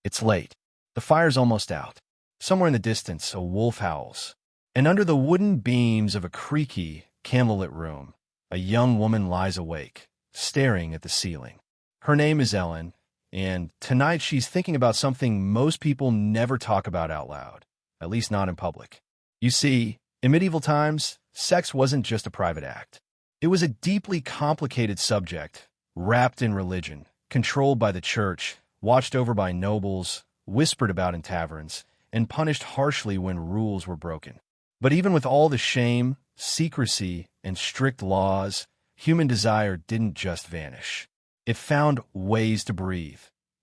It's late. The fire's almost out. Somewhere in the distance, a wolf howls. And under the wooden beams of a creaky, candlelit room, a young woman lies awake, staring at the ceiling. Her name is Ellen, and tonight she's thinking about something most people never talk about out loud, at least not in public. You see, in medieval times, sex wasn't just a private act. It was a deeply complicated subject, wrapped in religion, controlled by the church, watched over by nobles, whispered about in taverns, and punished harshly when rules were broken. But even with all the shame, secrecy, and strict laws, human desire didn't just vanish. It found ways to breathe,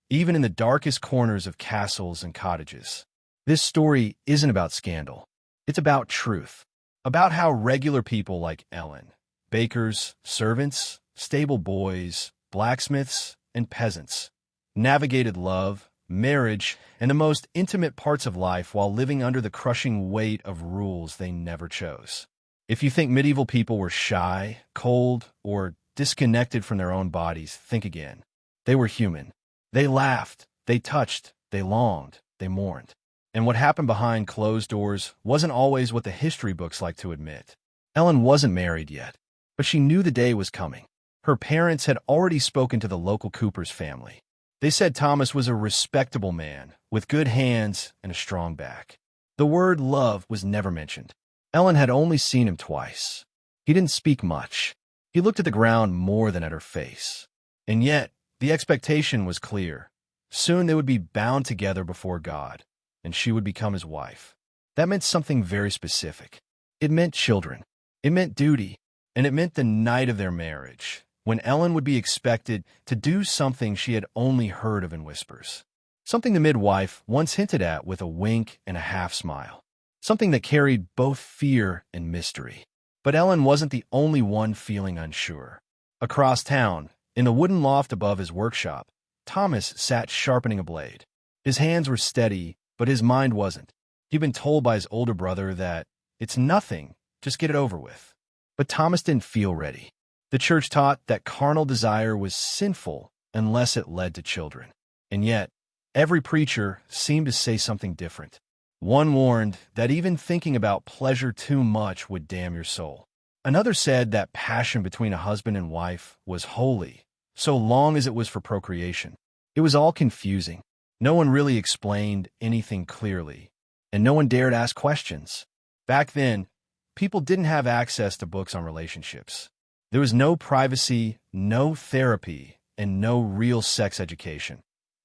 even in the darkest corners of castles and cottages. This story isn't about scandal. It's about truth, about how regular people like Ellen, bakers, servants, stable boys, blacksmiths, and peasants, navigated love, marriage, and the most intimate parts of life while living under the crushing weight of rules they never chose. If you think medieval people were shy, cold, or disconnected from their own bodies, think again. They were human. They laughed, they touched, they longed, they mourned. And what happened behind closed doors wasn't always what the history books like to admit. Ellen wasn't married yet, but she knew the day was coming. Her parents had already spoken to the local cooper's family. They said Thomas was a respectable man, with good hands and a strong back. The word love was never mentioned. Ellen had only seen him twice. He didn't speak much. He looked at the ground more than at her face. And yet, the expectation was clear. Soon they would be bound together before God, and she would become his wife. That meant something very specific. It meant children. It meant duty. And it meant the night of their marriage, when Ellen would be expected to do something she had only heard of in whispers. Something the midwife once hinted at with a wink and a half-smile. Something that carried both fear and mystery. But Ellen wasn't the only one feeling unsure. Across town, in the wooden loft above his workshop, Thomas sat sharpening a blade. His hands were steady, but his mind wasn't. He'd been told by his older brother that, "It's nothing, just get it over with." But Thomas didn't feel ready. The church taught that carnal desire was sinful unless it led to children. And yet, every preacher seemed to say something different. One warned that even thinking about pleasure too much would damn your soul. Another said that passion between a husband and wife was holy, so long as it was for procreation. It was all confusing. No one really explained anything clearly, and no one dared ask questions. Back then, people didn't have access to books on relationships. There was no privacy, no therapy, and no real sex education.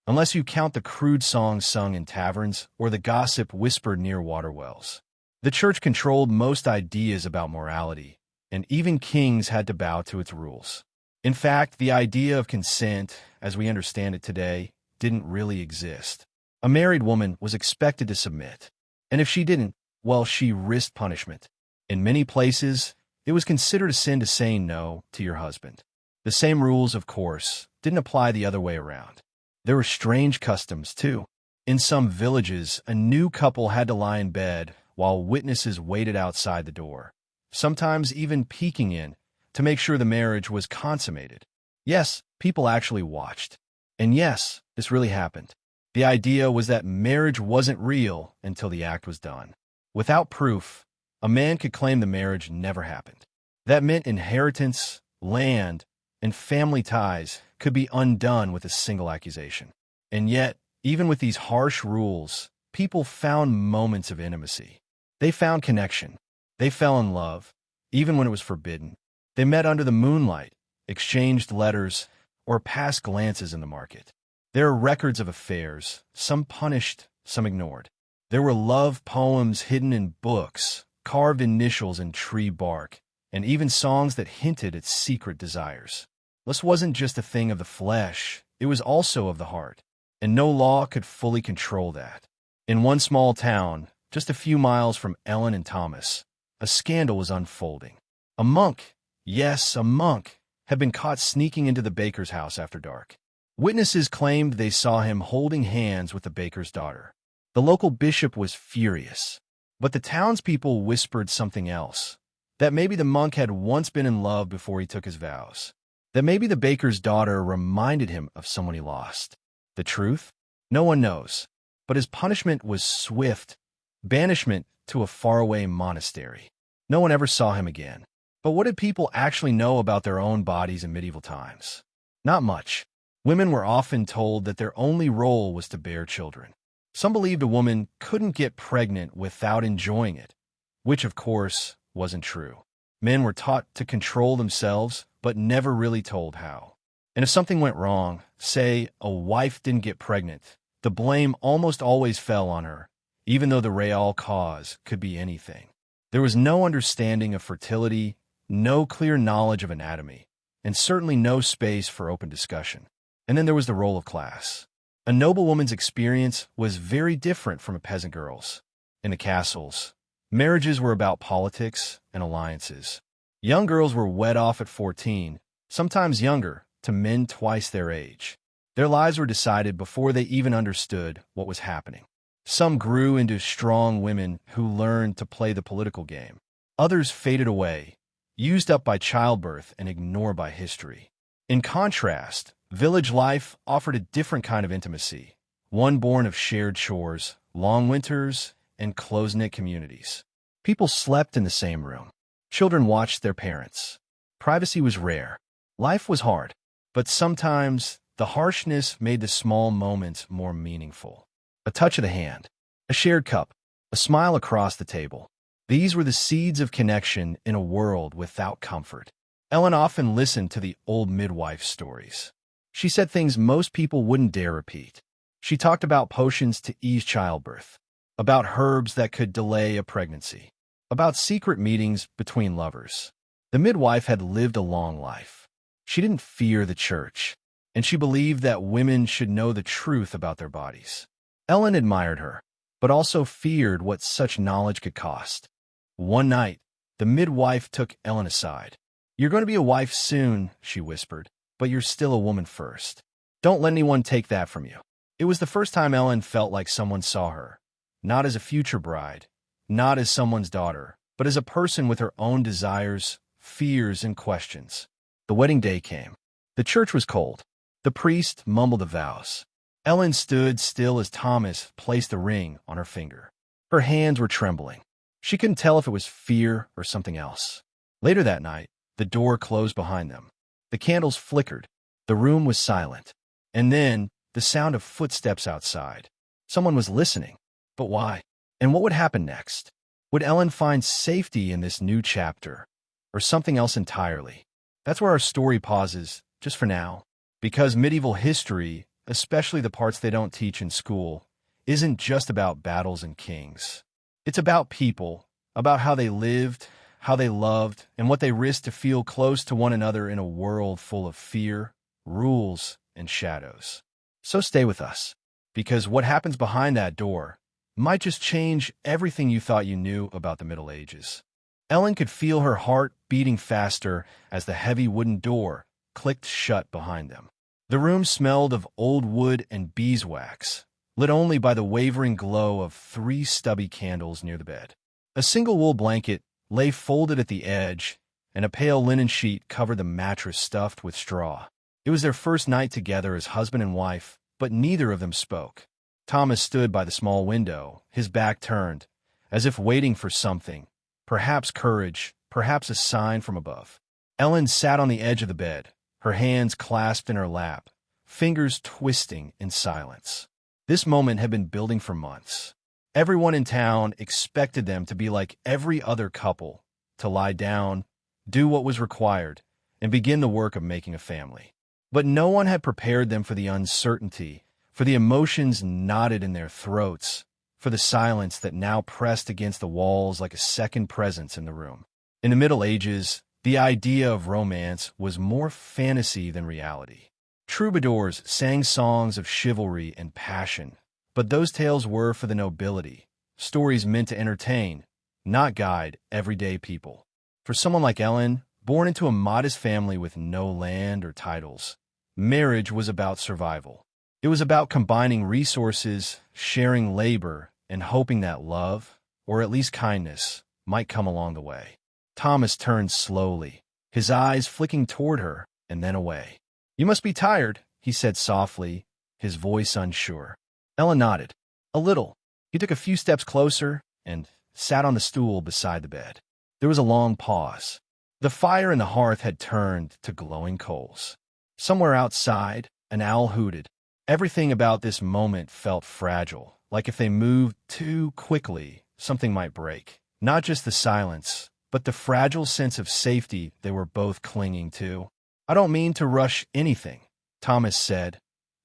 Unless you count the crude songs sung in taverns or the gossip whispered near water wells. The church controlled most ideas about morality, and even kings had to bow to its rules. In fact, the idea of consent, as we understand it today, didn't really exist. A married woman was expected to submit, and if she didn't, well, she risked punishment. In many places, it was considered a sin to say no to your husband. The same rules, of course, didn't apply the other way around. There were strange customs, too. In some villages, a new couple had to lie in bed while witnesses waited outside the door, sometimes even peeking in to make sure the marriage was consummated. Yes, people actually watched. And yes, this really happened. The idea was that marriage wasn't real until the act was done. Without proof, a man could claim the marriage never happened. That meant inheritance, land, and family ties could be undone with a single accusation. And yet, even with these harsh rules, people found moments of intimacy. They found connection. They fell in love, even when it was forbidden. They met under the moonlight, exchanged letters, or passed glances in the market. There are records of affairs, some punished, some ignored. There were love poems hidden in books, carved initials in tree bark, and even songs that hinted at secret desires. This wasn't just a thing of the flesh, it was also of the heart, and no law could fully control that. In one small town, just a few miles from Ellen and Thomas, a scandal was unfolding. A monk, yes, a monk, had been caught sneaking into the baker's house after dark. Witnesses claimed they saw him holding hands with the baker's daughter. The local bishop was furious, but the townspeople whispered something else, that maybe the monk had once been in love before he took his vows. That maybe the baker's daughter reminded him of someone he lost. The truth? No one knows. But his punishment was swift, banishment to a faraway monastery. No one ever saw him again. But what did people actually know about their own bodies in medieval times? Not much. Women were often told that their only role was to bear children. Some believed a woman couldn't get pregnant without enjoying it, which of course wasn't true. Men were taught to control themselves, but never really told how. And if something went wrong, say a wife didn't get pregnant, the blame almost always fell on her, even though the real cause could be anything. There was no understanding of fertility, no clear knowledge of anatomy, and certainly no space for open discussion. And then there was the role of class. A noblewoman's experience was very different from a peasant girl's. In the castles, marriages were about politics and alliances. Young girls were wed off at 14, sometimes younger, to men twice their age. Their lives were decided before they even understood what was happening. Some grew into strong women who learned to play the political game. Others faded away, used up by childbirth and ignored by history. In contrast, village life offered a different kind of intimacy, one born of shared chores, long winters, and close-knit communities. People slept in the same room. Children watched their parents. Privacy was rare. Life was hard, but sometimes the harshness made the small moments more meaningful. A touch of the hand, a shared cup, a smile across the table. These were the seeds of connection in a world without comfort. Ellen often listened to the old midwife stories. She said things most people wouldn't dare repeat. She talked about potions to ease childbirth, about herbs that could delay a pregnancy, about secret meetings between lovers. The midwife had lived a long life. She didn't fear the church, and she believed that women should know the truth about their bodies. Ellen admired her, but also feared what such knowledge could cost. One night, the midwife took Ellen aside. "You're going to be a wife soon," she whispered, "but you're still a woman first. Don't let anyone take that from you." It was the first time Ellen felt like someone saw her, not as a future bride, not as someone's daughter, but as a person with her own desires, fears, and questions. The wedding day came. The church was cold. The priest mumbled the vows. Ellen stood still as Thomas placed the ring on her finger. Her hands were trembling. She couldn't tell if it was fear or something else. Later that night, the door closed behind them. The candles flickered. The room was silent. And then, the sound of footsteps outside. Someone was listening. But why? And what would happen next? Would Ellen find safety in this new chapter? Or something else entirely? That's where our story pauses, just for now. Because medieval history, especially the parts they don't teach in school, isn't just about battles and kings. It's about people, about how they lived, how they loved, and what they risked to feel close to one another in a world full of fear, rules, and shadows. So stay with us, because what happens behind that door might just change everything you thought you knew about the Middle Ages. Ellen could feel her heart beating faster as the heavy wooden door clicked shut behind them. The room smelled of old wood and beeswax, lit only by the wavering glow of 3 stubby candles near the bed. A single wool blanket lay folded at the edge, and a pale linen sheet covered the mattress stuffed with straw. It was their first night together as husband and wife, but neither of them spoke. Thomas stood by the small window, his back turned, as if waiting for something, perhaps courage, perhaps a sign from above. Ellen sat on the edge of the bed, her hands clasped in her lap, fingers twisting in silence. This moment had been building for months. Everyone in town expected them to be like every other couple, to lie down, do what was required, and begin the work of making a family. But no one had prepared them for the uncertainty, for the emotions knotted in their throats, for the silence that now pressed against the walls like a second presence in the room. In the Middle Ages, the idea of romance was more fantasy than reality. Troubadours sang songs of chivalry and passion, but those tales were for the nobility, stories meant to entertain, not guide everyday people. For someone like Ellen, born into a modest family with no land or titles, marriage was about survival. It was about combining resources, sharing labor, and hoping that love, or at least kindness, might come along the way. Thomas turned slowly, his eyes flicking toward her and then away. "You must be tired," he said softly, his voice unsure. Ellen nodded. A little. He took a few steps closer and sat on the stool beside the bed. There was a long pause. The fire in the hearth had turned to glowing coals. Somewhere outside, an owl hooted. Everything about this moment felt fragile, like if they moved too quickly, something might break. Not just the silence, but the fragile sense of safety they were both clinging to. I don't mean to rush anything, Thomas said,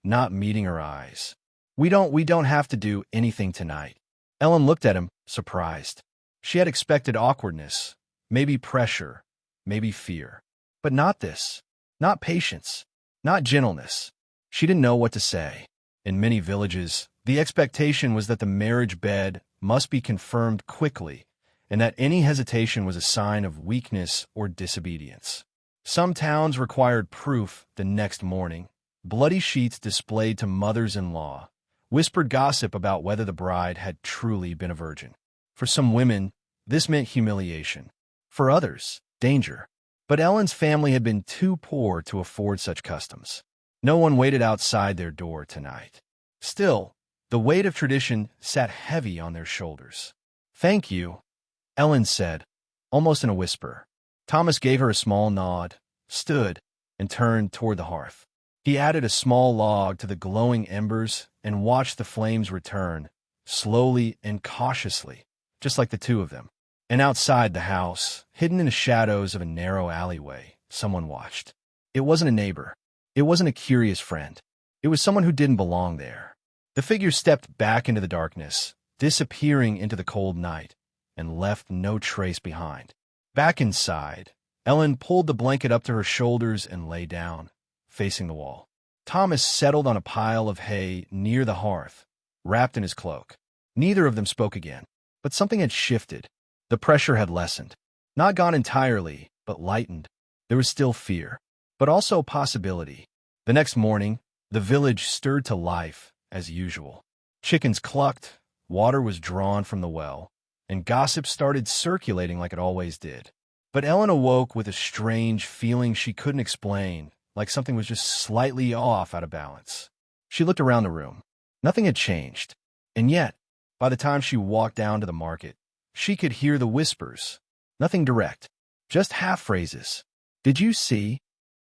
not meeting her eyes. We don't have to do anything tonight. Ellen looked at him, surprised. She had expected awkwardness, maybe pressure, maybe fear. But not this. Not patience. Not gentleness. She didn't know what to say. In many villages, the expectation was that the marriage bed must be confirmed quickly, and that any hesitation was a sign of weakness or disobedience. Some towns required proof the next morning. Bloody sheets displayed to mothers-in-law, whispered gossip about whether the bride had truly been a virgin. For some women, this meant humiliation. For others, danger. But Ellen's family had been too poor to afford such customs. No one waited outside their door tonight. Still, the weight of tradition sat heavy on their shoulders. "Thank you," Ellen said, almost in a whisper. Thomas gave her a small nod, stood, and turned toward the hearth. He added a small log to the glowing embers and watched the flames return, slowly and cautiously, just like the two of them. And outside the house, hidden in the shadows of a narrow alleyway, someone watched. It wasn't a neighbor. It wasn't a curious friend. It was someone who didn't belong there. The figure stepped back into the darkness, disappearing into the cold night, and left no trace behind. Back inside, Ellen pulled the blanket up to her shoulders and lay down, facing the wall. Thomas settled on a pile of hay near the hearth, wrapped in his cloak. Neither of them spoke again, but something had shifted. The pressure had lessened. Not gone entirely, but lightened. There was still fear, but also possibility. The next morning, the village stirred to life as usual. Chickens clucked, water was drawn from the well, and gossip started circulating like it always did. But Ellen awoke with a strange feeling she couldn't explain, like something was just slightly off, out of balance. She looked around the room. Nothing had changed. And yet, by the time she walked down to the market, she could hear the whispers. Nothing direct, just half-phrases. "Did you see?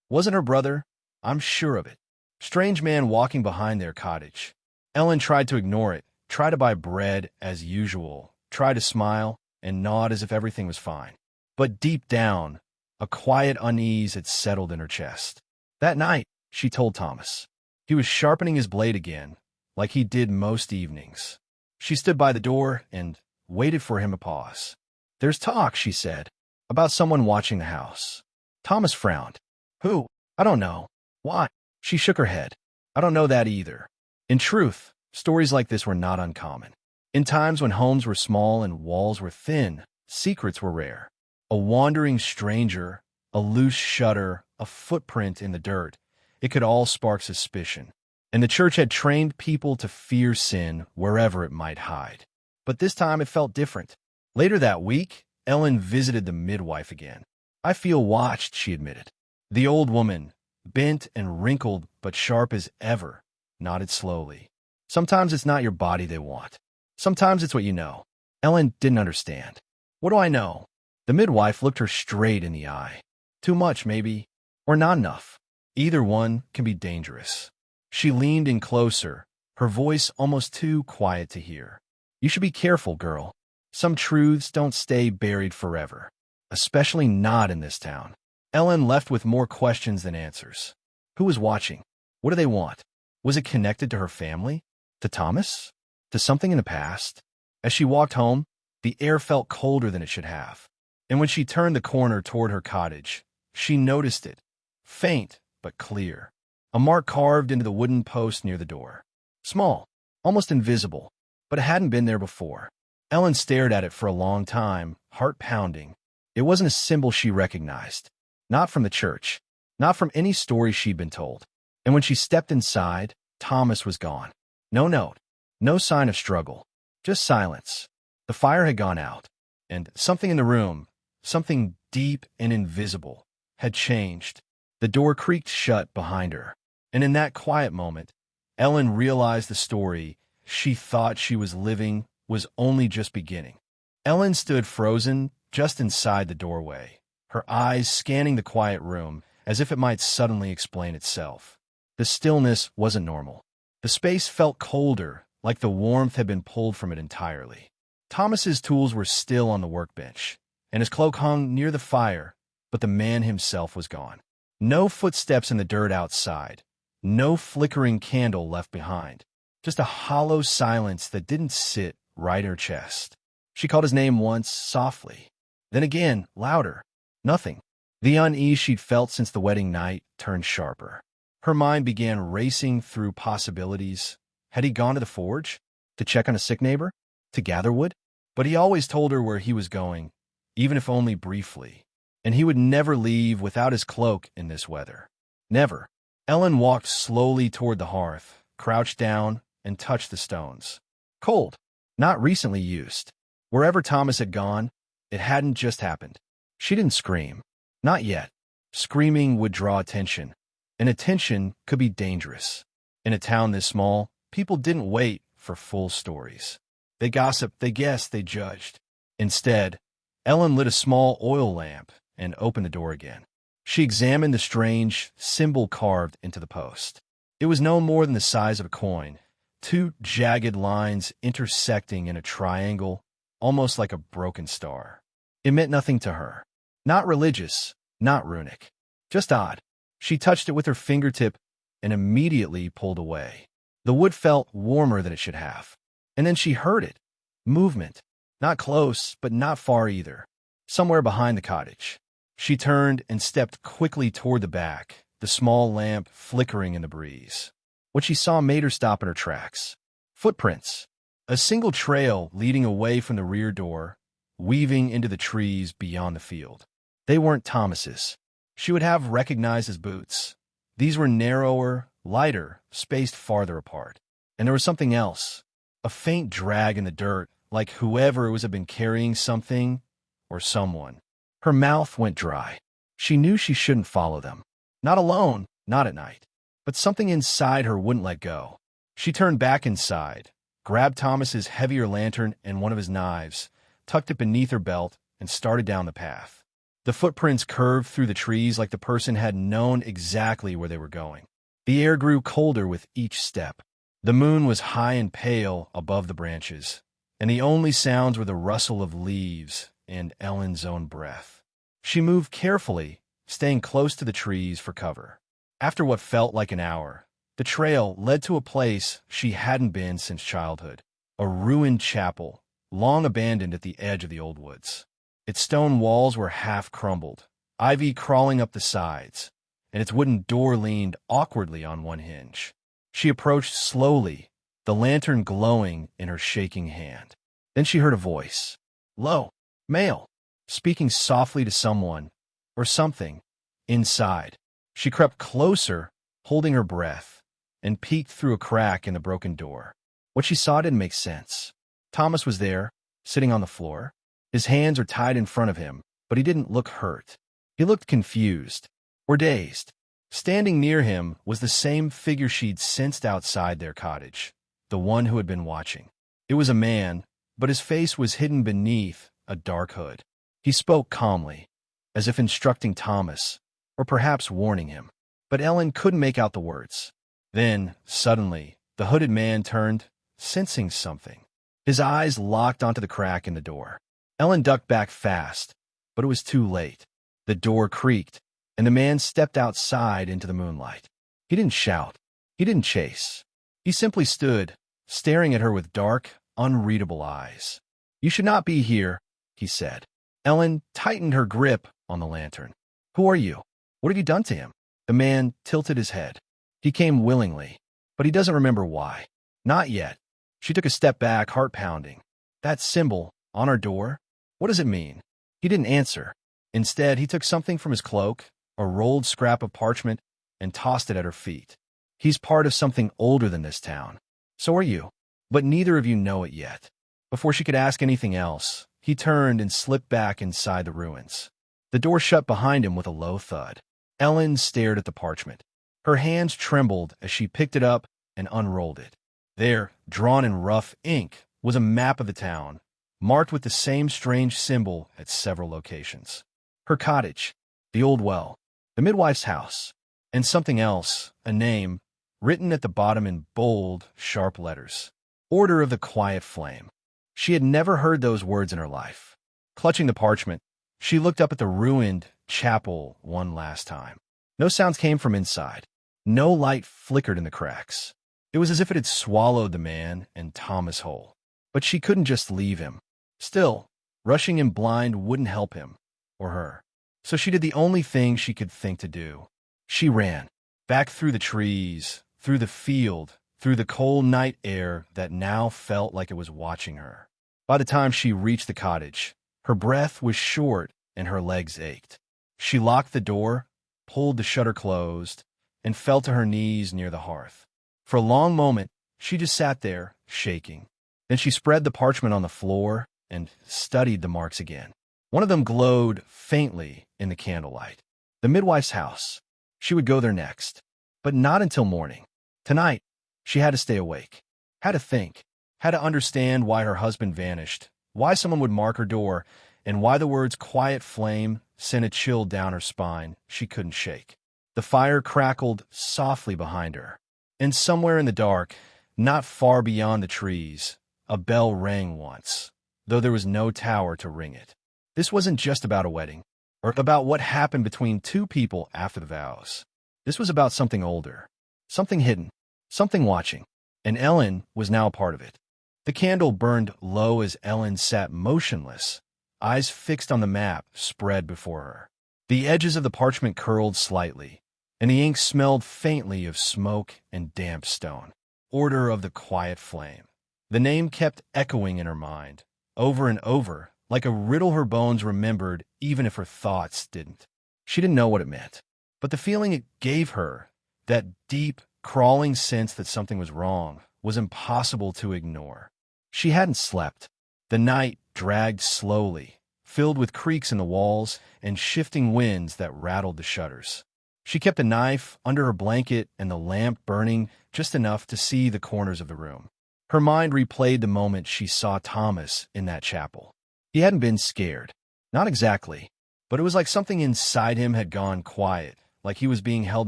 Wasn't her brother? I'm sure of it." Strange man walking behind their cottage. Ellen tried to ignore it, tried to buy bread as usual, tried to smile and nod as if everything was fine. But deep down, a quiet unease had settled in her chest. That night, she told Thomas. He was sharpening his blade again, like he did most evenings. She stood by the door and waited for him to pause. "There's talk," she said, "about someone watching the house." Thomas frowned. "Who? I don't know." "Why?" She shook her head. "I don't know that either." In truth, stories like this were not uncommon. In times when homes were small and walls were thin, secrets were rare. A wandering stranger, a loose shutter, a footprint in the dirt, it could all spark suspicion. And the church had trained people to fear sin wherever it might hide. But this time it felt different. Later that week, Ellen visited the midwife again. "I feel watched," she admitted. The old woman, bent and wrinkled but sharp as ever, nodded slowly. "Sometimes it's not your body they want. Sometimes it's what you know." Ellen didn't understand. "What do I know?" The midwife looked her straight in the eye. "Too much, maybe, or not enough. Either one can be dangerous." She leaned in closer, her voice almost too quiet to hear. "You should be careful, girl. Some truths don't stay buried forever, especially not in this town." Ellen left with more questions than answers. Who was watching? What do they want? Was it connected to her family? To Thomas? To something in the past? As she walked home, the air felt colder than it should have. And when she turned the corner toward her cottage, she noticed it, faint but clear. A mark carved into the wooden post near the door. Small, almost invisible, but it hadn't been there before. Ellen stared at it for a long time, heart pounding. It wasn't a symbol she recognized. Not from the church. Not from any story she'd been told. And when she stepped inside, Thomas was gone. No note. No sign of struggle. Just silence. The fire had gone out. And something in the room, something deep and invisible, had changed. The door creaked shut behind her. And in that quiet moment, Ellen realized the story she thought she was living was only just beginning. Ellen stood frozen just inside the doorway, her eyes scanning the quiet room as if it might suddenly explain itself. The stillness wasn't normal. The space felt colder, like the warmth had been pulled from it entirely. Thomas's tools were still on the workbench, and his cloak hung near the fire, but the man himself was gone. No footsteps in the dirt outside, no flickering candle left behind, just a hollow silence that didn't sit right in her chest. She called his name once, softly, then again, louder. Nothing. The unease she'd felt since the wedding night turned sharper. Her mind began racing through possibilities. Had he gone to the forge? To check on a sick neighbor? To gather wood? But he always told her where he was going, even if only briefly. And he would never leave without his cloak in this weather. Never. Ellen walked slowly toward the hearth, crouched down, and touched the stones. Cold. Not recently used. Wherever Thomas had gone, it hadn't just happened. She didn't scream. Not yet. Screaming would draw attention, and attention could be dangerous. In a town this small, people didn't wait for full stories. They gossiped, they guessed, they judged. Instead, Ellen lit a small oil lamp and opened the door again. She examined the strange symbol carved into the post. It was no more than the size of a coin, two jagged lines intersecting in a triangle, almost like a broken star. It meant nothing to her. Not religious, not runic. Just odd. She touched it with her fingertip and immediately pulled away. The wood felt warmer than it should have. And then she heard it. Movement. Not close, but not far either. Somewhere behind the cottage. She turned and stepped quickly toward the back, the small lamp flickering in the breeze. What she saw made her stop in her tracks. Footprints. A single trail leading away from the rear door, weaving into the trees beyond the field. They weren't Thomas's. She would have recognized his boots. These were narrower, lighter, spaced farther apart. And there was something else. A faint drag in the dirt, like whoever it was had been carrying something or someone. Her mouth went dry. She knew she shouldn't follow them. Not alone, not at night. But something inside her wouldn't let go. She turned back inside, grabbed Thomas's heavier lantern and one of his knives, tucked it beneath her belt, and started down the path. The footprints curved through the trees like the person had known exactly where they were going. The air grew colder with each step. The moon was high and pale above the branches, and the only sounds were the rustle of leaves and Ellen's own breath. She moved carefully, staying close to the trees for cover. After what felt like an hour, the trail led to a place she hadn't been since childhood, a ruined chapel, long abandoned at the edge of the old woods. Its stone walls were half crumbled, ivy crawling up the sides, and its wooden door leaned awkwardly on one hinge. She approached slowly, the lantern glowing in her shaking hand. Then she heard a voice. Low, male, speaking softly to someone, or something, inside. She crept closer, holding her breath, and peeked through a crack in the broken door. What she saw didn't make sense. Thomas was there, sitting on the floor. His hands were tied in front of him, but he didn't look hurt. He looked confused, or dazed. Standing near him was the same figure she'd sensed outside their cottage, the one who had been watching. It was a man, but his face was hidden beneath a dark hood. He spoke calmly, as if instructing Thomas, or perhaps warning him. But Ellen couldn't make out the words. Then, suddenly, the hooded man turned, sensing something. His eyes locked onto the crack in the door. Ellen ducked back fast, but it was too late. The door creaked, and the man stepped outside into the moonlight. He didn't shout. He didn't chase. He simply stood, staring at her with dark, unreadable eyes. You should not be here, he said. Ellen tightened her grip on the lantern. Who are you? What have you done to him? The man tilted his head. He came willingly, but he doesn't remember why. Not yet. She took a step back, heart pounding. That symbol, on our door? What does it mean? He didn't answer. Instead, he took something from his cloak, a rolled scrap of parchment, and tossed it at her feet. He's part of something older than this town. So are you. But neither of you know it yet. Before she could ask anything else, he turned and slipped back inside the ruins. The door shut behind him with a low thud. Ellen stared at the parchment. Her hands trembled as she picked it up and unrolled it. There, drawn in rough ink, was a map of the town, marked with the same strange symbol at several locations. Her cottage, the old well, the midwife's house, and something else, a name, written at the bottom in bold, sharp letters. Order of the Quiet Flame. She had never heard those words in her life. Clutching the parchment, she looked up at the ruined chapel one last time. No sounds came from inside. No light flickered in the cracks. It was as if it had swallowed the man and Thomas whole. But she couldn't just leave him. Still, rushing in blind wouldn't help him, or her. So she did the only thing she could think to do. She ran, back through the trees, through the field, through the cold night air that now felt like it was watching her. By the time she reached the cottage, her breath was short and her legs ached. She locked the door, pulled the shutter closed, and fell to her knees near the hearth. For a long moment, she just sat there, shaking. Then she spread the parchment on the floor and studied the marks again. One of them glowed faintly in the candlelight. The midwife's house. She would go there next, but not until morning. Tonight, she had to stay awake, had to think, had to understand why her husband vanished, why someone would mark her door, and why the words "quiet flame" sent a chill down her spine she couldn't shake. The fire crackled softly behind her, and somewhere in the dark, not far beyond the trees, a bell rang once, though there was no tower to ring it. This wasn't just about a wedding, or about what happened between two people after the vows. This was about something older, something hidden, something watching, and Ellen was now a part of it. The candle burned low as Ellen sat motionless, eyes fixed on the map spread before her. The edges of the parchment curled slightly, and the ink smelled faintly of smoke and damp stone. Order of the Quiet Flame. The name kept echoing in her mind, over and over, like a riddle her bones remembered even if her thoughts didn't. She didn't know what it meant, but the feeling it gave her, that deep, crawling sense that something was wrong, was impossible to ignore. She hadn't slept. The night dragged slowly, filled with creaks in the walls and shifting winds that rattled the shutters. She kept a knife under her blanket and the lamp burning just enough to see the corners of the room. Her mind replayed the moment she saw Thomas in that chapel. He hadn't been scared. Not exactly, but it was like something inside him had gone quiet, like he was being held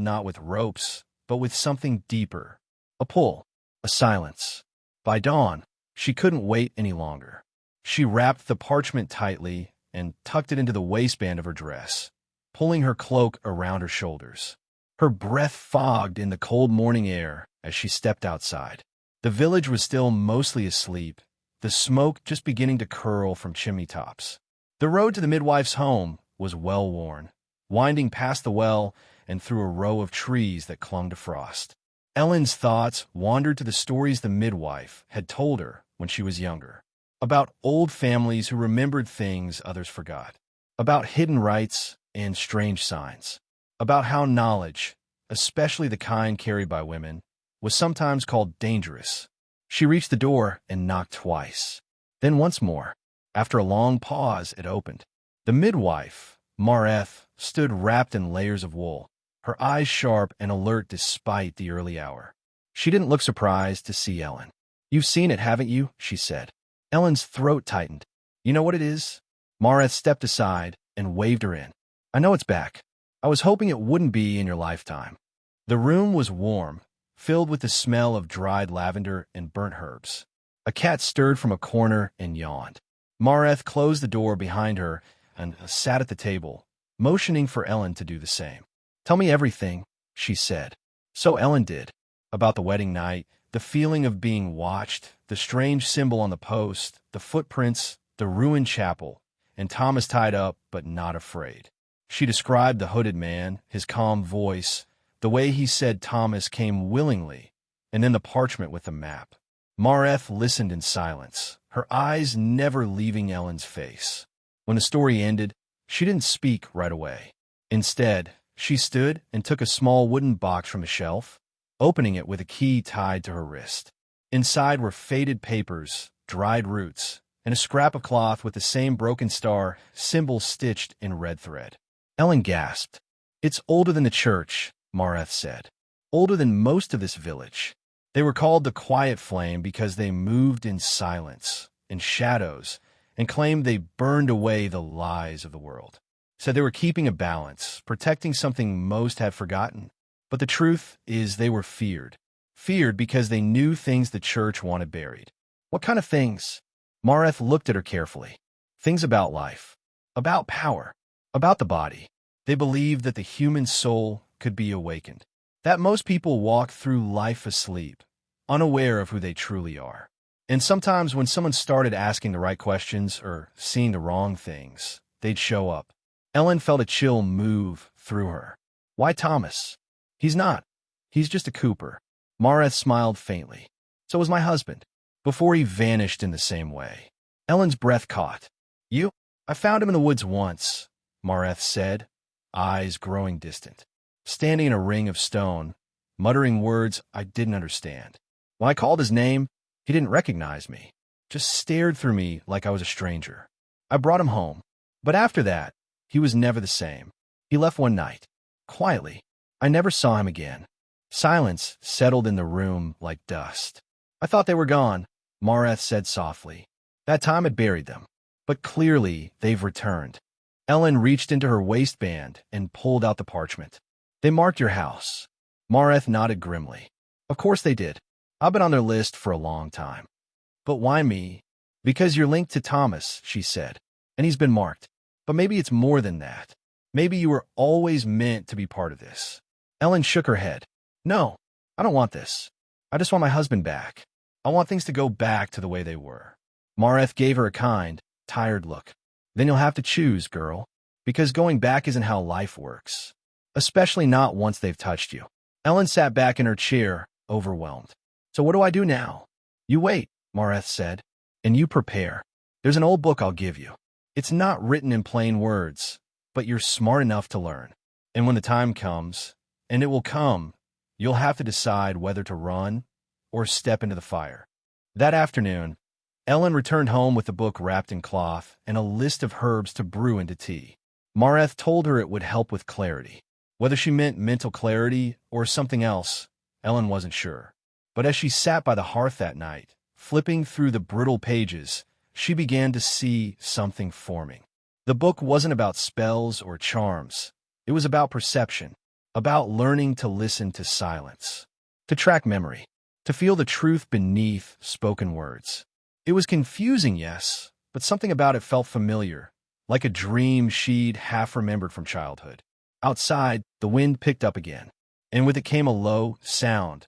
not with ropes, but with something deeper. A pull, a silence. By dawn, she couldn't wait any longer. She wrapped the parchment tightly and tucked it into the waistband of her dress, pulling her cloak around her shoulders. Her breath fogged in the cold morning air as she stepped outside. The village was still mostly asleep, the smoke just beginning to curl from chimney tops. The road to the midwife's home was well-worn, winding past the well and through a row of trees that clung to frost. Ellen's thoughts wandered to the stories the midwife had told her when she was younger, about old families who remembered things others forgot, about hidden rites and strange signs, about how knowledge, especially the kind carried by women, was sometimes called dangerous. She reached the door and knocked twice. Then once more. After a long pause, it opened. The midwife, Mareth, stood wrapped in layers of wool, her eyes sharp and alert despite the early hour. She didn't look surprised to see Ellen. "You've seen it, haven't you?" she said. Ellen's throat tightened. "You know what it is?" Mareth stepped aside and waved her in. "I know it's back. I was hoping it wouldn't be in your lifetime." The room was warm, filled with the smell of dried lavender and burnt herbs. A cat stirred from a corner and yawned. Mareth closed the door behind her and sat at the table, motioning for Ellen to do the same. "Tell me everything," she said. So Ellen did. About the wedding night, the feeling of being watched, the strange symbol on the post, the footprints, the ruined chapel, and Thomas tied up but not afraid. She described the hooded man, his calm voice, the way he said Thomas came willingly, and then the parchment with the map. Mareth listened in silence, her eyes never leaving Ellen's face. When the story ended, she didn't speak right away. Instead, she stood and took a small wooden box from a shelf, opening it with a key tied to her wrist. Inside were faded papers, dried roots, and a scrap of cloth with the same broken star symbol stitched in red thread. Ellen gasped. "It's older than the church," Mareth said. "Older than most of this village." They were called the Quiet Flame because they moved in silence, in shadows, and claimed they burned away the lies of the world. Said they were keeping a balance, protecting something most had forgotten. But the truth is they were feared. Feared because they knew things the church wanted buried. What kind of things? Mareth looked at her carefully. Things about life, about power, about the body. They believed that the human soul could be awakened, that most people walk through life asleep, unaware of who they truly are. And sometimes when someone started asking the right questions or seeing the wrong things, they'd show up. Ellen felt a chill move through her. Why Thomas? He's not. He's just a Cooper. Mareth smiled faintly. So was my husband, before he vanished in the same way. Ellen's breath caught. You? I found him in the woods once, Mareth said, eyes growing distant, standing in a ring of stone, muttering words I didn't understand. When I called his name, he didn't recognize me, just stared through me like I was a stranger. I brought him home, but after that, he was never the same. He left one night, quietly. I never saw him again. Silence settled in the room like dust. I thought they were gone, Mareth said softly. That time had buried them, but clearly they've returned. Ellen reached into her waistband and pulled out the parchment. They marked your house. Mareth nodded grimly. Of course they did. I've been on their list for a long time. But why me? Because you're linked to Thomas, she said, and he's been marked. But maybe it's more than that. Maybe you were always meant to be part of this. Ellen shook her head. No, I don't want this. I just want my husband back. I want things to go back to the way they were. Mareth gave her a kind, tired look. Then you'll have to choose, girl, because going back isn't how life works, especially not once they've touched you. Ellen sat back in her chair, overwhelmed. So what do I do now? You wait, Mareth said, and you prepare. There's an old book I'll give you. It's not written in plain words, but you're smart enough to learn. And when the time comes, and it will come, you'll have to decide whether to run or step into the fire. That afternoon, Ellen returned home with the book wrapped in cloth and a list of herbs to brew into tea. Mareth told her it would help with clarity. Whether she meant mental clarity or something else, Ellen wasn't sure. But as she sat by the hearth that night, flipping through the brittle pages, she began to see something forming. The book wasn't about spells or charms. It was about perception, about learning to listen to silence, to track memory, to feel the truth beneath spoken words. It was confusing, yes, but something about it felt familiar, like a dream she'd half remembered from childhood. Outside, the wind picked up again, and with it came a low sound,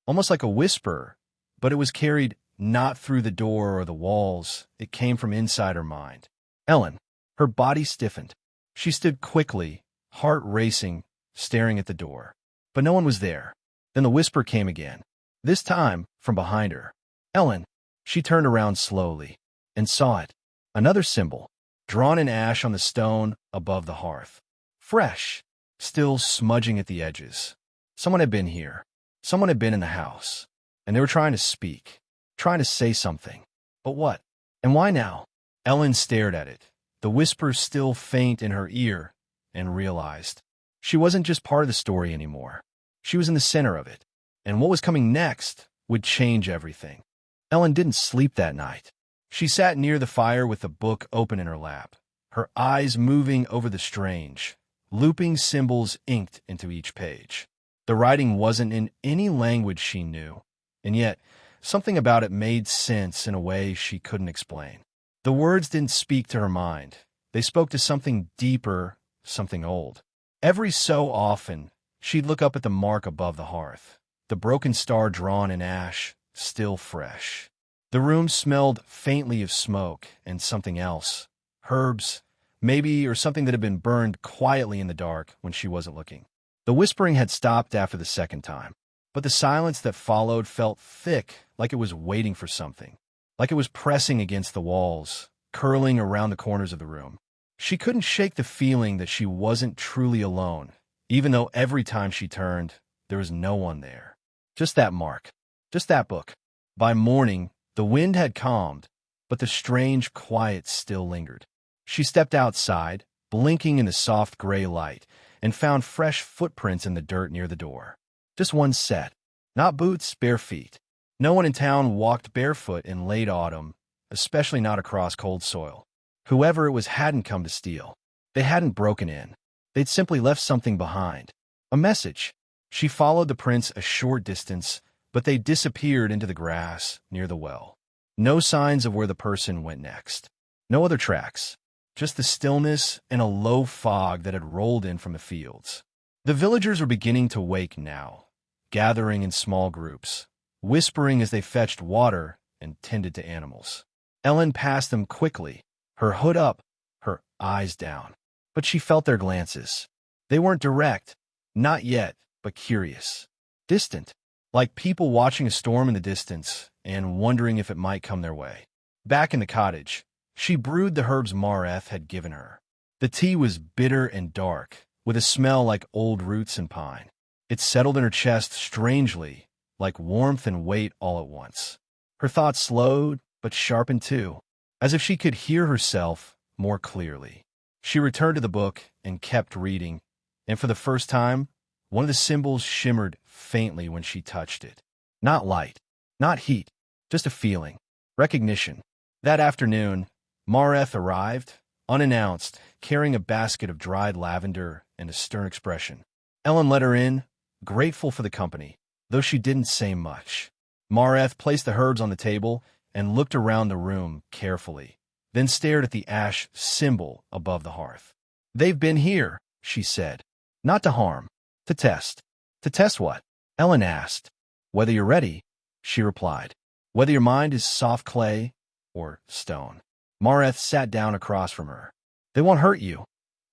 almost like a whisper, but it was carried not through the door or the walls. It came from inside her mind. Ellen, her body stiffened. She stood quickly, heart racing, staring at the door. But no one was there. Then the whisper came again, this time from behind her. Ellen. She turned around slowly and saw it, another symbol, drawn in ash on the stone above the hearth. Fresh, still smudging at the edges. Someone had been here. Someone had been in the house, and they were trying to speak, trying to say something. But what? And why now? Ellen stared at it, the whisper still faint in her ear, and realized she wasn't just part of the story anymore. She was in the center of it, and what was coming next would change everything. Ellen didn't sleep that night. She sat near the fire with the book open in her lap, her eyes moving over the strange, looping symbols inked into each page. The writing wasn't in any language she knew, and yet something about it made sense in a way she couldn't explain. The words didn't speak to her mind. They spoke to something deeper, something old. Every so often, she'd look up at the mark above the hearth, the broken star drawn in ash, still fresh. The room smelled faintly of smoke and something else. Herbs, maybe, or something that had been burned quietly in the dark when she wasn't looking. The whispering had stopped after the second time, but the silence that followed felt thick, like it was waiting for something, like it was pressing against the walls, curling around the corners of the room. She couldn't shake the feeling that she wasn't truly alone, even though every time she turned, there was no one there. Just that mark. Just that book. By morning, the wind had calmed, but the strange quiet still lingered. She stepped outside, blinking in the soft gray light, and found fresh footprints in the dirt near the door. Just one set, Not boots, bare feet. No one in town walked barefoot in late autumn, especially not across cold soil. Whoever it was hadn't come to steal. They hadn't broken in. They'd simply left something behind. A message. She followed the prints a short distance, but they disappeared into the grass near the well. No signs of where the person went next. No other tracks. Just the stillness and a low fog that had rolled in from the fields. The villagers were beginning to wake now, gathering in small groups, whispering as they fetched water and tended to animals. Ellen passed them quickly, her hood up, her eyes down. But she felt their glances. They weren't direct, not yet, but curious. Distant, like people watching a storm in the distance and wondering if it might come their way. Back in the cottage, she brewed the herbs Mareth had given her. The tea was bitter and dark, with a smell like old roots and pine. It settled in her chest strangely, like warmth and weight all at once. Her thoughts slowed, but sharpened too, as if she could hear herself more clearly. She returned to the book and kept reading, and for the first time, one of the symbols shimmered faintly when she touched it. Not light, not heat, just a feeling, recognition. That afternoon, Mareth arrived, unannounced, carrying a basket of dried lavender and a stern expression. Ellen let her in, grateful for the company, though she didn't say much. Mareth placed the herbs on the table and looked around the room carefully, then stared at the ash symbol above the hearth. "They've been here," she said. "Not to harm, to test." "To test what?" Ellen asked. "Whether you're ready," she replied. "Whether your mind is soft clay or stone." Mareth sat down across from her. "They won't hurt you."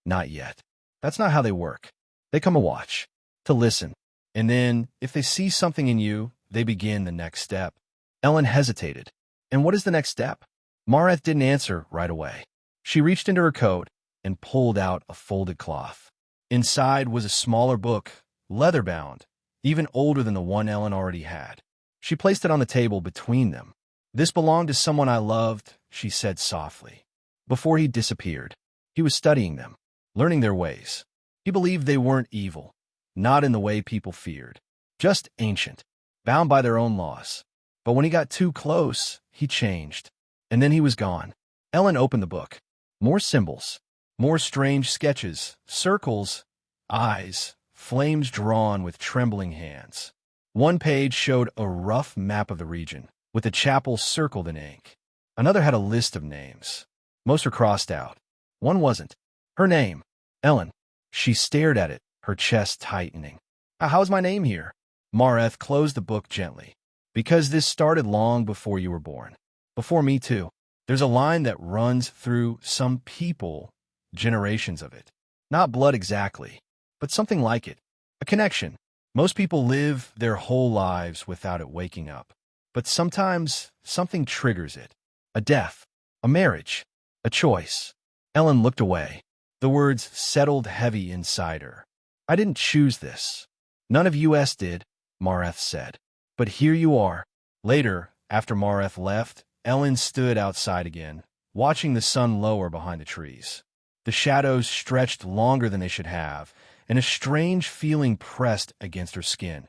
"Not yet. That's not how they work. They come to watch, to listen. And then, if they see something in you, they begin the next step." Ellen hesitated. "And what is the next step?" Mareth didn't answer right away. She reached into her coat and pulled out a folded cloth. Inside was a smaller book, leather-bound, even older than the one Ellen already had. She placed it on the table between them. "This belonged to someone I loved," she said softly. "Before he disappeared, he was studying them, learning their ways. He believed they weren't evil, not in the way people feared, just ancient, bound by their own laws. But when he got too close, he changed. And then he was gone." Ellen opened the book. More symbols, more strange sketches, circles, eyes, flames drawn with trembling hands. One page showed a rough map of the region, with the chapel circled in ink. Another had a list of names. Most were crossed out. One wasn't. Her name, Ellen. She stared at it, her chest tightening. "How's my name here?" Mareth closed the book gently. "Because this started long before you were born. Before me, too. There's a line that runs through some people, generations of it. Not blood exactly, but something like it. A connection. Most people live their whole lives without it waking up. But sometimes something triggers it. A death, a marriage, a choice." Ellen looked away. The words settled heavy inside her. "I didn't choose this. None of us did," Mareth said. "But here you are." Later, after Mareth left, Ellen stood outside again, watching the sun lower behind the trees. The shadows stretched longer than they should have, and a strange feeling pressed against her skin,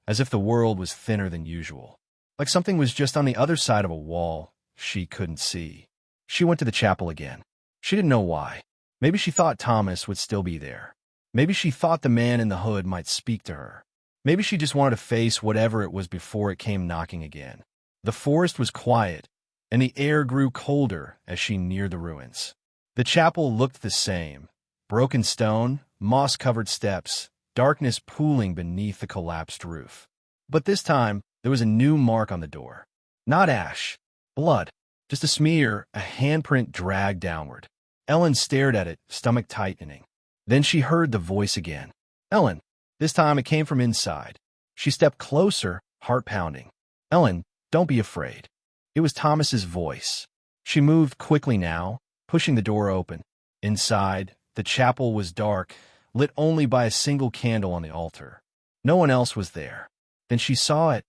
as if the world was thinner than usual. Like something was just on the other side of a wall she couldn't see. She went to the chapel again. She didn't know why. Maybe she thought Thomas would still be there. Maybe she thought the man in the hood might speak to her. Maybe she just wanted to face whatever it was before it came knocking again. The forest was quiet, and the air grew colder as she neared the ruins. The chapel looked the same. Broken stone, moss-covered steps, darkness pooling beneath the collapsed roof. But this time, there was a new mark on the door. Not ash, blood, just a smear, a handprint dragged downward. Ellen stared at it, stomach tightening. Then she heard the voice again. "Ellen." This time it came from inside. She stepped closer, heart pounding. "Ellen, don't be afraid." It was Thomas's voice. She moved quickly now, pushing the door open. Inside, the chapel was dark, lit only by a single candle on the altar. No one else was there. Then she saw it,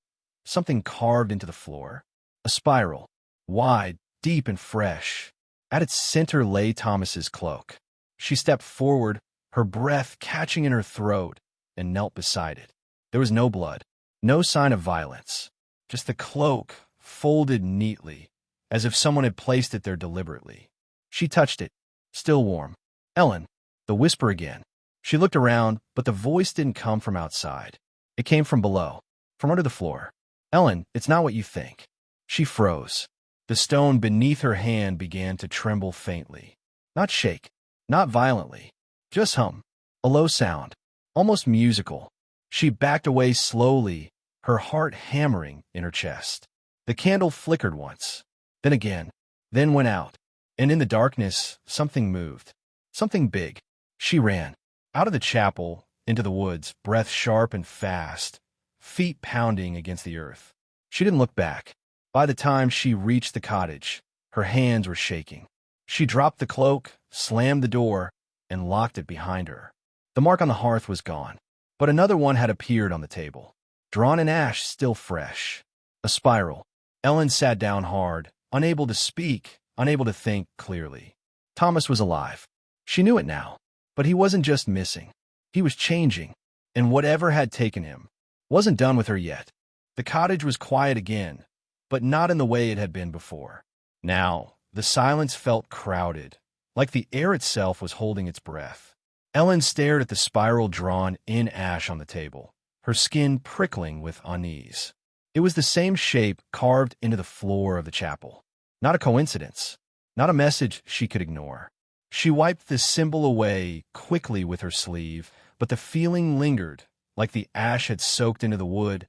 something carved into the floor. A spiral, wide, deep, and fresh. At its center lay Thomas's cloak. She stepped forward, her breath catching in her throat, and knelt beside it. There was no blood, No sign of violence. Just the cloak, folded neatly, as if someone had placed it there deliberately. She touched it, still warm. Ellen, the whisper again. She looked around, but the voice didn't come from outside. It came from below, from under the floor. Ellen, it's not what you think. She froze. The stone beneath her hand began to tremble faintly. Not shake, not violently, just hum. A low sound, almost musical. She backed away slowly, her heart hammering in her chest. The candle flickered once, then again, then went out, and in the darkness, something moved. Something big. She ran, out of the chapel, into the woods, breath sharp and fast, feet pounding against the earth. She didn't look back. By the time she reached the cottage, her hands were shaking. She dropped the cloak, slammed the door, and locked it behind her. The mark on the hearth was gone, but another one had appeared on the table, drawn in ash still fresh. A spiral. Ellen sat down hard, unable to speak, unable to think clearly. Thomas was alive. She knew it now, but he wasn't just missing. He was changing, and whatever had taken him wasn't done with her yet. The cottage was quiet again, but not in the way it had been before. Now, the silence felt crowded, like the air itself was holding its breath. Ellen stared at the spiral drawn in ash on the table, her skin prickling with unease. It was the same shape carved into the floor of the chapel. Not a coincidence, not a message she could ignore. She wiped the symbol away quickly with her sleeve, but the feeling lingered, like the ash had soaked into the wood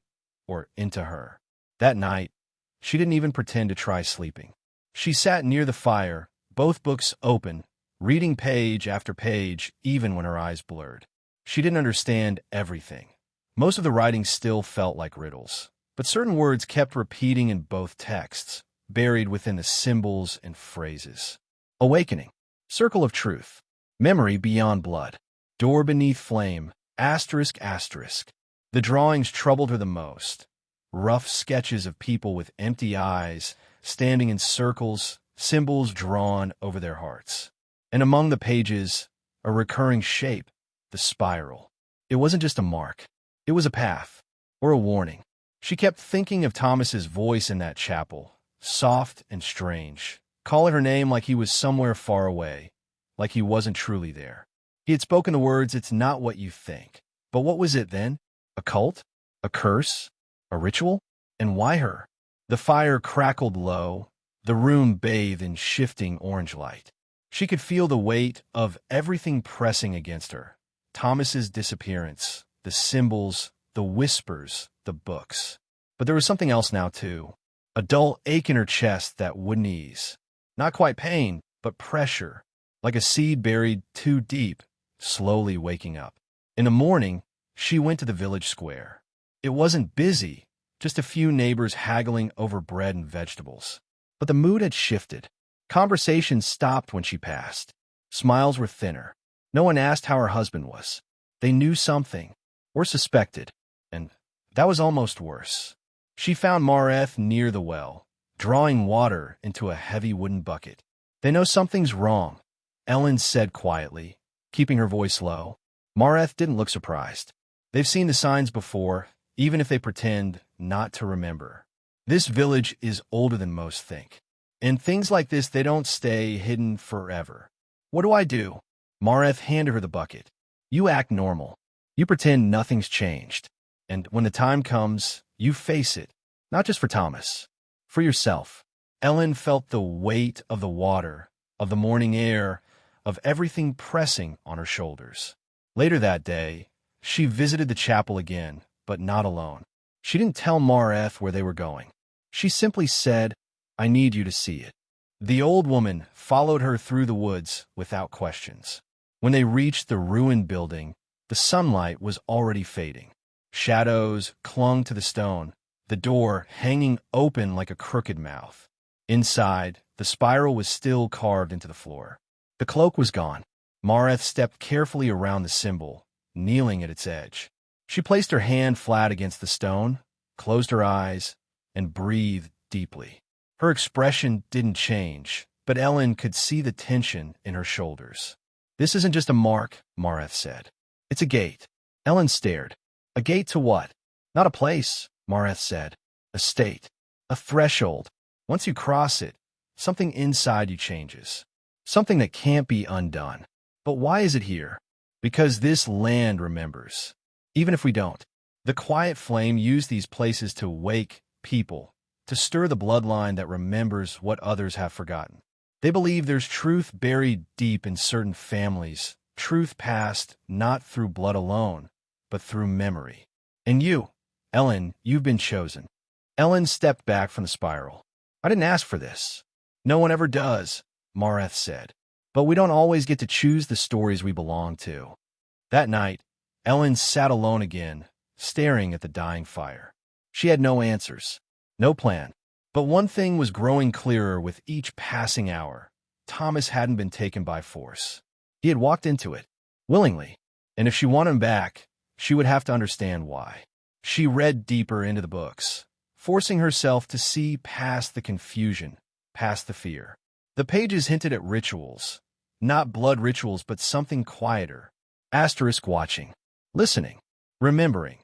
or into her. That night, she didn't even pretend to try sleeping. She sat near the fire, both books open, reading page after page, even when her eyes blurred. She didn't understand everything. Most of the writing still felt like riddles, but certain words kept repeating in both texts, buried within the symbols and phrases. Awakening. Circle of truth. Memory beyond blood. Door beneath flame. Asterisk, asterisk. The drawings troubled her the most. Rough sketches of people with empty eyes, standing in circles, symbols drawn over their hearts. And among the pages, a recurring shape, the spiral. It wasn't just a mark. It was a path, or a warning. She kept thinking of Thomas's voice in that chapel, soft and strange, calling her name like he was somewhere far away, like he wasn't truly there. He had spoken the words, "It's not what you think." But what was it then? A cult? A curse? A ritual? And why her? The fire crackled low, the room bathed in shifting orange light. She could feel the weight of everything pressing against her. Thomas's disappearance, the symbols, the whispers, the books. But there was something else now, too. A dull ache in her chest that wouldn't ease. Not quite pain, but pressure, like a seed buried too deep, slowly waking up. In the morning, she went to the village square. It wasn't busy, just a few neighbors haggling over bread and vegetables. But the mood had shifted. Conversation stopped when she passed. Smiles were thinner. No one asked how her husband was. They knew something, or suspected, and that was almost worse. She found Mareth near the well, drawing water into a heavy wooden bucket. "They know something's wrong," Ellen said quietly, keeping her voice low. Mareth didn't look surprised. They've seen the signs before, even if they pretend not to remember. This village is older than most think. And things like this, they don't stay hidden forever. "What do I do?" Mareth handed her the bucket. "You act normal. You pretend nothing's changed. And when the time comes, you face it. Not just for Thomas. For yourself." Ellen felt the weight of the water, of the morning air, of everything pressing on her shoulders. Later that day, she visited the chapel again, but not alone. She didn't tell Mareth where they were going. She simply said, "I need you to see it." The old woman followed her through the woods without questions. When they reached the ruined building, the sunlight was already fading. Shadows clung to the stone, the door hanging open like a crooked mouth. Inside, the spiral was still carved into the floor. The cloak was gone. Mareth stepped carefully around the symbol, kneeling at its edge. She placed her hand flat against the stone, closed her eyes, and breathed deeply. Her expression didn't change, but Ellen could see the tension in her shoulders. "This isn't just a mark," Mareth said. "It's a gate." Ellen stared. "A gate to what?" Not a place, Mareth said. A state. A threshold. Once you cross it, something inside you changes. Something that can't be undone. But why is it here? Because this land remembers. Even if we don't. The quiet flame used these places to wake people, to stir the bloodline that remembers what others have forgotten. They believe there's truth buried deep in certain families, truth passed not through blood alone, but through memory. And you, Ellen, you've been chosen. Ellen stepped back from the spiral. I didn't ask for this. No one ever does, Mareth said. But we don't always get to choose the stories we belong to. That night, Ellen sat alone again, staring at the dying fire. She had no answers, no plan. But one thing was growing clearer with each passing hour. Thomas hadn't been taken by force. He had walked into it, willingly. And if she wanted him back, she would have to understand why. She read deeper into the books, forcing herself to see past the confusion, past the fear. The pages hinted at rituals. Not blood rituals, but something quieter. Asterisk watching. Listening. Remembering.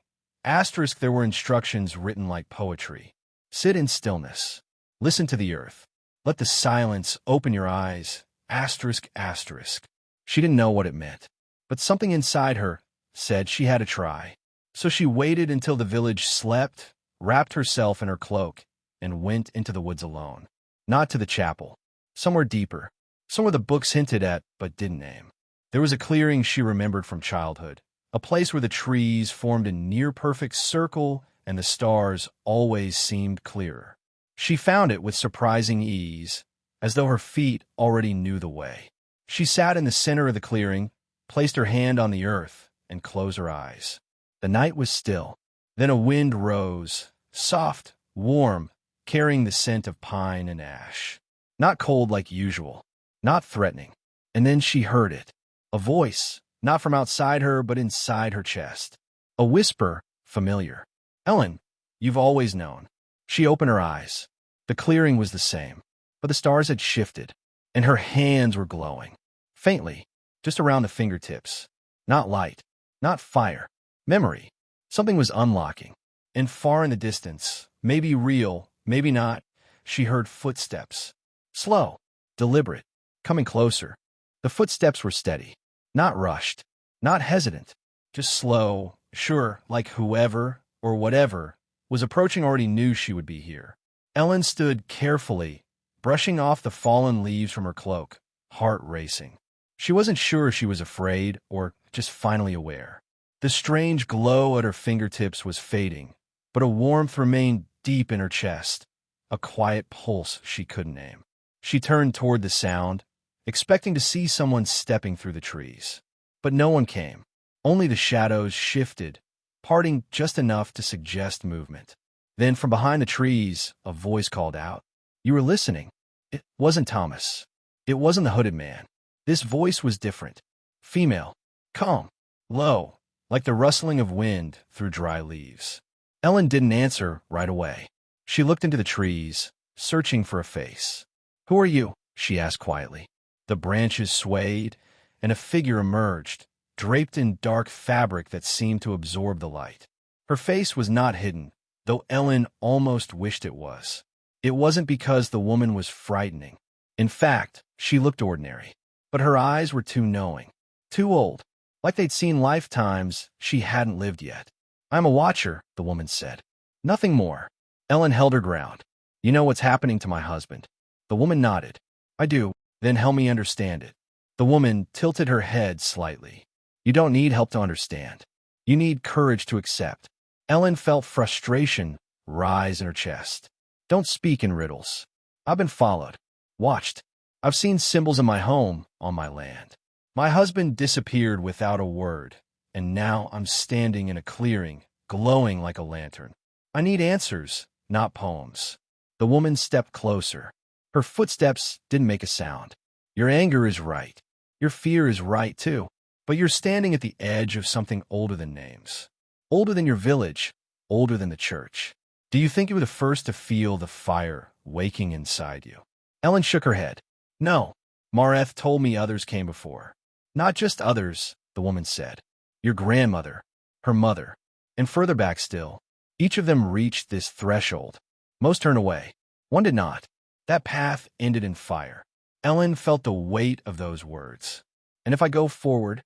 Asterisk there were instructions written like poetry. Sit in stillness. Listen to the earth. Let the silence open your eyes. Asterisk, asterisk. She didn't know what it meant. But something inside her said she had to try. So she waited until the village slept, wrapped herself in her cloak, and went into the woods alone. Not to the chapel. Somewhere deeper. Somewhere the books hinted at, but didn't name. There was a clearing she remembered from childhood. A place where the trees formed a near-perfect circle and the stars always seemed clearer. She found it with surprising ease, as though her feet already knew the way. She sat in the center of the clearing, placed her hand on the earth, and closed her eyes. The night was still. Then a wind rose, soft, warm, carrying the scent of pine and ash. Not cold like usual, not threatening. And then she heard it. A voice, not from outside her, but inside her chest. A whisper, familiar. Ellen, you've always known. She opened her eyes. The clearing was the same, but the stars had shifted, and her hands were glowing. Faintly, just around the fingertips. Not light, not fire. Memory. Something was unlocking. And far in the distance, maybe real, maybe not, she heard footsteps. Slow, deliberate, coming closer. The footsteps were steady, not rushed, not hesitant, just slow, sure, like whoever or whatever was approaching already knew she would be here. Ellen stood carefully, brushing off the fallen leaves from her cloak, heart racing. She wasn't sure she was afraid or just finally aware. The strange glow at her fingertips was fading, but a warmth remained deep in her chest, a quiet pulse she couldn't name. She turned toward the sound, expecting to see someone stepping through the trees. But no one came. Only the shadows shifted, parting just enough to suggest movement. Then from behind the trees, a voice called out. You were listening. It wasn't Thomas. It wasn't the hooded man. This voice was different. Female. Calm. Low. Like the rustling of wind through dry leaves. Ellen didn't answer right away. She looked into the trees, searching for a face. Who are you? She asked quietly. The branches swayed, and a figure emerged, draped in dark fabric that seemed to absorb the light. Her face was not hidden, though Ellen almost wished it was. It wasn't because the woman was frightening. In fact, she looked ordinary. But her eyes were too knowing, too old, like they'd seen lifetimes she hadn't lived yet. I'm a watcher, the woman said. Nothing more. Ellen held her ground. You know what's happening to my husband. The woman nodded. I do. Then help me understand it. The woman tilted her head slightly. You don't need help to understand. You need courage to accept. Ellen felt frustration rise in her chest. Don't speak in riddles. I've been followed, watched. I've seen symbols in my home, on my land. My husband disappeared without a word, and now I'm standing in a clearing, glowing like a lantern. I need answers, not poems. The woman stepped closer. Her footsteps didn't make a sound. Your anger is right. Your fear is right, too. But you're standing at the edge of something older than names. Older than your village, older than the church. Do you think you were the first to feel the fire waking inside you? Ellen shook her head. No. Mareth told me others came before. Not just others, the woman said. Your grandmother, her mother, and further back still, Each of them reached this threshold. Most turned away. One did not. That path ended in fire. Ellen felt the weight of those words. And if I go forward,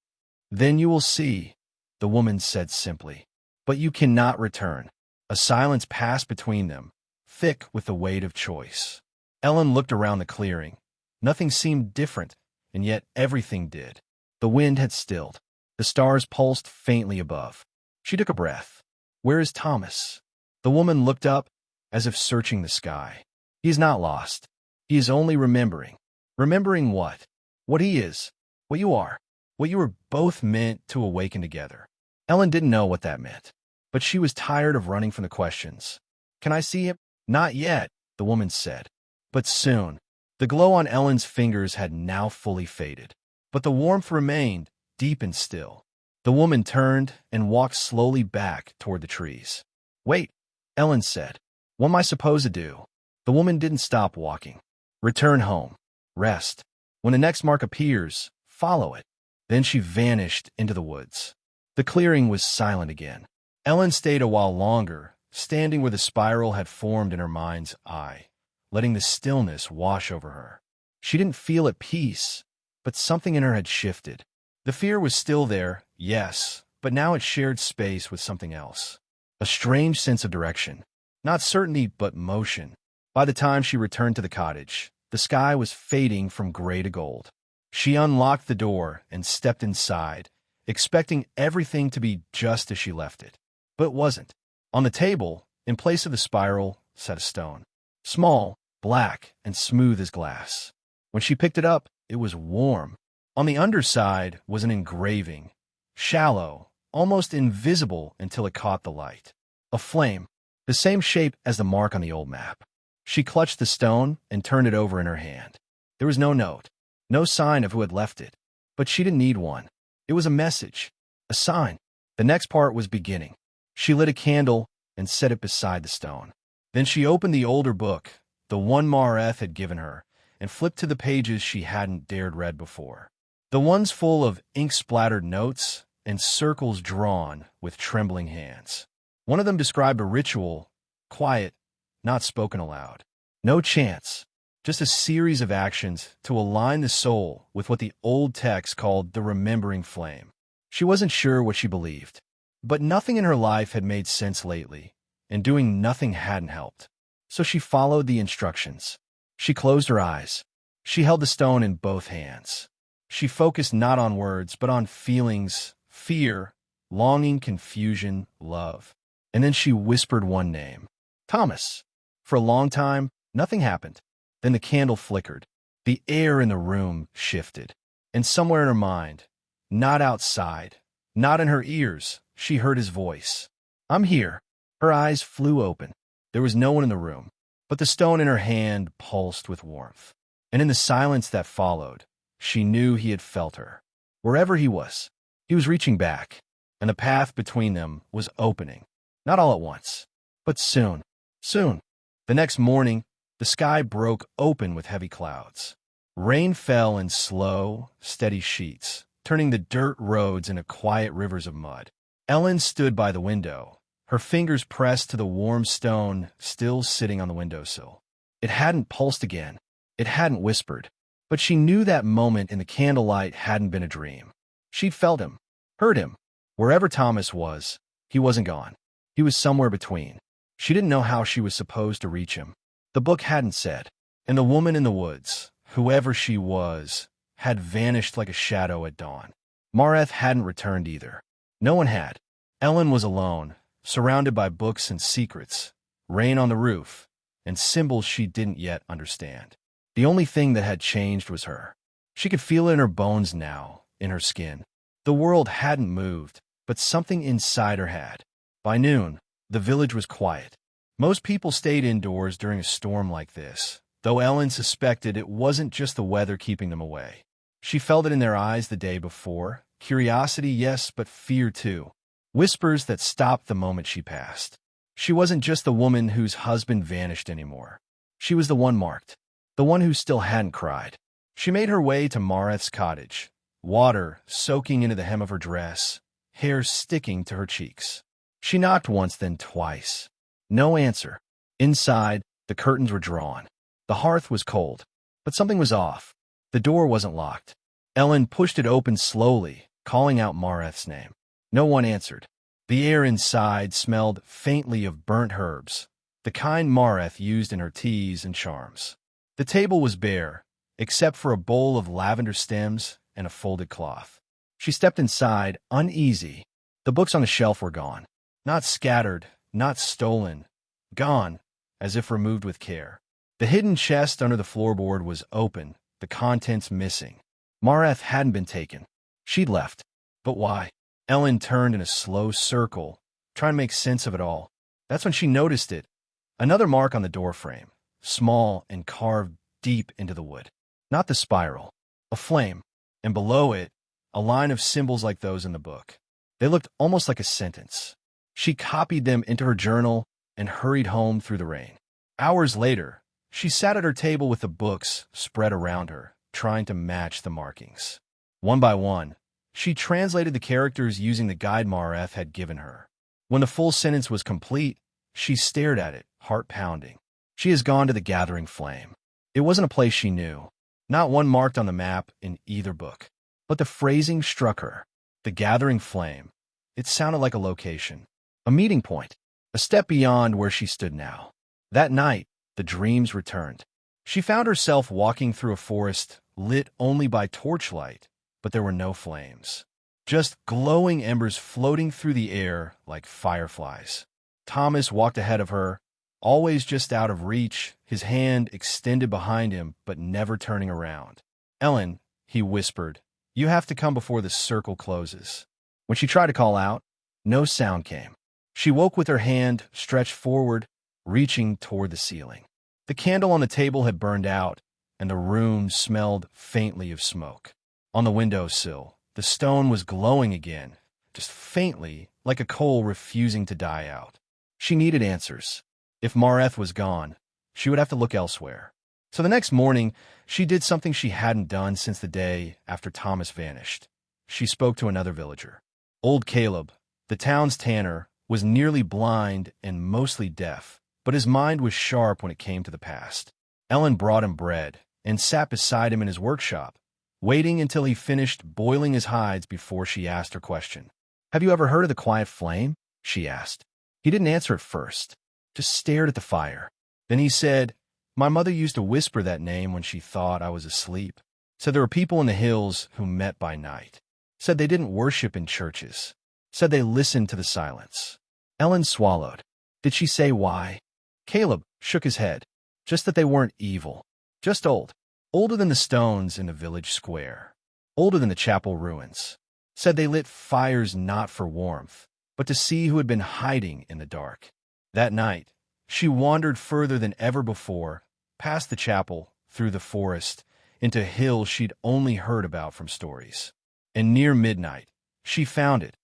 then you will see, the woman said simply. But you cannot return. A silence passed between them, thick with the weight of choice. Ellen looked around the clearing. Nothing seemed different, and yet everything did. The wind had stilled. The stars pulsed faintly above. She took a breath. Where is Thomas? The woman looked up, as if searching the sky. He is not lost. He is only remembering. Remembering what? What he is. What you are. What you were both meant to awaken together. Ellen didn't know what that meant, but she was tired of running from the questions. Can I see him? Not yet, the woman said. But soon. The glow on Ellen's fingers had now fully faded, but the warmth remained, deep and still. The woman turned and walked slowly back toward the trees. Wait, Ellen said. What am I supposed to do? The woman didn't stop walking. Return home. Rest. When the next mark appears, follow it. Then she vanished into the woods. The clearing was silent again. Ellen stayed a while longer, standing where the spiral had formed in her mind's eye, letting the stillness wash over her. She didn't feel at peace, but something in her had shifted. The fear was still there, yes, but now it shared space with something else. A strange sense of direction. Not certainty, but motion. By the time she returned to the cottage, the sky was fading from gray to gold. She unlocked the door and stepped inside, expecting everything to be just as she left it. But it wasn't. On the table, in place of the spiral, sat a stone. Small, black, and smooth as glass. When she picked it up, it was warm. On the underside was an engraving, shallow, almost invisible until it caught the light. A flame, the same shape as the mark on the old map. She clutched the stone and turned it over in her hand. There was no note, no sign of who had left it, but she didn't need one. It was a message, a sign. The next part was beginning. She lit a candle and set it beside the stone. Then she opened the older book, the one Mareth had given her, and flipped to the pages she hadn't dared read before. The ones full of ink-splattered notes and circles drawn with trembling hands. One of them described a ritual, quiet, not spoken aloud. No chants, just a series of actions to align the soul with what the old text called the remembering flame. She wasn't sure what she believed, but nothing in her life had made sense lately, and doing nothing hadn't helped. So she followed the instructions. She closed her eyes. She held the stone in both hands. She focused not on words, but on feelings, fear, longing, confusion, love. And then she whispered one name, Thomas. For a long time, nothing happened. Then the candle flickered. The air in the room shifted. And somewhere in her mind, not outside, not in her ears, she heard his voice. I'm here. Her eyes flew open. There was no one in the room, but the stone in her hand pulsed with warmth. And in the silence that followed, she knew he had felt her. Wherever he was reaching back, and the path between them was opening. Not all at once, but soon, soon. The next morning, the sky broke open with heavy clouds. Rain fell in slow, steady sheets, turning the dirt roads into quiet rivers of mud. Ellen stood by the window, her fingers pressed to the warm stone still sitting on the windowsill. It hadn't pulsed again. It hadn't whispered. But she knew that moment in the candlelight hadn't been a dream. She'd felt him, heard him. Wherever Thomas was, he wasn't gone. He was somewhere between. She didn't know how she was supposed to reach him. The book hadn't said. And the woman in the woods, whoever she was, had vanished like a shadow at dawn. Mareth hadn't returned either. No one had. Ellen was alone, surrounded by books and secrets, rain on the roof, and symbols she didn't yet understand. The only thing that had changed was her. She could feel it in her bones now, in her skin. The world hadn't moved, but something inside her had. By noon, the village was quiet. Most people stayed indoors during a storm like this, though Ellen suspected it wasn't just the weather keeping them away. She felt it in their eyes the day before. Curiosity, yes, but fear too. Whispers that stopped the moment she passed. She wasn't just the woman whose husband vanished anymore. She was the one marked. The one who still hadn't cried. She made her way to Mareth's cottage, water soaking into the hem of her dress, hair sticking to her cheeks. She knocked once, then twice. No answer. Inside, the curtains were drawn. The hearth was cold, but something was off. The door wasn't locked. Ellen pushed it open slowly, calling out Mareth's name. No one answered. The air inside smelled faintly of burnt herbs, the kind Mareth used in her teas and charms. The table was bare, except for a bowl of lavender stems and a folded cloth. She stepped inside, uneasy. The books on the shelf were gone. Not scattered, not stolen. Gone, as if removed with care. The hidden chest under the floorboard was open, the contents missing. Mareth hadn't been taken. She'd left. But why? Ellen turned in a slow circle, trying to make sense of it all. That's when she noticed it. Another mark on the doorframe, small and carved deep into the wood. Not the spiral. A flame. And below it, a line of symbols like those in the book. They looked almost like a sentence. She copied them into her journal and hurried home through the rain. Hours later, she sat at her table with the books spread around her, trying to match the markings. One by one, she translated the characters using the guide Mareth had given her. When the full sentence was complete, she stared at it, heart pounding. She has gone to the gathering flame. It wasn't a place she knew, not one marked on the map in either book. But the phrasing struck her. The gathering flame. It sounded like a location, a meeting point, a step beyond where she stood now. That night, the dreams returned. She found herself walking through a forest lit only by torchlight, but there were no flames. Just glowing embers floating through the air like fireflies. Thomas walked ahead of her, always just out of reach, his hand extended behind him but never turning around. "Ellen," he whispered, "you have to come before the circle closes." When she tried to call out, no sound came. She woke with her hand stretched forward, reaching toward the ceiling. The candle on the table had burned out, and the room smelled faintly of smoke. On the windowsill, the stone was glowing again, just faintly, like a coal refusing to die out. She needed answers. If Mareth was gone, she would have to look elsewhere. So the next morning, she did something she hadn't done since the day after Thomas vanished. She spoke to another villager. Old Caleb, the town's tanner, was nearly blind and mostly deaf, but his mind was sharp when it came to the past. Ellen brought him bread and sat beside him in his workshop, waiting until he finished boiling his hides before she asked her question. "Have you ever heard of the quiet flame?" she asked. He didn't answer at first, just stared at the fire. Then he said, "My mother used to whisper that name when she thought I was asleep. Said there were people in the hills who met by night. Said they didn't worship in churches. Said they listened to the silence." Ellen swallowed. Did she say why? Caleb shook his head. Just that they weren't evil. Just old. Older than the stones in the village square. Older than the chapel ruins. Said they lit fires not for warmth, but to see who had been hiding in the dark. That night, she wandered further than ever before, past the chapel, through the forest, into hills she'd only heard about from stories. And near midnight, she found it.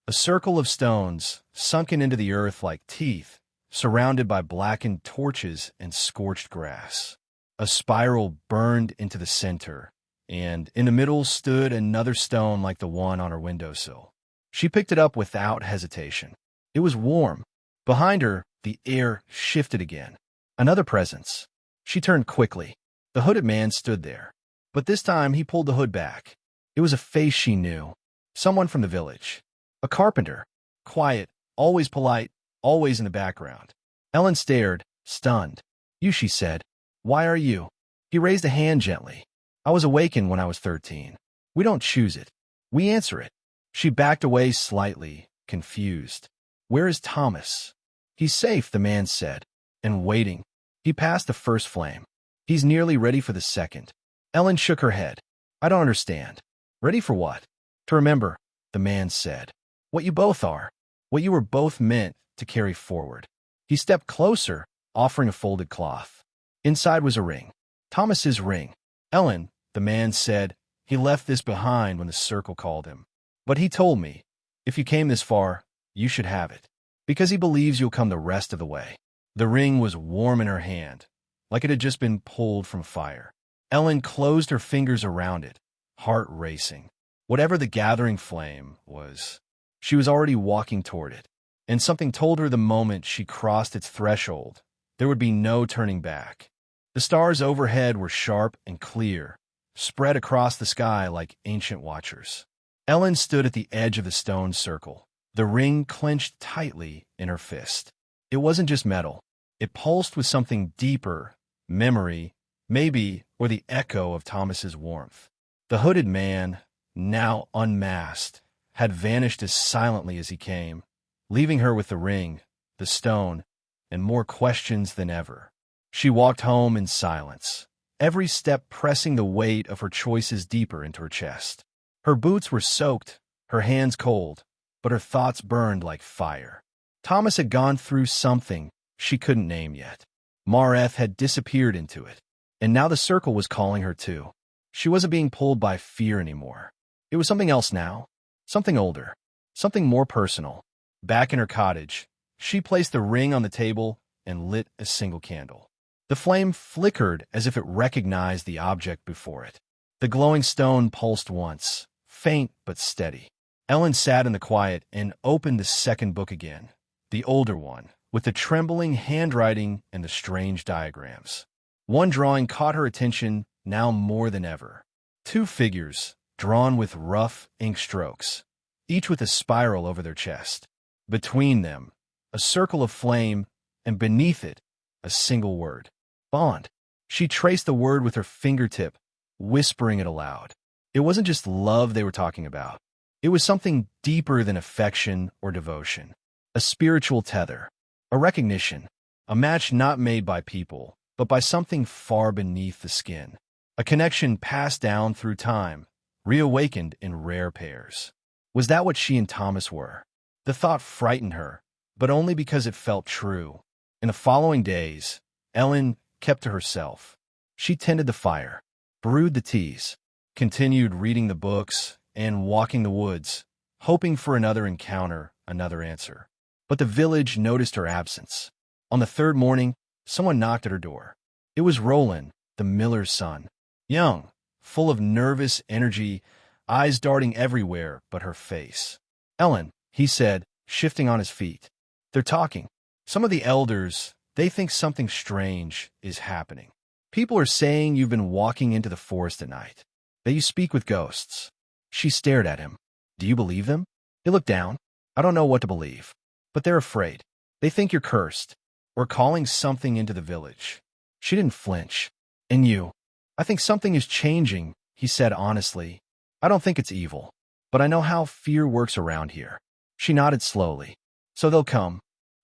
A circle of stones, sunken into the earth like teeth, surrounded by blackened torches and scorched grass. A spiral burned into the center, and in the middle stood another stone like the one on her windowsill. She picked it up without hesitation. It was warm. Behind her, the air shifted again. Another presence. She turned quickly. The hooded man stood there. But this time he pulled the hood back. It was a face she knew. Someone from the village. A carpenter. Quiet, always polite, always in the background. Ellen stared, stunned. "You," she said. "Why are you?" He raised a hand gently. "I was awakened when I was 13. We don't choose it. We answer it." She backed away slightly, confused. "Where is Thomas?" "He's safe," the man said. "And waiting." He passed the first flame. "He's nearly ready for the second." Ellen shook her head. "I don't understand." "Ready for what?" "To remember," the man said. "What you both are. What you were both meant to carry forward." He stepped closer, offering a folded cloth. Inside was a ring. Thomas's ring. "Ellen," the man said, "he left this behind when the circle called him. But he told me, if you came this far, you should have it. Because he believes you'll come the rest of the way." The ring was warm in her hand, like it had just been pulled from fire. Ellen closed her fingers around it, heart racing. Whatever the gathering flame was, she was already walking toward it. and something told her the moment she crossed its threshold, there would be no turning back. The stars overhead were sharp and clear, spread across the sky like ancient watchers. Ellen stood at the edge of the stone circle, the ring clenched tightly in her fist. It wasn't just metal. It pulsed with something deeper, memory, maybe, or the echo of Thomas's warmth. The hooded man, now unmasked, had vanished as silently as he came, leaving her with the ring, the stone, and more questions than ever. She walked home in silence, every step pressing the weight of her choices deeper into her chest. Her boots were soaked, her hands cold, but her thoughts burned like fire. Thomas had gone through something she couldn't name yet. Mareth had disappeared into it, and now the circle was calling her too. She wasn't being pulled by fear anymore. It was something else now, something older, something more personal. Back in her cottage, she placed the ring on the table and lit a single candle. The flame flickered as if it recognized the object before it. The glowing stone pulsed once, faint but steady. Ellen sat in the quiet and opened the second book again, the older one, with the trembling handwriting and the strange diagrams. One drawing caught her attention now more than ever. Two figures, drawn with rough ink strokes, each with a spiral over their chest. Between them, a circle of flame, and beneath it, a single word. Bond. She traced the word with her fingertip, whispering it aloud. It wasn't just love they were talking about. It was something deeper than affection or devotion. A spiritual tether, a recognition, a match not made by people, but by something far beneath the skin. A connection passed down through time, reawakened in rare pairs. Was that what she and Thomas were? The thought frightened her, but only because it felt true. In the following days, Ellen kept to herself. She tended the fire, brewed the teas, continued reading the books, and walking the woods, hoping for another encounter, another answer. But the village noticed her absence. On the third morning, someone knocked at her door. It was Roland, the miller's son. Young, full of nervous energy, eyes darting everywhere but her face. "Ellen," he said, shifting on his feet. "They're talking. Some of the elders, they think something strange is happening. People are saying you've been walking into the forest at night, that you speak with ghosts." She stared at him. "Do you believe them?" He looked down. "I don't know what to believe, but they're afraid. They think you're cursed, or calling something into the village." She didn't flinch. "And you?" "I think something is changing," he said honestly. "I don't think it's evil, but I know how fear works around here." She nodded slowly. "So they'll come.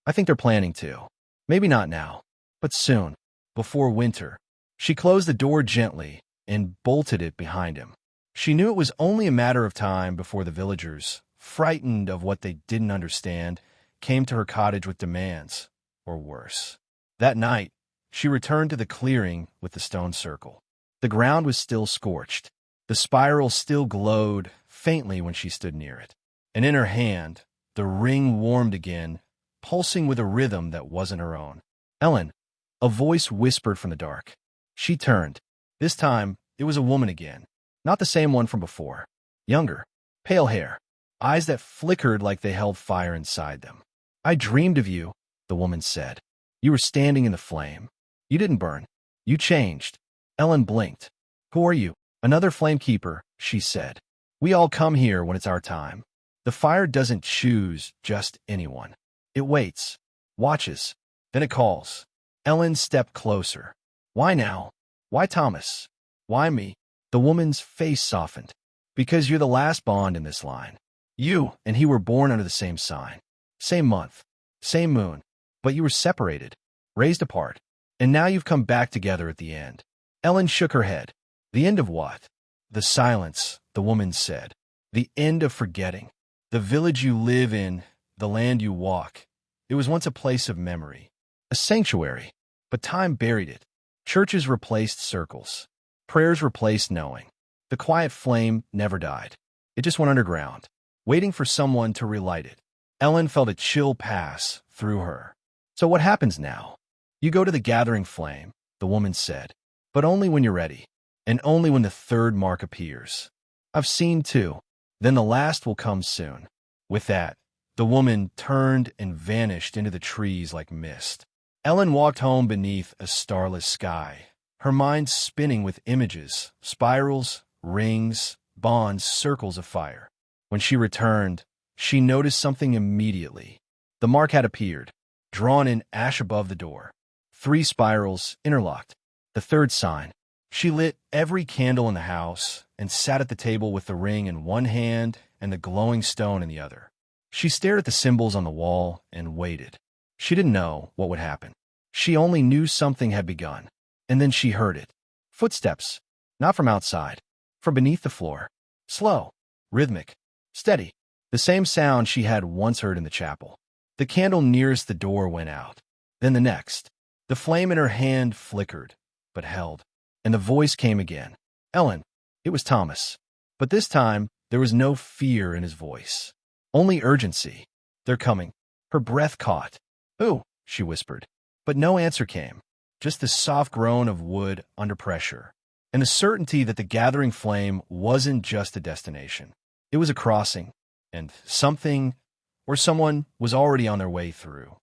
I think they're planning to. Maybe not now, but soon, before winter." She closed the door gently and bolted it behind him. She knew it was only a matter of time before the villagers, frightened of what they didn't understand, came to her cottage with demands, or worse. That night, she returned to the clearing with the stone circle. The ground was still scorched. The spiral still glowed faintly when she stood near it. And in her hand, the ring warmed again, pulsing with a rhythm that wasn't her own. "Ellen," a voice whispered from the dark. She turned. This time, it was a woman again. Not the same one from before. Younger, pale hair, eyes that flickered like they held fire inside them. "I dreamed of you," the woman said. "You were standing in the flame. You didn't burn. You changed." Ellen blinked. "Who are you?" "Another flamekeeper," she said. "We all come here when it's our time. The fire doesn't choose just anyone. It waits, watches, then it calls." Ellen stepped closer. "Why now? Why Thomas? Why me?" The woman's face softened. "Because you're the last bond in this line. You and he were born under the same sign, same month, same moon, but you were separated, raised apart, and now you've come back together at the end." Ellen shook her head. "The end of what?" "The silence," the woman said. "The end of forgetting. The village you live in, the land you walk. It was once a place of memory, a sanctuary, but time buried it. Churches replaced circles. Prayers replaced knowing. The quiet flame never died. It just went underground, waiting for someone to relight it." Ellen felt a chill pass through her. "So what happens now?" "You go to the gathering flame," the woman said, "but only when you're ready, and only when the third mark appears. I've seen two. Then the last will come soon." With that, The woman turned and vanished into the trees like mist. Ellen walked home beneath a starless sky, her mind spinning with images, spirals, rings, bonds, circles of fire. When she returned, she noticed something immediately. The mark had appeared, drawn in ash above the door. 3 spirals interlocked. The third sign. She lit every candle in the house and sat at the table with the ring in one hand and the glowing stone in the other. She stared at the symbols on the wall and waited. She didn't know what would happen. She only knew something had begun. And then she heard it. Footsteps, not from outside, from beneath the floor. Slow, rhythmic, steady. The same sound she had once heard in the chapel. The candle nearest the door went out. Then the next. The flame in her hand flickered, but held. And the voice came again. Ellen. It was Thomas. But this time, there was no fear in his voice. Only urgency. They're coming. Her breath caught. Ooh, she whispered. But no answer came. Just the soft groan of wood under pressure. And the certainty that the gathering flame wasn't just a destination. It was a crossing. And something or someone was already on their way through.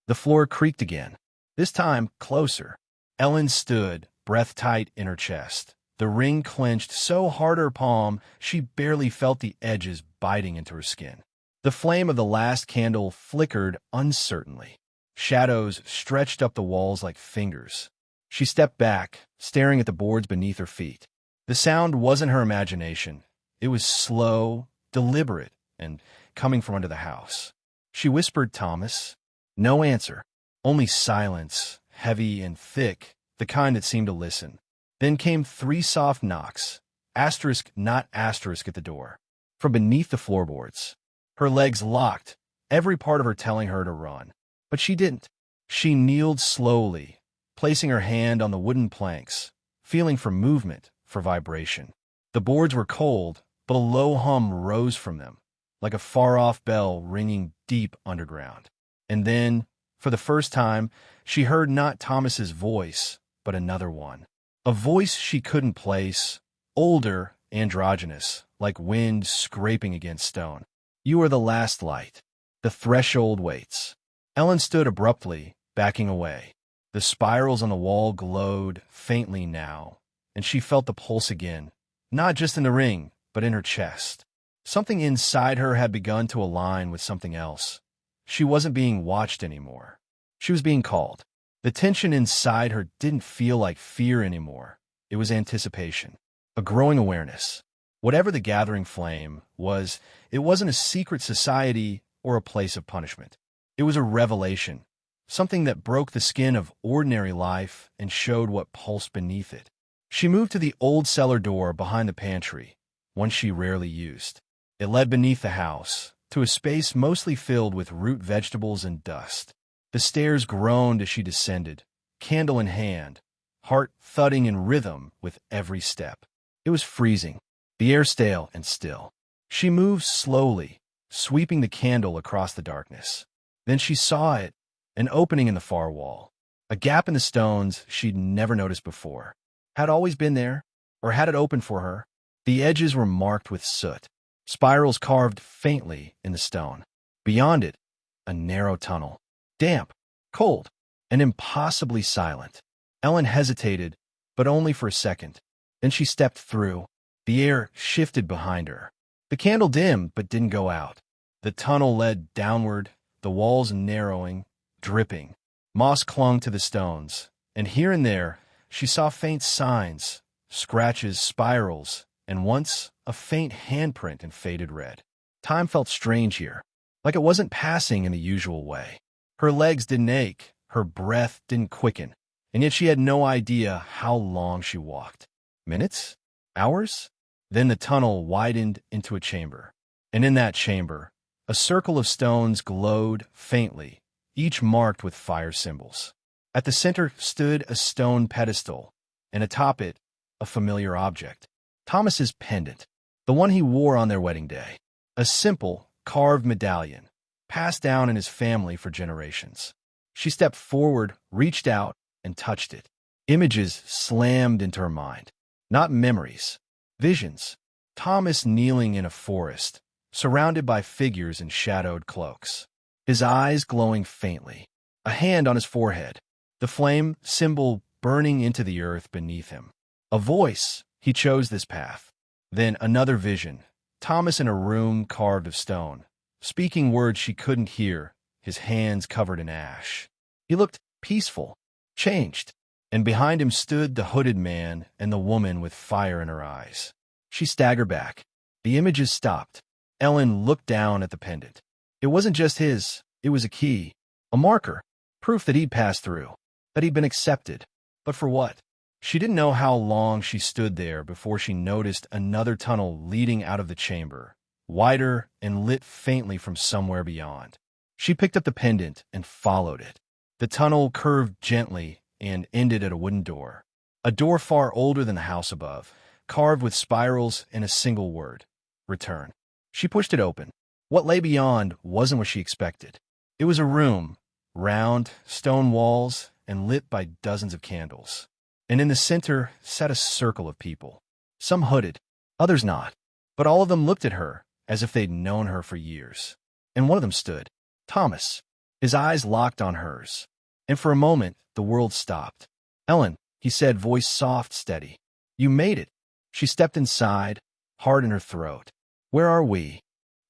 The floor creaked again. This time, closer. Ellen stood, breath tight in her chest. The ring clenched so hard her palm, she barely felt the edges biting into her skin. The flame of the last candle flickered uncertainly. Shadows stretched up the walls like fingers. She stepped back, staring at the boards beneath her feet. The sound wasn't her imagination. It was slow, deliberate, and coming from under the house. She whispered, Thomas. No answer. Only silence, heavy and thick, the kind that seemed to listen. Then came 3 soft knocks, asterisk, not asterisk, at the door, from beneath the floorboards. Her legs locked, every part of her telling her to run. But she didn't. She kneeled slowly, placing her hand on the wooden planks, feeling for movement, for vibration. The boards were cold, but a low hum rose from them, like a far-off bell ringing deep underground. And then, for the first time, she heard not Thomas's voice, but another one. A voice she couldn't place, older, androgynous, like wind scraping against stone. You are the last light. The threshold waits. Ellen stood abruptly, backing away. The spirals on the wall glowed faintly now, and she felt the pulse again, not just in the ring, but in her chest. Something inside her had begun to align with something else. She wasn't being watched anymore. She was being called. The tension inside her didn't feel like fear anymore. It was anticipation, a growing awareness. Whatever the gathering flame was, it wasn't a secret society or a place of punishment. It was a revelation, something that broke the skin of ordinary life and showed what pulsed beneath it. She moved to the old cellar door behind the pantry, one she rarely used. It led beneath the house, to a space mostly filled with root vegetables and dust. The stairs groaned as she descended, candle in hand, heart thudding in rhythm with every step. It was freezing, the air stale and still. She moved slowly, sweeping the candle across the darkness. Then she saw it, an opening in the far wall, a gap in the stones she'd never noticed before. Had always been there, or had it opened for her? The edges were marked with soot, spirals carved faintly in the stone. Beyond it, a narrow tunnel. Damp, cold, and impossibly silent. Ellen hesitated, but only for a second. Then she stepped through. The air shifted behind her. The candle dimmed, but didn't go out. The tunnel led downward, the walls narrowing, dripping. Moss clung to the stones, and here and there she saw faint signs, scratches, spirals, and once a faint handprint in faded red. Time felt strange here, like it wasn't passing in the usual way. Her legs didn't ache, her breath didn't quicken, and yet she had no idea how long she walked. Minutes? Hours? Then the tunnel widened into a chamber, and in that chamber, a circle of stones glowed faintly, each marked with fire symbols. At the center stood a stone pedestal, and atop it, a familiar object. Thomas's pendant, the one he wore on their wedding day. A simple, carved medallion, passed down in his family for generations. She stepped forward, reached out, and touched it. Images slammed into her mind. Not memories, visions. Thomas kneeling in a forest, surrounded by figures in shadowed cloaks. His eyes glowing faintly, a hand on his forehead, the flame symbol burning into the earth beneath him. A voice, he chose this path. Then another vision, Thomas in a room carved of stone, speaking words she couldn't hear, his hands covered in ash. He looked peaceful, changed, and behind him stood the hooded man and the woman with fire in her eyes. She staggered back. The images stopped. Ellen looked down at the pendant. It wasn't just his, it was a key, a marker, proof that he'd passed through, that he'd been accepted. But for what? She didn't know how long she stood there before she noticed another tunnel leading out of the chamber, wider and lit faintly from somewhere beyond. She picked up the pendant and followed it. The tunnel curved gently and ended at a wooden door. A door far older than the house above, carved with spirals and a single word, return. She pushed it open. What lay beyond wasn't what she expected. It was a room, round, stone walls, and lit by dozens of candles. And in the center sat a circle of people, some hooded, others not, but all of them looked at her as if they'd known her for years. And one of them stood, Thomas, his eyes locked on hers. And for a moment, the world stopped. Ellen, he said, voice soft, steady. You made it. She stepped inside, heart in her throat. Where are we?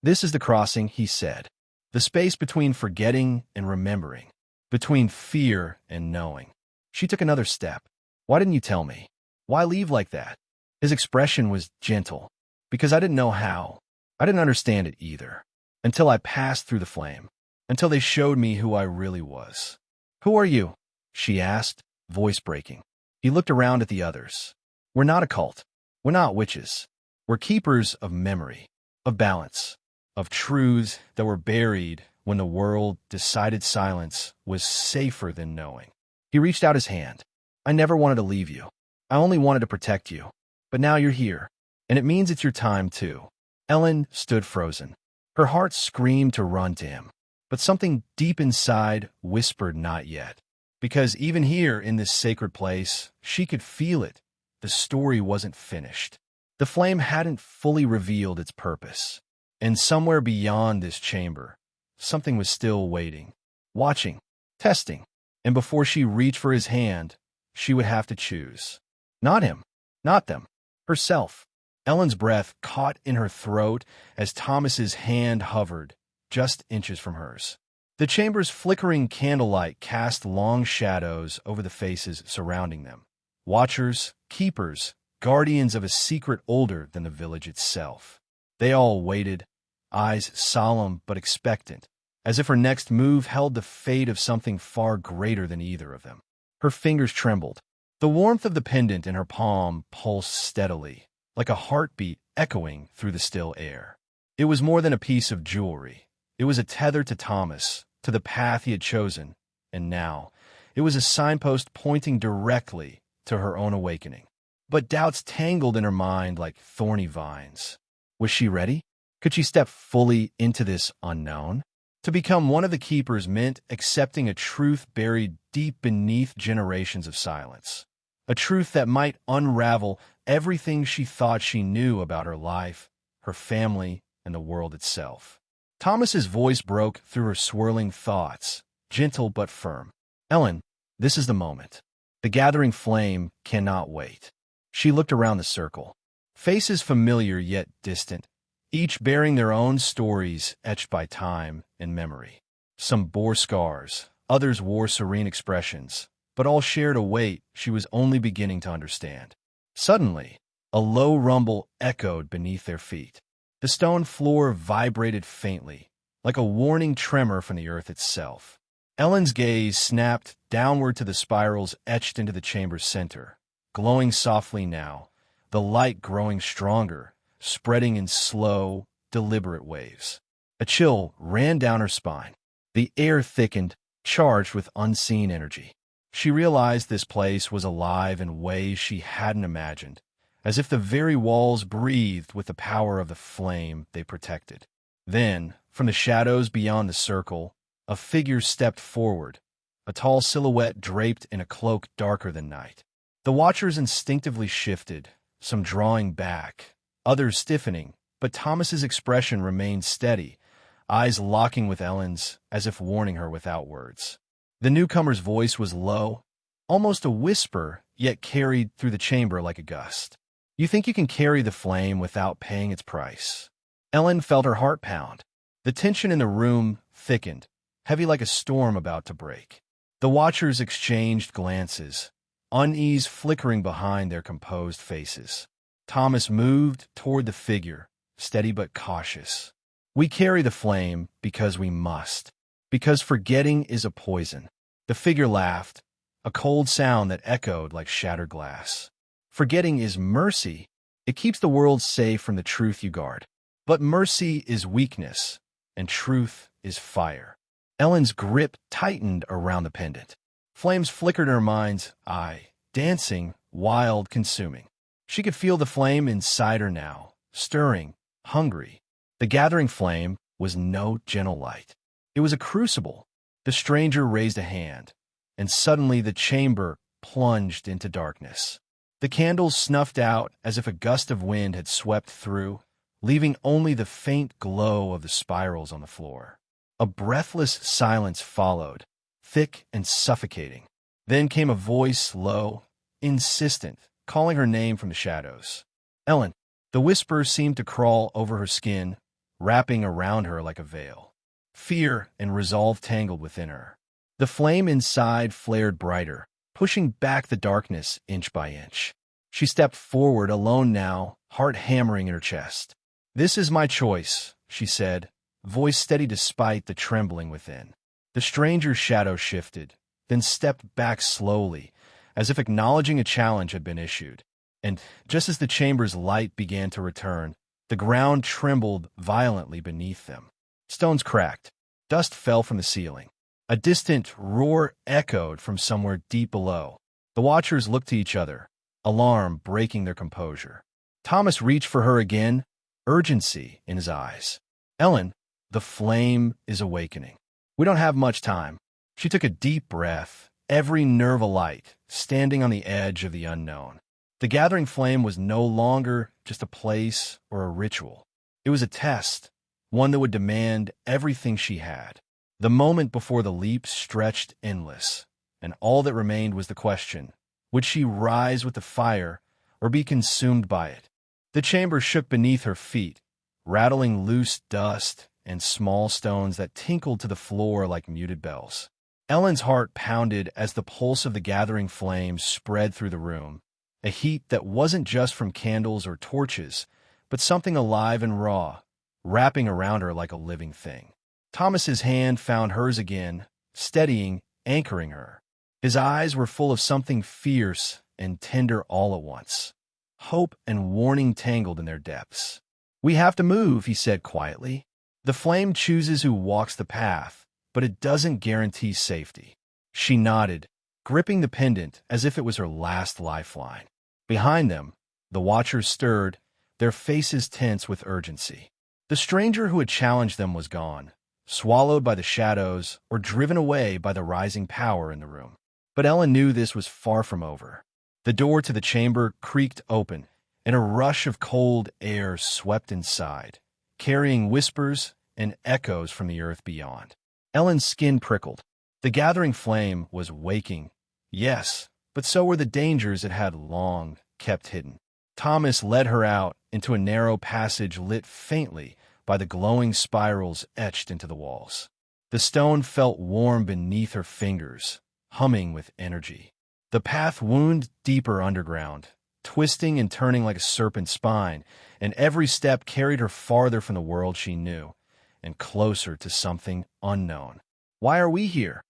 This is the crossing, he said. The space between forgetting and remembering, between fear and knowing. She took another step. Why didn't you tell me? Why leave like that? His expression was gentle, because I didn't know how. I didn't understand it either, until I passed through the flame, until they showed me who I really was. Who are you? She asked, voice breaking. He looked around at the others. We're not a cult. We're not witches. We're keepers of memory, of balance, of truths that were buried when the world decided silence was safer than knowing. He reached out his hand. I never wanted to leave you. I only wanted to protect you. But now you're here, and it means it's your time too. Ellen stood frozen. Her heart screamed to run to him, but something deep inside whispered not yet. Because even here in this sacred place, she could feel it. The story wasn't finished. The flame hadn't fully revealed its purpose. And somewhere beyond this chamber, something was still waiting, watching, testing. And before she reached for his hand, she would have to choose. Not him, not them, herself. Ellen's breath caught in her throat as Thomas's hand hovered, just inches from hers. The chamber's flickering candlelight cast long shadows over the faces surrounding them. Watchers, keepers, guardians of a secret older than the village itself. They all waited, eyes solemn but expectant, as if her next move held the fate of something far greater than either of them. Her fingers trembled. The warmth of the pendant in her palm pulsed steadily, like a heartbeat echoing through the still air. It was more than a piece of jewelry. It was a tether to Thomas, to the path he had chosen, and now it was a signpost pointing directly to her own awakening. But doubts tangled in her mind like thorny vines. Was she ready? Could she step fully into this unknown? To become one of the keepers meant accepting a truth buried deep beneath generations of silence. A truth that might unravel everything she thought she knew about her life, her family, and the world itself. Thomas's voice broke through her swirling thoughts, gentle but firm. Ellen, this is the moment. The gathering flame cannot wait. She looked around the circle. Faces familiar yet distant, each bearing their own stories etched by time and memory. Some bore scars, others wore serene expressions, but all shared a weight she was only beginning to understand. Suddenly, a low rumble echoed beneath their feet. The stone floor vibrated faintly, like a warning tremor from the earth itself. Ellen's gaze snapped downward to the spirals etched into the chamber's center, glowing softly now, the light growing stronger, spreading in slow, deliberate waves. A chill ran down her spine. The air thickened, charged with unseen energy. She realized this place was alive in ways she hadn't imagined, as if the very walls breathed with the power of the flame they protected. Then, from the shadows beyond the circle, a figure stepped forward, a tall silhouette draped in a cloak darker than night. The watchers instinctively shifted, some drawing back, others stiffening, But Thomas's expression remained steady, eyes locking with Ellen's as if warning her without words. The newcomer's voice was low, almost a whisper, yet carried through the chamber like a gust. "You think you can carry the flame without paying its price?" Ellen felt her heart pound. The tension in the room thickened, heavy like a storm about to break. The watchers exchanged glances, unease flickering behind their composed faces. Thomas moved toward the figure, steady but cautious. "We carry the flame because we must, because forgetting is a poison." The figure laughed, a cold sound that echoed like shattered glass. "Forgetting is mercy. It keeps the world safe from the truth you guard. But mercy is weakness, and truth is fire." Ellen's grip tightened around the pendant. Flames flickered in her mind's eye, dancing, wild, consuming. She could feel the flame inside her now, stirring, hungry. The gathering flame was no gentle light. It was a crucible. The stranger raised a hand, and suddenly the chamber plunged into darkness. The candles snuffed out as if a gust of wind had swept through, leaving only the faint glow of the spirals on the floor. A breathless silence followed, thick and suffocating. Then came a voice, low, insistent, calling her name from the shadows. "Ellen." The whisper seemed to crawl over her skin, wrapping around her like a veil. Fear and resolve tangled within her. The flame inside flared brighter, pushing back the darkness inch by inch. She stepped forward, alone now, heart hammering in her chest. "This is my choice," she said, voice steady despite the trembling within. The stranger's shadow shifted, then stepped back slowly, as if acknowledging a challenge had been issued. And just as the chamber's light began to return, the ground trembled violently beneath them. Stones cracked. Dust fell from the ceiling. A distant roar echoed from somewhere deep below. The watchers looked to each other, alarm breaking their composure. Thomas reached for her again, urgency in his eyes. "Ellen, the flame is awakening. We don't have much time." She took a deep breath, every nerve alight, standing on the edge of the unknown. The gathering flame was no longer just a place or a ritual. It was a test, one that would demand everything she had. The moment before the leap stretched endless, and all that remained was the question, would she rise with the fire or be consumed by it? The chamber shook beneath her feet, rattling loose dust and small stones that tinkled to the floor like muted bells. Ellen's heart pounded as the pulse of the gathering flame spread through the room, a heat that wasn't just from candles or torches, but something alive and raw, wrapping around her like a living thing. Thomas's hand found hers again, steadying, anchoring her. His eyes were full of something fierce and tender all at once. Hope and warning tangled in their depths. "We have to move," he said quietly. "The flame chooses who walks the path, but it doesn't guarantee safety." She nodded, gripping the pendant as if it was her last lifeline. Behind them, the watchers stirred, their faces tense with urgency. The stranger who had challenged them was gone, swallowed by the shadows or driven away by the rising power in the room. But Ellen knew this was far from over. The door to the chamber creaked open, and a rush of cold air swept inside, carrying whispers and echoes from the earth beyond. Ellen's skin prickled. The gathering flame was waking, yes, but so were the dangers it had long kept hidden. Thomas led her out into a narrow passage lit faintly by the glowing spirals etched into the walls. The stone felt warm beneath her fingers, humming with energy. The path wound deeper underground, twisting and turning like a serpent's spine, and every step carried her farther from the world she knew, and closer to something unknown. "Why are we here?"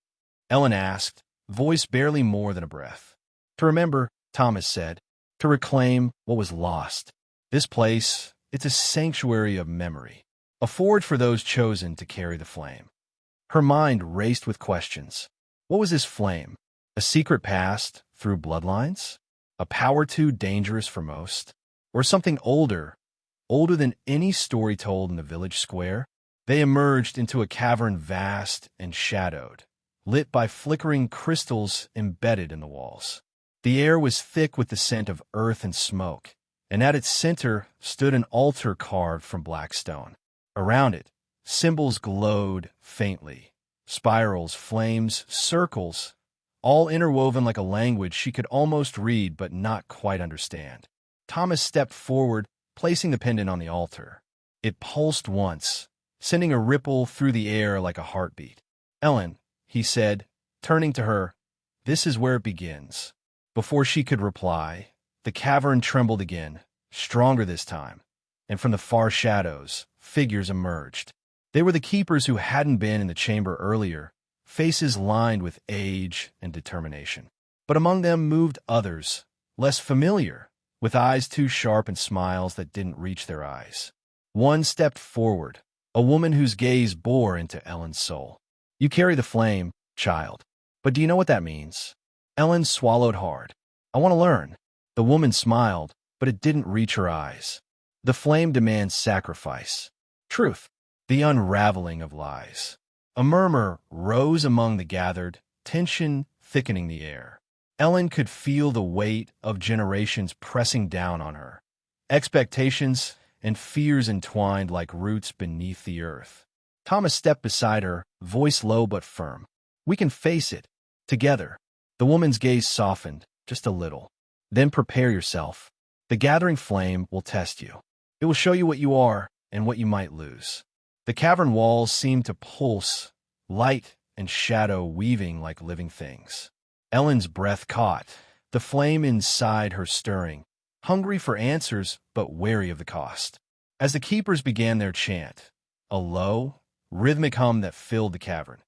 Ellen asked, voice barely more than a breath. "To remember," Thomas said, "to reclaim what was lost. This place, it's a sanctuary of memory, a forge for those chosen to carry the flame." Her mind raced with questions. What was this flame? A secret past through bloodlines? A power too dangerous for most? Or something older than any story told in the village square? They emerged into a cavern vast and shadowed, lit by flickering crystals embedded in the walls. The air was thick with the scent of earth and smoke, and at its center stood an altar carved from black stone. Around it, symbols glowed faintly. Spirals, flames, circles, all interwoven like a language she could almost read but not quite understand. Thomas stepped forward, placing the pendant on the altar. It pulsed once, sending a ripple through the air like a heartbeat. "Ellen," he said, turning to her, "this is where it begins." Before she could reply, the cavern trembled again, stronger this time, and from the far shadows, figures emerged. They were the keepers who hadn't been in the chamber earlier, faces lined with age and determination. But among them moved others, less familiar, with eyes too sharp and smiles that didn't reach their eyes. One stepped forward, a woman whose gaze bore into Ellen's soul. "You carry the flame, child. But do you know what that means?" Ellen swallowed hard. "I want to learn." The woman smiled, but it didn't reach her eyes. "The flame demands sacrifice. Truth. The unraveling of lies." A murmur rose among the gathered, tension thickening the air. Ellen could feel the weight of generations pressing down on her. Expectations and fears entwined like roots beneath the earth. Thomas stepped beside her, voice low but firm. "We can face it. Together." The woman's gaze softened, just a little. "Then prepare yourself. The gathering flame will test you. It will show you what you are and what you might lose." The cavern walls seemed to pulse, light and shadow weaving like living things. Ellen's breath caught, the flame inside her stirring, hungry for answers but wary of the cost. As the keepers began their chant, a low, rhythmic hum that filled the cavern,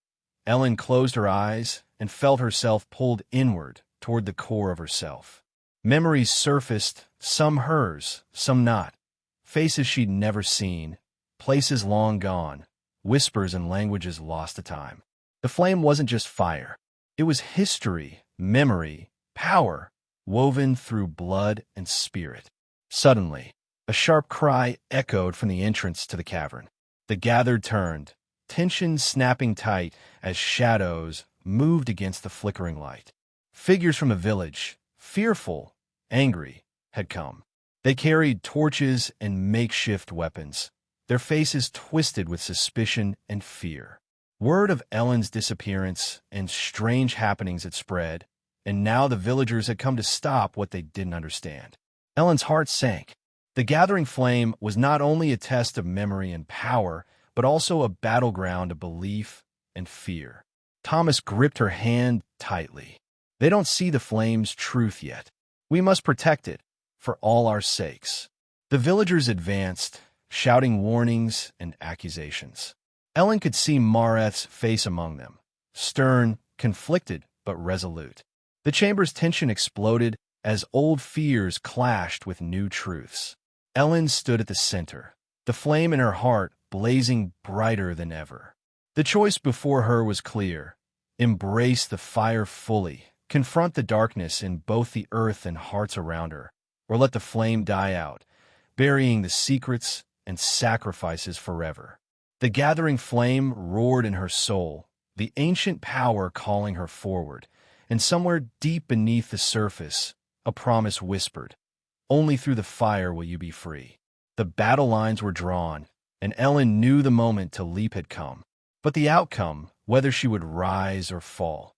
Ellen closed her eyes and felt herself pulled inward toward the core of herself. Memories surfaced, some hers, some not. Faces she'd never seen, places long gone, whispers and languages lost to time. The flame wasn't just fire. It was history, memory, power, woven through blood and spirit. Suddenly, a sharp cry echoed from the entrance to the cavern. The gathered turned, tension snapping tight as shadows moved against the flickering light. Figures from the village, fearful, angry, had come. They carried torches and makeshift weapons, their faces twisted with suspicion and fear. Word of Ellen's disappearance and strange happenings had spread, and now the villagers had come to stop what they didn't understand. Ellen's heart sank. The gathering flame was not only a test of memory and power, but also a battleground of belief and fear. Thomas gripped her hand tightly. "They don't see the flame's truth yet. We must protect it, for all our sakes." The villagers advanced, shouting warnings and accusations. Ellen could see Mareth's face among them, stern, conflicted, but resolute. The chamber's tension exploded as old fears clashed with new truths. Ellen stood at the center, the flame in her heart blazing brighter than ever. The choice before her was clear. Embrace the fire fully, confront the darkness in both the earth and hearts around her, or let the flame die out, burying the secrets and sacrifices forever. The gathering flame roared in her soul, the ancient power calling her forward, and somewhere deep beneath the surface, a promise whispered, "Only through the fire will you be free." The battle lines were drawn, and Ellen knew the moment to leap had come. But the outcome, whether she would rise or fall,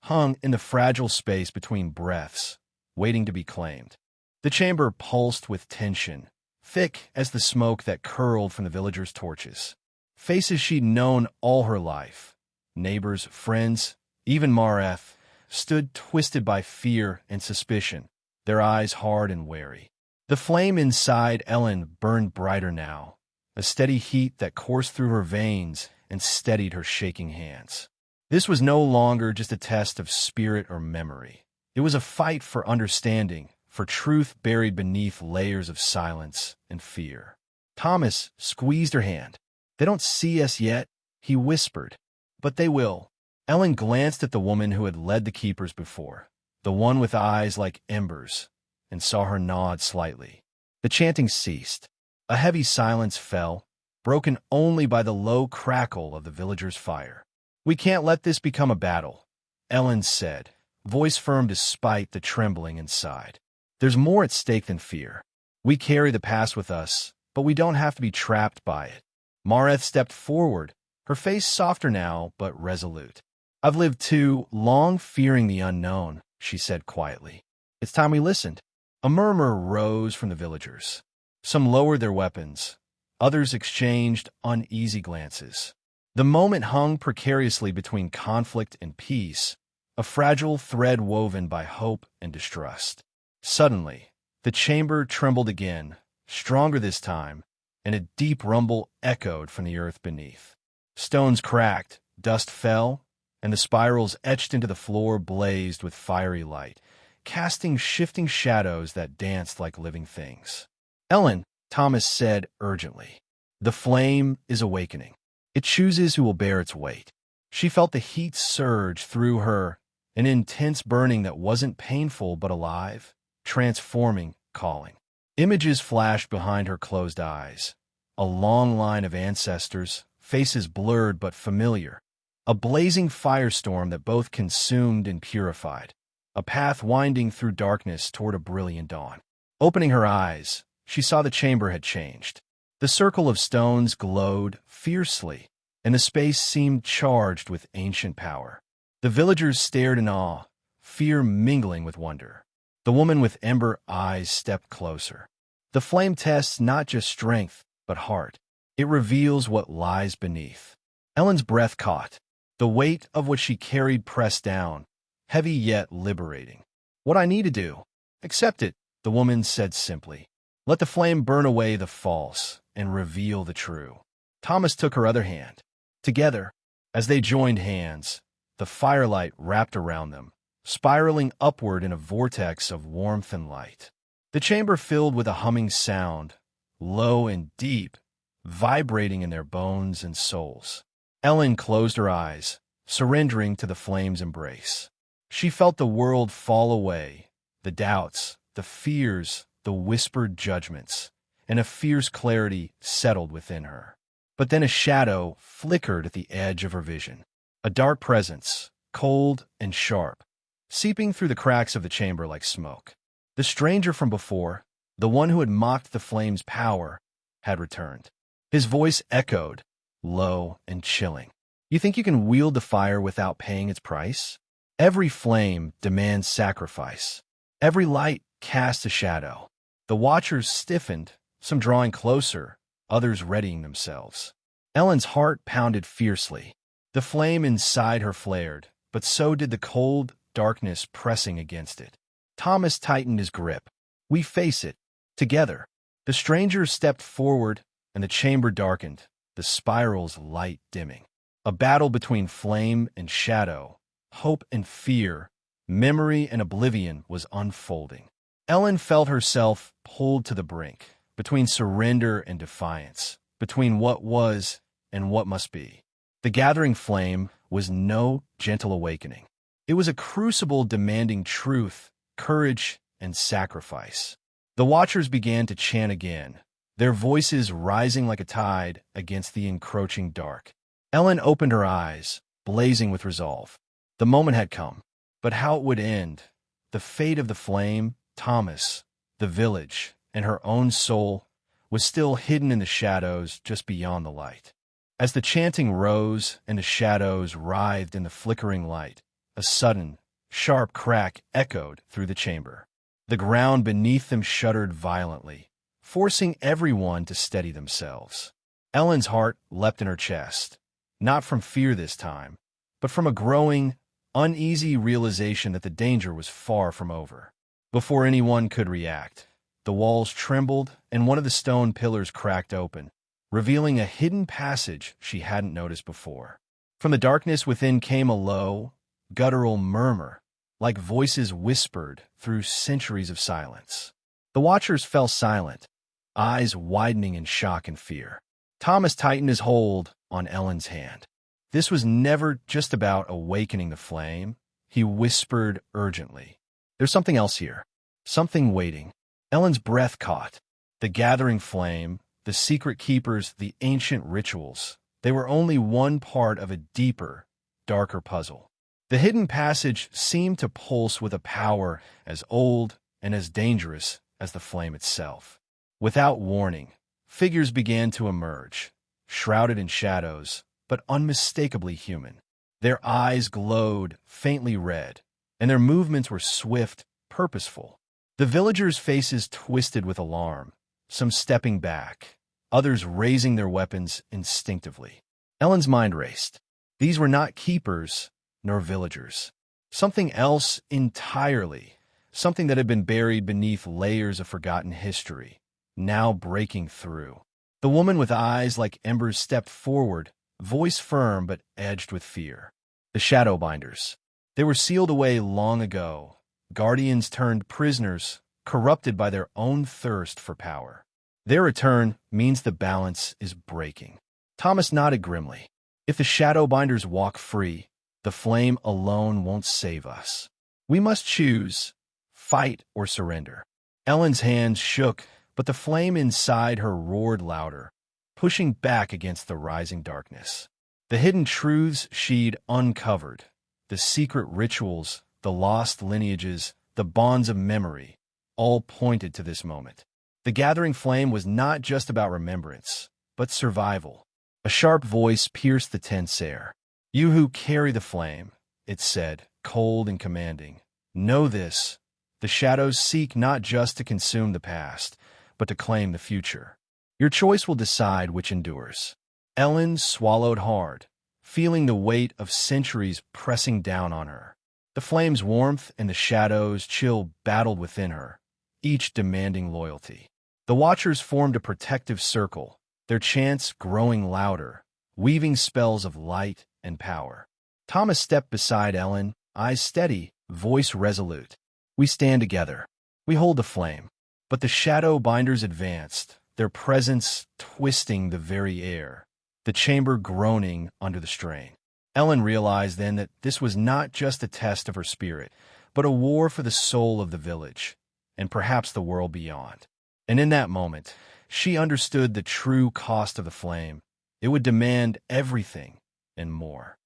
hung in the fragile space between breaths, waiting to be claimed. The chamber pulsed with tension, thick as the smoke that curled from the villagers' torches. Faces she'd known all her life, neighbors, friends, even Mareth, stood twisted by fear and suspicion, their eyes hard and wary. The flame inside Ellen burned brighter now, a steady heat that coursed through her veins and steadied her shaking hands. This was no longer just a test of spirit or memory. It was a fight for understanding, for truth buried beneath layers of silence and fear. Thomas squeezed her hand. "They don't see us yet," he whispered. "But they will." Ellen glanced at the woman who had led the keepers before, the one with eyes like embers, and saw her nod slightly. The chanting ceased. A heavy silence fell, broken only by the low crackle of the villagers' fire. "We can't let this become a battle," Ellen said, voice firm despite the trembling inside. "There's more at stake than fear." We carry the past with us, but we don't have to be trapped by it. Mareth stepped forward, her face softer now, but resolute. I've lived too long fearing the unknown, she said quietly. It's time we listened. A murmur rose from the villagers. Some lowered their weapons. Others exchanged uneasy glances. The moment hung precariously between conflict and peace, a fragile thread woven by hope and distrust. Suddenly, the chamber trembled again, stronger this time, and a deep rumble echoed from the earth beneath. Stones cracked, dust fell, and the spirals etched into the floor blazed with fiery light, casting shifting shadows that danced like living things. Ellen, Thomas said urgently, the flame is awakening. It chooses who will bear its weight. She felt the heat surge through her, an intense burning that wasn't painful but alive, transforming, calling. Images flashed behind her closed eyes. A long line of ancestors, faces blurred but familiar. A blazing firestorm that both consumed and purified. A path winding through darkness toward a brilliant dawn. Opening her eyes, she saw the chamber had changed. The circle of stones glowed fiercely, and the space seemed charged with ancient power. The villagers stared in awe, fear mingling with wonder. The woman with ember eyes stepped closer. The flame tests not just strength, but heart. It reveals what lies beneath. Ellen's breath caught, the weight of what she carried pressed down, heavy yet liberating. What I need to do? Accept it, the woman said simply. Let the flame burn away the false and reveal the true. Thomas took her other hand. Together, as they joined hands, the firelight wrapped around them, spiraling upward in a vortex of warmth and light. The chamber filled with a humming sound, low and deep, vibrating in their bones and souls. Ellen closed her eyes, surrendering to the flame's embrace. She felt the world fall away, the doubts, the fears, the whispered judgments, and a fierce clarity settled within her. But then a shadow flickered at the edge of her vision. A dark presence, cold and sharp, seeping through the cracks of the chamber like smoke. The stranger from before, the one who had mocked the flame's power, had returned. His voice echoed, low and chilling. You think you can wield the fire without paying its price? Every flame demands sacrifice. Every light casts a shadow. The watchers stiffened, some drawing closer, others readying themselves. Ellen's heart pounded fiercely. The flame inside her flared, but so did the cold darkness pressing against it. Thomas tightened his grip. We face it, together. The stranger stepped forward, and the chamber darkened, the spiral's light dimming. A battle between flame and shadow, hope and fear, memory and oblivion was unfolding. Ellen felt herself pulled to the brink, between surrender and defiance, between what was and what must be. The gathering flame was no gentle awakening. It was a crucible demanding truth, courage, and sacrifice. The watchers began to chant again, their voices rising like a tide against the encroaching dark. Ellen opened her eyes, blazing with resolve. The moment had come, but how it would end, the fate of the flame, Thomas, the village, and her own soul was still hidden in the shadows just beyond the light. As the chanting rose and the shadows writhed in the flickering light, a sudden, sharp crack echoed through the chamber. The ground beneath them shuddered violently, forcing everyone to steady themselves. Ellen's heart leapt in her chest, not from fear this time, but from a growing, uneasy realization that the danger was far from over. Before anyone could react, the walls trembled and one of the stone pillars cracked open, revealing a hidden passage she hadn't noticed before. From the darkness within came a low, guttural murmur, like voices whispered through centuries of silence. The watchers fell silent, eyes widening in shock and fear. Thomas tightened his hold on Ellen's hand. This was never just about awakening the flame, he whispered urgently. There's something else here, something waiting. Ellen's breath caught. The gathering flame, the secret keepers, the ancient rituals, they were only one part of a deeper, darker puzzle. The hidden passage seemed to pulse with a power as old and as dangerous as the flame itself. Without warning, figures began to emerge, shrouded in shadows, but unmistakably human. Their eyes glowed faintly red, and their movements were swift, purposeful. The villagers' faces twisted with alarm, some stepping back, others raising their weapons instinctively. Ellen's mind raced. These were not keepers, nor villagers. Something else entirely, something that had been buried beneath layers of forgotten history, now breaking through. The woman with eyes like embers stepped forward, voice firm but edged with fear. The Shadowbinders. They were sealed away long ago, guardians turned prisoners, corrupted by their own thirst for power. Their return means the balance is breaking. Thomas nodded grimly. If the Shadowbinders walk free, the flame alone won't save us. We must choose, fight or surrender. Ellen's hands shook, but the flame inside her roared louder, pushing back against the rising darkness. The hidden truths she'd uncovered, the secret rituals, the lost lineages, the bonds of memory, all pointed to this moment. The gathering flame was not just about remembrance, but survival. A sharp voice pierced the tense air. You who carry the flame, it said, cold and commanding, know this. The shadows seek not just to consume the past, but to claim the future. Your choice will decide which endures. Ellen swallowed hard, feeling the weight of centuries pressing down on her. The flame's warmth and the shadow's chill battled within her, each demanding loyalty. The Watchers formed a protective circle, their chants growing louder, weaving spells of light and power. Thomas stepped beside Ellen, eyes steady, voice resolute. We stand together. We hold the flame. But the Shadowbinders advanced, their presence twisting the very air, the chamber groaning under the strain. Ellen realized then that this was not just a test of her spirit, but a war for the soul of the village, and perhaps the world beyond. And in that moment, she understood the true cost of the flame. It would demand everything and more.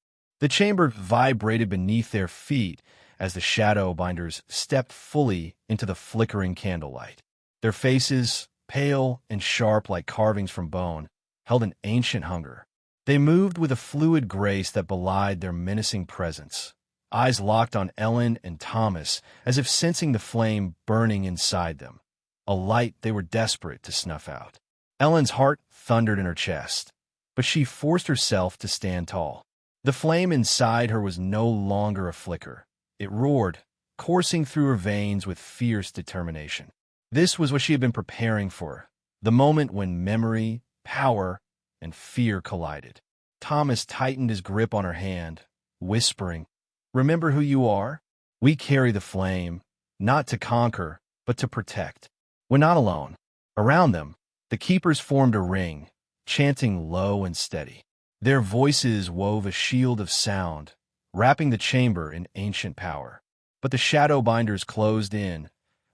The chamber vibrated beneath their feet as the Shadowbinders stepped fully into the flickering candlelight. Their faces, pale and sharp like carvings from bone, held an ancient hunger. They moved with a fluid grace that belied their menacing presence, eyes locked on Ellen and Thomas as if sensing the flame burning inside them, a light they were desperate to snuff out. Ellen's heart thundered in her chest, but she forced herself to stand tall. The flame inside her was no longer a flicker. It roared, coursing through her veins with fierce determination. This was what she had been preparing for, the moment when memory, power, and fear collided. Thomas tightened his grip on her hand, whispering, "Remember who you are? We carry the flame, not to conquer, but to protect." When not alone, around them, the keepers formed a ring, chanting low and steady. Their voices wove a shield of sound, wrapping the chamber in ancient power. But the Shadowbinders closed in,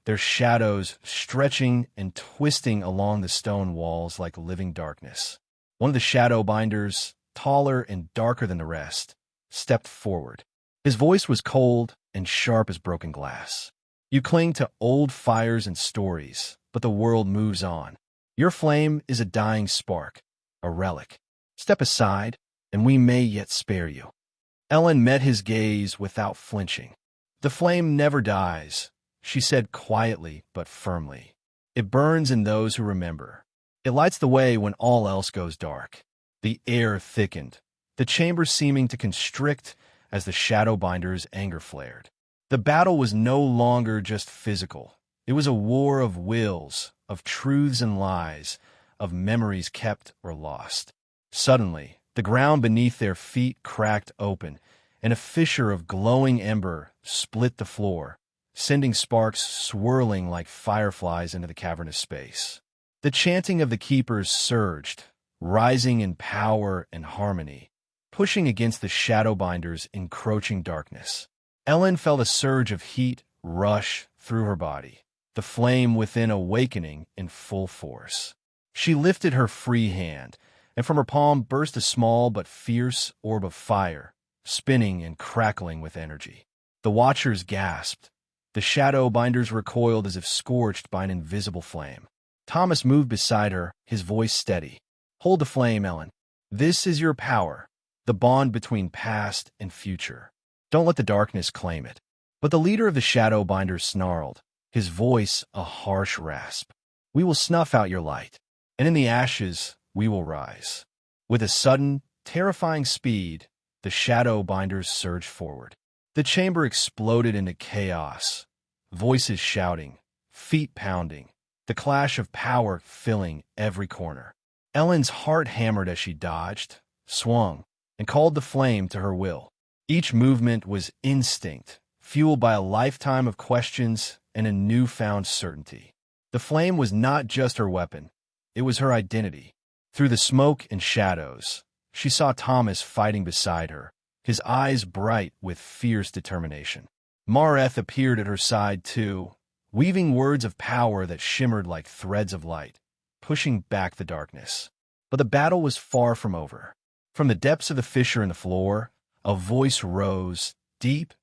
their shadows stretching and twisting along the stone walls like living darkness. One of the Shadowbinders, taller and darker than the rest, stepped forward. His voice was cold and sharp as broken glass. You cling to old fires and stories, but the world moves on. Your flame is a dying spark, a relic. Step aside, and we may yet spare you. Ellen met his gaze without flinching. The flame never dies, she said quietly but firmly. It burns in those who remember. It lights the way when all else goes dark. The air thickened, the chamber seeming to constrict as the Shadowbinders' anger flared. The battle was no longer just physical. It was a war of wills, of truths and lies, of memories kept or lost. Suddenly, the ground beneath their feet cracked open, and a fissure of glowing ember split the floor, sending sparks swirling like fireflies into the cavernous space. The chanting of the keepers surged, rising in power and harmony, pushing against the Shadowbinders' encroaching darkness. Ellen felt a surge of heat rush through her body, the flame within awakening in full force. She lifted her free hand, and from her palm burst a small but fierce orb of fire, spinning and crackling with energy. The Watchers gasped. The Shadowbinders recoiled as if scorched by an invisible flame. Thomas moved beside her, his voice steady. Hold the flame, Ellen. This is your power, the bond between past and future. Don't let the darkness claim it. But the leader of the Shadowbinders snarled, his voice a harsh rasp. We will snuff out your light, and in the ashes we will rise. With a sudden, terrifying speed, the Shadowbinders surged forward. The chamber exploded into chaos, voices shouting, feet pounding, the clash of power filling every corner. Ellen's heart hammered as she dodged, swung, and called the flame to her will. Each movement was instinct, fueled by a lifetime of questions and a newfound certainty. The flame was not just her weapon, it was her identity. Through the smoke and shadows, she saw Thomas fighting beside her, his eyes bright with fierce determination. Mareth appeared at her side too, weaving words of power that shimmered like threads of light, pushing back the darkness. But the battle was far from over. From the depths of the fissure in the floor, a voice rose, deep,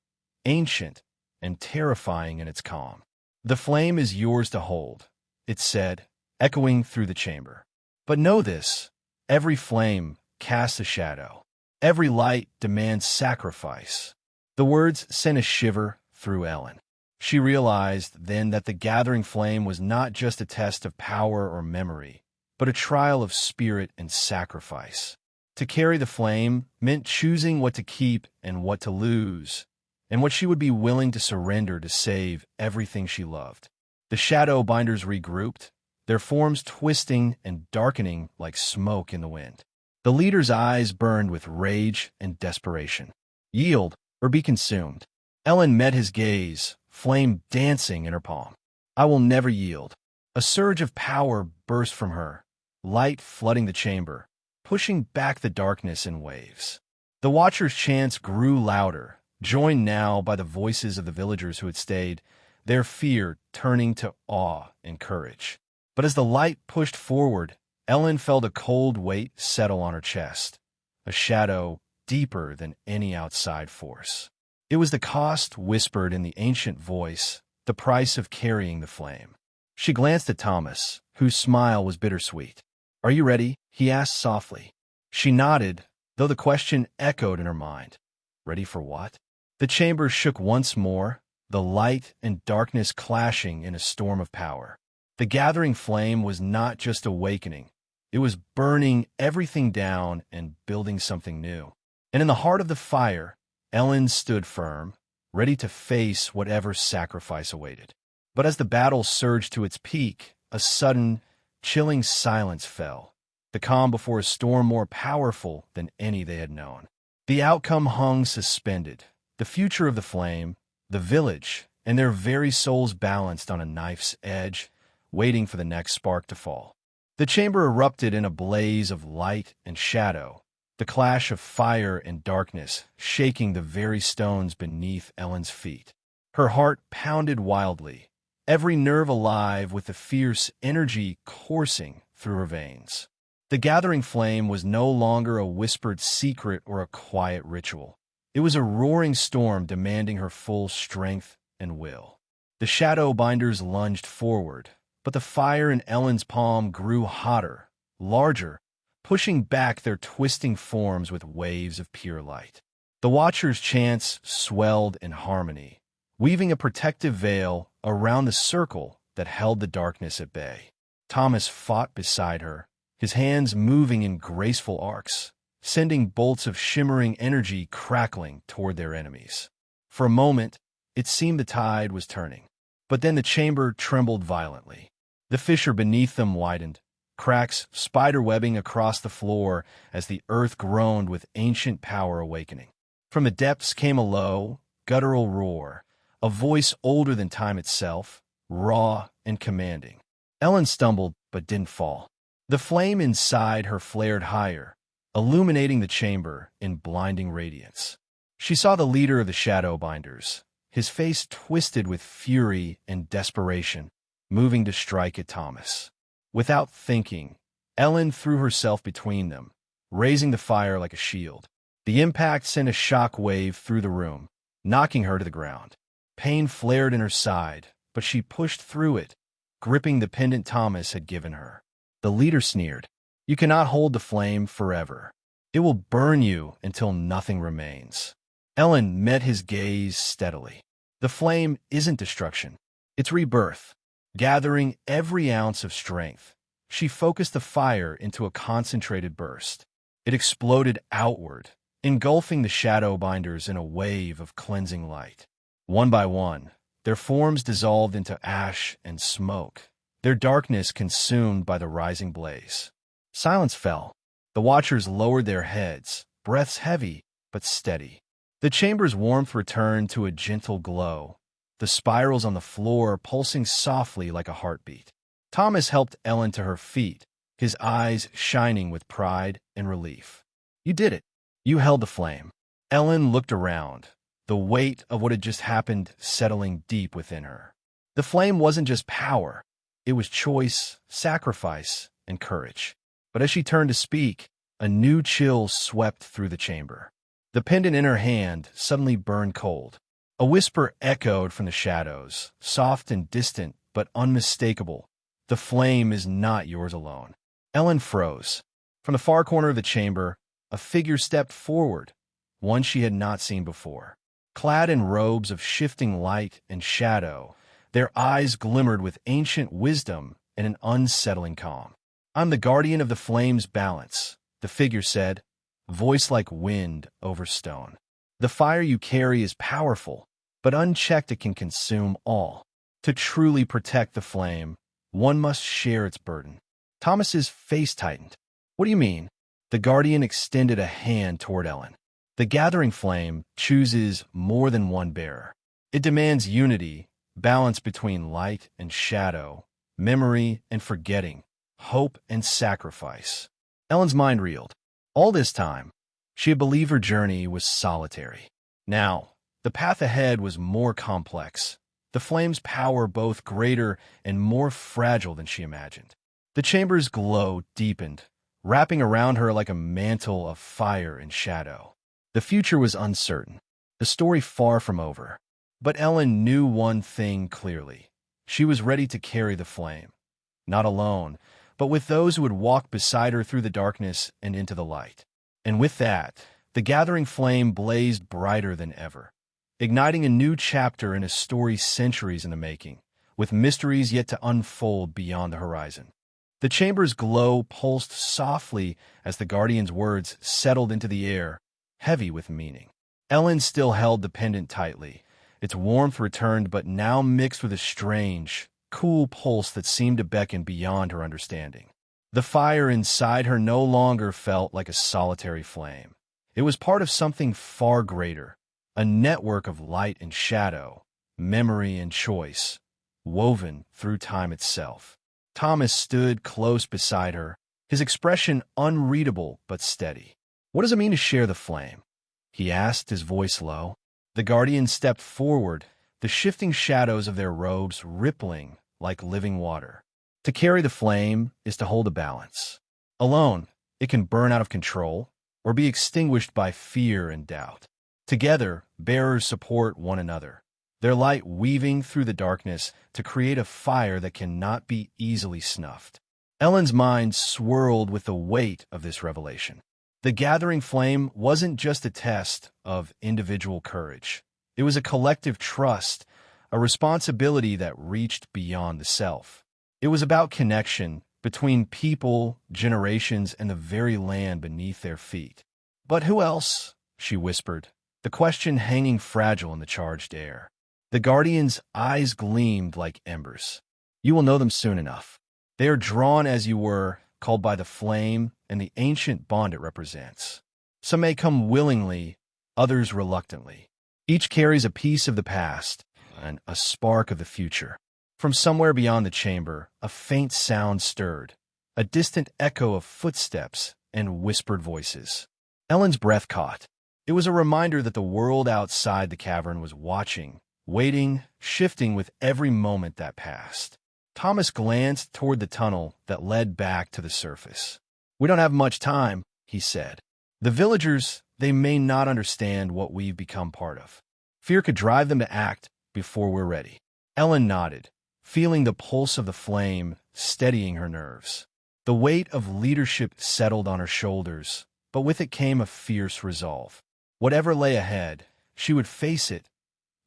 ancient, and terrifying in its calm. The flame is yours to hold, it said, echoing through the chamber. But know this, every flame casts a shadow. Every light demands sacrifice. The words sent a shiver through Ellen. She realized then that the gathering flame was not just a test of power or memory, but a trial of spirit and sacrifice. To carry the flame meant choosing what to keep and what to lose, and what she would be willing to surrender to save everything she loved. The Shadowbinders regrouped, their forms twisting and darkening like smoke in the wind. The leader's eyes burned with rage and desperation. Yield or be consumed. Ellen met his gaze, flame dancing in her palm. I will never yield. A surge of power burst from her, light flooding the chamber, pushing back the darkness in waves. The watchers' chants grew louder, joined now by the voices of the villagers who had stayed, their fear turning to awe and courage. But as the light pushed forward, Ellen felt a cold weight settle on her chest, a shadow deeper than any outside force. It was the cost whispered in the ancient voice, the price of carrying the flame. She glanced at Thomas, whose smile was bittersweet. Are you ready? He asked softly. She nodded, though the question echoed in her mind. Ready for what? The chamber shook once more, the light and darkness clashing in a storm of power. The gathering flame was not just awakening, it was burning everything down and building something new. And in the heart of the fire, Ellen stood firm, ready to face whatever sacrifice awaited. But as the battle surged to its peak, a sudden, chilling silence fell, the calm before a storm more powerful than any they had known. The outcome hung suspended, the future of the flame, the village, and their very souls balanced on a knife's edge, waiting for the next spark to fall. The chamber erupted in a blaze of light and shadow, the clash of fire and darkness shaking the very stones beneath Ellen's feet. Her heart pounded wildly, every nerve alive with the fierce energy coursing through her veins. The gathering flame was no longer a whispered secret or a quiet ritual. It was a roaring storm demanding her full strength and will. The Shadowbinders lunged forward, but the fire in Ellen's palm grew hotter, larger, pushing back their twisting forms with waves of pure light. The Watchers' chants swelled in harmony, weaving a protective veil around the circle that held the darkness at bay. Thomas fought beside her, his hands moving in graceful arcs, sending bolts of shimmering energy crackling toward their enemies. For a moment, it seemed the tide was turning, but then the chamber trembled violently. The fissure beneath them widened, cracks spiderwebbing across the floor as the earth groaned with ancient power awakening. From the depths came a low, guttural roar, a voice older than time itself, raw and commanding. Ellen stumbled but didn't fall. The flame inside her flared higher, illuminating the chamber in blinding radiance. She saw the leader of the Shadowbinders, his face twisted with fury and desperation, moving to strike at Thomas. Without thinking, Ellen threw herself between them, raising the fire like a shield. The impact sent a shock wave through the room, knocking her to the ground. Pain flared in her side, but she pushed through it, gripping the pendant Thomas had given her. The leader sneered, "You cannot hold the flame forever. It will burn you until nothing remains." Ellen met his gaze steadily. The flame isn't destruction. It's rebirth. Gathering every ounce of strength, she focused the fire into a concentrated burst. It exploded outward, engulfing the shadow binders in a wave of cleansing light. One by one, their forms dissolved into ash and smoke, their darkness consumed by the rising blaze. Silence fell. The watchers lowered their heads, breaths heavy but steady. The chamber's warmth returned to a gentle glow, the spirals on the floor pulsing softly like a heartbeat. Thomas helped Ellen to her feet, his eyes shining with pride and relief. "You did it. You held the flame." Ellen looked around, the weight of what had just happened settling deep within her. The flame wasn't just power. It was choice, sacrifice, and courage. But as she turned to speak, a new chill swept through the chamber. The pendant in her hand suddenly burned cold. A whisper echoed from the shadows, soft and distant but unmistakable. "The flame is not yours alone." Ellen froze. From the far corner of the chamber, a figure stepped forward, one she had not seen before. Clad in robes of shifting light and shadow, their eyes glimmered with ancient wisdom and an unsettling calm. "I'm the guardian of the flame's balance," the figure said, voice like wind over stone. "The fire you carry is powerful, but unchecked it can consume all. To truly protect the flame, one must share its burden." Thomas's face tightened. "What do you mean?" The guardian extended a hand toward Ellen. "The gathering flame chooses more than one bearer. It demands unity, balance between light and shadow, memory and forgetting, hope and sacrifice." Ellen's mind reeled. All this time, she had believed her journey was solitary. Now, the path ahead was more complex, the flame's power both greater and more fragile than she imagined. The chamber's glow deepened, wrapping around her like a mantle of fire and shadow. The future was uncertain, the story far from over. But Ellen knew one thing clearly. She was ready to carry the flame, not alone, but with those who would walk beside her through the darkness and into the light. And with that, the gathering flame blazed brighter than ever, igniting a new chapter in a story centuries in the making, with mysteries yet to unfold beyond the horizon. The chamber's glow pulsed softly as the guardian's words settled into the air, heavy with meaning. Ellen still held the pendant tightly, its warmth returned but now mixed with a strange, cool pulse that seemed to beckon beyond her understanding. The fire inside her no longer felt like a solitary flame. It was part of something far greater, a network of light and shadow, memory and choice, woven through time itself. Thomas stood close beside her, his expression unreadable but steady. "What does it mean to share the flame?" he asked, his voice low. The guardian stepped forward, the shifting shadows of their robes rippling like living water. "To carry the flame is to hold a balance. Alone, it can burn out of control or be extinguished by fear and doubt. Together, bearers support one another, their light weaving through the darkness to create a fire that cannot be easily snuffed." Ellen's mind swirled with the weight of this revelation. The gathering flame wasn't just a test of individual courage. It was a collective trust, a responsibility that reached beyond the self. It was about connection between people, generations, and the very land beneath their feet. "But who else?" she whispered, the question hanging fragile in the charged air. The guardian's eyes gleamed like embers. "You will know them soon enough. They are drawn as you were, called by the flame and the ancient bond it represents. Some may come willingly, others reluctantly. Each carries a piece of the past and a spark of the future." From somewhere beyond the chamber, a faint sound stirred, a distant echo of footsteps and whispered voices. Ellen's breath caught. It was a reminder that the world outside the cavern was watching, waiting, shifting with every moment that passed. Thomas glanced toward the tunnel that led back to the surface. "We don't have much time," he said. "The villagers, they may not understand what we've become part of. Fear could drive them to act before we're ready." Ellen nodded, feeling the pulse of the flame steadying her nerves. The weight of leadership settled on her shoulders, but with it came a fierce resolve. Whatever lay ahead, she would face it,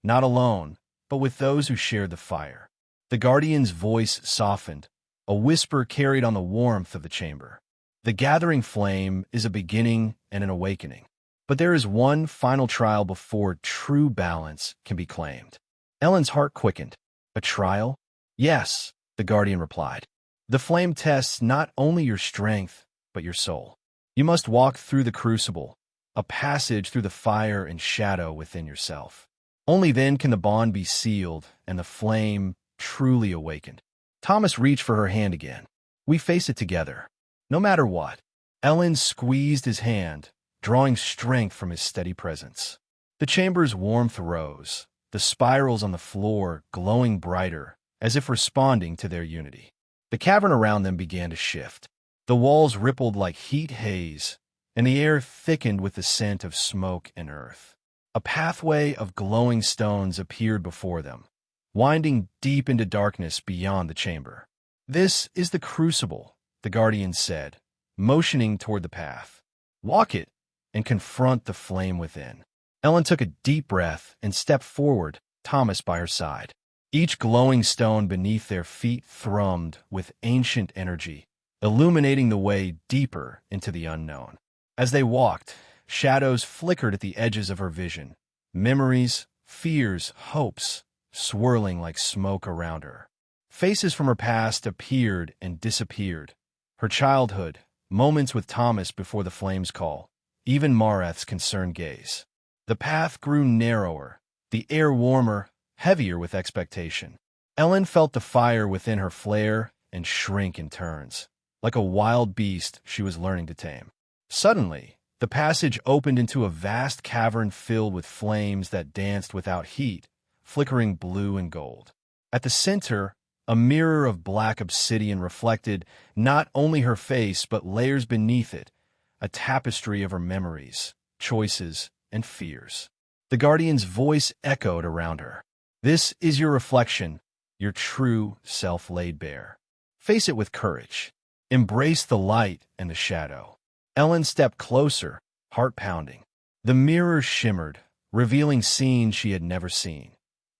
not alone, but with those who shared the fire. The guardian's voice softened, a whisper carried on the warmth of the chamber. The gathering flame is a beginning and an awakening. But there is one final trial before true balance can be claimed. Ellen's heart quickened. A trial? Yes, the guardian replied. The flame tests not only your strength, but your soul. You must walk through the crucible, a passage through the fire and shadow within yourself. Only then can the bond be sealed and the flame truly awakened. Thomas reached for her hand again. We face it together, no matter what. Ellen squeezed his hand, drawing strength from his steady presence. The chamber's warmth rose, the spirals on the floor glowing brighter, as if responding to their unity. The cavern around them began to shift. The walls rippled like heat haze, and the air thickened with the scent of smoke and earth. A pathway of glowing stones appeared before them, winding deep into darkness beyond the chamber. This is the crucible, the guardian said, motioning toward the path. Walk it and confront the flame within. Ellen took a deep breath and stepped forward, Thomas by her side. Each glowing stone beneath their feet thrummed with ancient energy, illuminating the way deeper into the unknown. As they walked, shadows flickered at the edges of her vision, memories, fears, hopes, swirling like smoke around her. Faces from her past appeared and disappeared. Her childhood, moments with Thomas before the flames call, even Mareth's concerned gaze. The path grew narrower, the air warmer, heavier with expectation. Ellen felt the fire within her flare and shrink in turns, like a wild beast she was learning to tame. Suddenly, the passage opened into a vast cavern filled with flames that danced without heat, flickering blue and gold. At the center, a mirror of black obsidian reflected not only her face but layers beneath it, a tapestry of her memories, choices, and fears. The guardian's voice echoed around her. This is your reflection, your true self laid bare. Face it with courage. Embrace the light and the shadow. Ellen stepped closer, heart pounding. The mirror shimmered, revealing scenes she had never seen.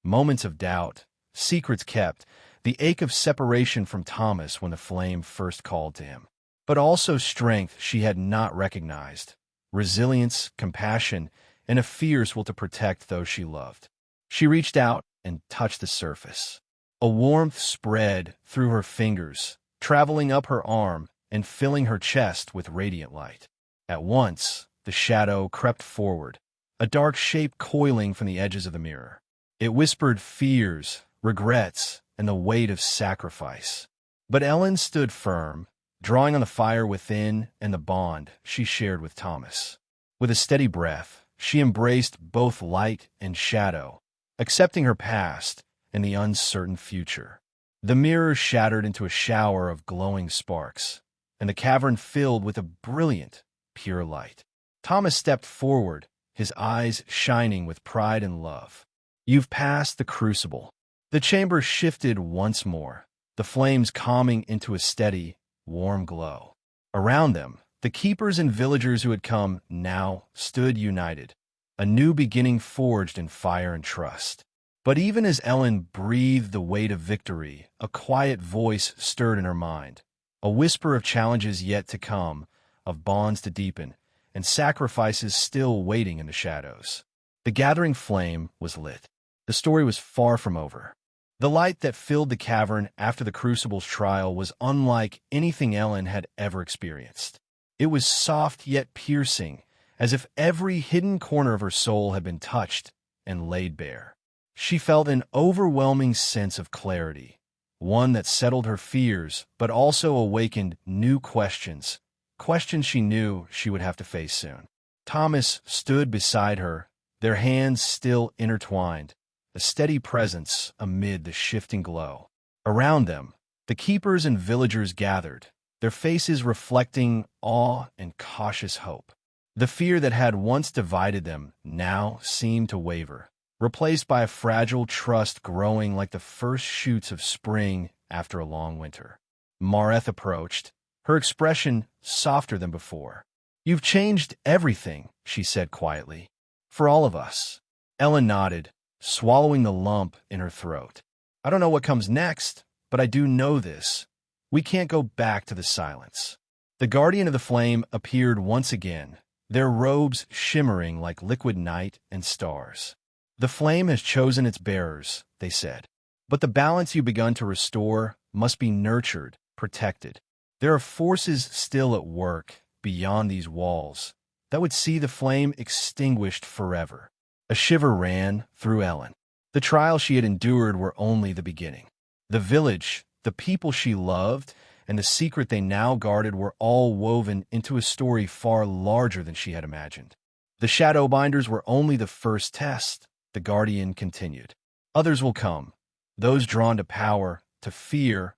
Moments of doubt, secrets kept, the ache of separation from Thomas when the flame first called to him. But also strength she had not recognized, resilience, compassion, and a fierce will to protect those she loved. She reached out and touched the surface. A warmth spread through her fingers, traveling up her arm and filling her chest with radiant light. At once, the shadow crept forward, a dark shape coiling from the edges of the mirror. It whispered fears, regrets, and the weight of sacrifice. But Ellen stood firm, drawing on the fire within and the bond she shared with Thomas. With a steady breath, she embraced both light and shadow, accepting her past and the uncertain future. The mirror shattered into a shower of glowing sparks, and the cavern filled with a brilliant, pure light. Thomas stepped forward, his eyes shining with pride and love. You've passed the crucible. The chamber shifted once more, the flames calming into a steady, warm glow. Around them, the keepers and villagers who had come now stood united, a new beginning forged in fire and trust. But even as Ellen breathed the weight of victory, a quiet voice stirred in her mind, a whisper of challenges yet to come, of bonds to deepen, and sacrifices still waiting in the shadows. The gathering flame was lit. The story was far from over. The light that filled the cavern after the crucible's trial was unlike anything Ellen had ever experienced. It was soft yet piercing, as if every hidden corner of her soul had been touched and laid bare. She felt an overwhelming sense of clarity, one that settled her fears but also awakened new questions, questions she knew she would have to face soon. Thomas stood beside her, their hands still intertwined, a steady presence amid the shifting glow. Around them, the keepers and villagers gathered, their faces reflecting awe and cautious hope. The fear that had once divided them now seemed to waver, replaced by a fragile trust growing like the first shoots of spring after a long winter. Mareth approached, her expression softer than before. "You've changed everything," she said quietly. "For all of us." Ellen nodded, swallowing the lump in her throat. "I don't know what comes next, but I do know this. We can't go back to the silence." The guardian of the flame appeared once again, their robes shimmering like liquid night and stars. "The flame has chosen its bearers," they said. "But the balance you've begun to restore must be nurtured, protected. There are forces still at work beyond these walls that would see the flame extinguished forever." A shiver ran through Ellen. The trials she had endured were only the beginning. The village, the people she loved, and the secret they now guarded were all woven into a story far larger than she had imagined. "The Shadowbinders were only the first test," the Guardian continued. "Others will come, those drawn to power, to fear,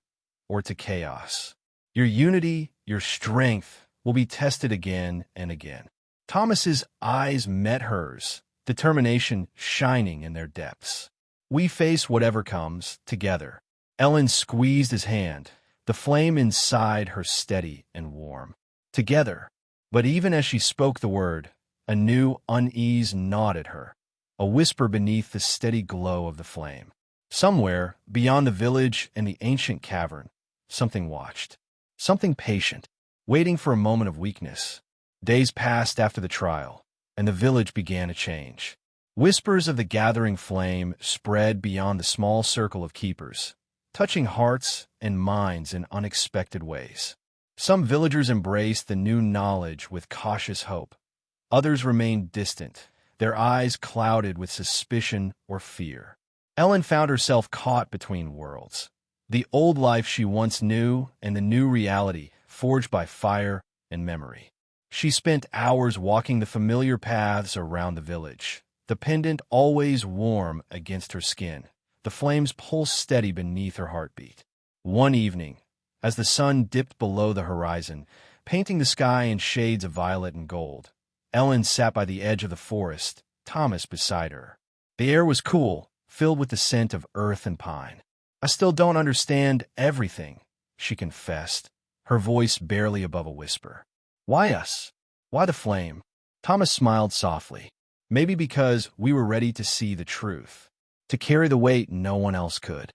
or to chaos. Your unity, your strength, will be tested again and again." Thomas's eyes met hers, determination shining in their depths. "We face whatever comes, together." Ellen squeezed his hand, the flame inside her steady and warm. "Together." But even as she spoke the word, a new unease gnawed at her, a whisper beneath the steady glow of the flame. Somewhere, beyond the village and the ancient cavern, something watched. Something patient, waiting for a moment of weakness. Days passed after the trial, and the village began to change. Whispers of the gathering flame spread beyond the small circle of keepers, touching hearts and minds in unexpected ways. Some villagers embraced the new knowledge with cautious hope. Others remained distant, their eyes clouded with suspicion or fear. Ellen found herself caught between worlds. The old life she once knew and the new reality forged by fire and memory. She spent hours walking the familiar paths around the village, the pendant always warm against her skin, the flames pulse steady beneath her heartbeat. One evening, as the sun dipped below the horizon, painting the sky in shades of violet and gold, Ellen sat by the edge of the forest, Thomas beside her. The air was cool, filled with the scent of earth and pine. "I still don't understand everything," she confessed, her voice barely above a whisper. "Why us? Why the flame?" Thomas smiled softly. "Maybe because we were ready to see the truth, to carry the weight no one else could."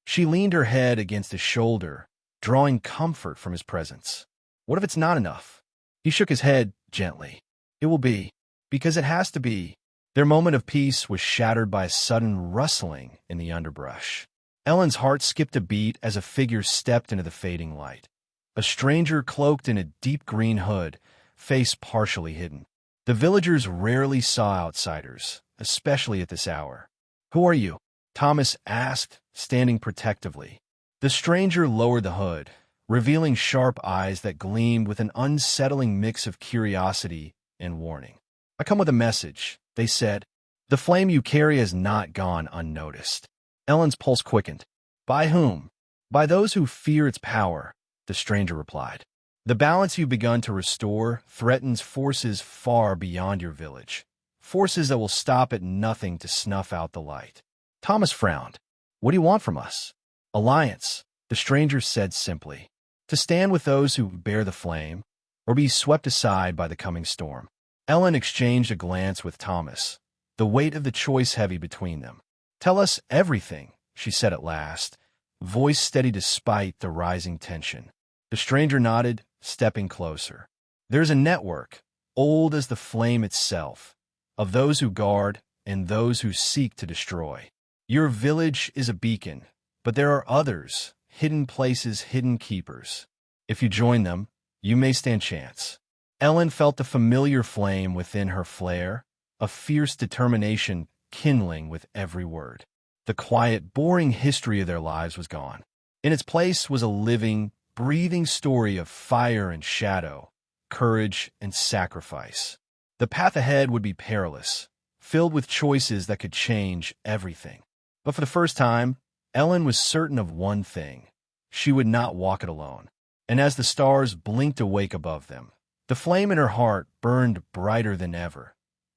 She leaned her head against his shoulder, drawing comfort from his presence. "What if it's not enough?" He shook his head gently. "It will be, because it has to be." Their moment of peace was shattered by a sudden rustling in the underbrush. Ellen's heart skipped a beat as a figure stepped into the fading light. A stranger cloaked in a deep green hood, face partially hidden. The villagers rarely saw outsiders, especially at this hour. "Who are you?" Thomas asked, standing protectively. The stranger lowered the hood, revealing sharp eyes that gleamed with an unsettling mix of curiosity and warning. "I come with a message," they said. "The flame you carry has not gone unnoticed." Ellen's pulse quickened. "By whom?" "By those who fear its power," the stranger replied. "The balance you've begun to restore threatens forces far beyond your village, forces that will stop at nothing to snuff out the light." Thomas frowned. "What do you want from us?" "Alliance," the stranger said simply. "To stand with those who bear the flame, or be swept aside by the coming storm." Ellen exchanged a glance with Thomas, the weight of the choice heavy between them. "Tell us everything," she said at last, voice steady despite the rising tension. The stranger nodded, stepping closer. "There's a network, old as the flame itself, of those who guard and those who seek to destroy. Your village is a beacon, but there are others, hidden places, hidden keepers. If you join them, you may stand chance." Ellen felt the familiar flame within her flare, a fierce determination kindling with every word. The quiet, boring history of their lives was gone. In its place was a living, breathing story of fire and shadow, courage and sacrifice. The path ahead would be perilous, filled with choices that could change everything. But for the first time, Ellen was certain of one thing. She would not walk it alone. And as the stars blinked awake above them, the flame in her heart burned brighter than ever,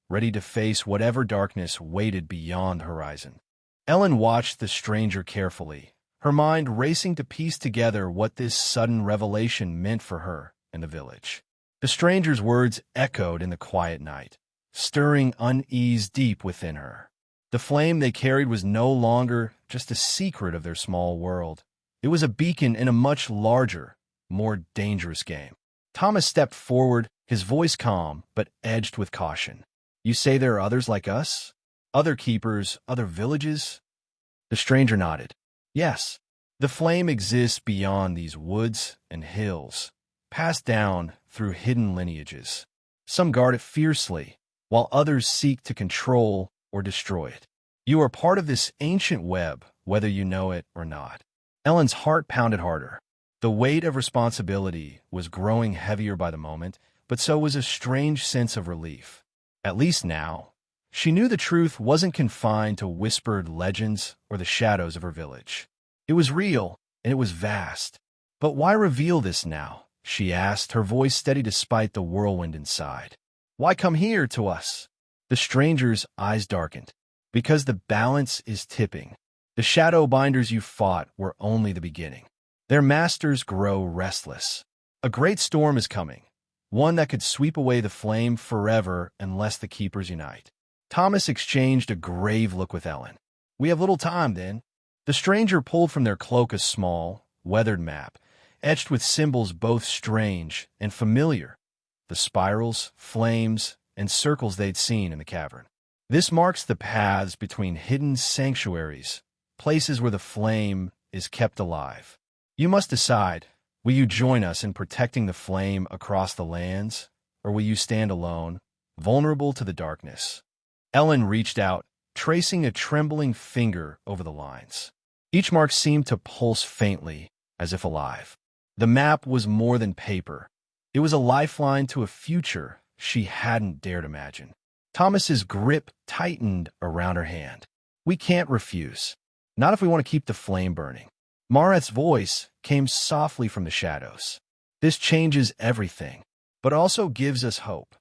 ready to face whatever darkness waited beyond the horizon. Ellen watched the stranger carefully, her mind racing to piece together what this sudden revelation meant for her and the village. The stranger's words echoed in the quiet night, stirring unease deep within her. The flame they carried was no longer just a secret of their small world. It was a beacon in a much larger, more dangerous game. Thomas stepped forward, his voice calm but edged with caution. "You say there are others like us? Other keepers, other villages?" The stranger nodded. "Yes, the flame exists beyond these woods and hills, passed down through hidden lineages. Some guard it fiercely, while others seek to control or destroy it. You are part of this ancient web, whether you know it or not." Ellen's heart pounded harder. The weight of responsibility was growing heavier by the moment, but so was a strange sense of relief. At least now, she knew the truth wasn't confined to whispered legends or the shadows of her village. It was real, and it was vast. "But why reveal this now?" she asked, her voice steady despite the whirlwind inside. "Why come here to us?" The stranger's eyes darkened. "Because the balance is tipping. The shadow binders you fought were only the beginning. Their masters grow restless. A great storm is coming, one that could sweep away the flame forever unless the keepers unite." Thomas exchanged a grave look with Ellen. "We have little time, then." The stranger pulled from their cloak a small, weathered map, etched with symbols both strange and familiar, the spirals, flames, and circles they'd seen in the cavern. "This marks the paths between hidden sanctuaries, places where the flame is kept alive. You must decide, will you join us in protecting the flame across the lands, or will you stand alone, vulnerable to the darkness?" Ellen reached out, tracing a trembling finger over the lines. Each mark seemed to pulse faintly, as if alive. The map was more than paper. It was a lifeline to a future she hadn't dared imagine. Thomas's grip tightened around her hand. "We can't refuse. Not if we want to keep the flame burning." Mareth's voice came softly from the shadows. "This changes everything, but also gives us hope."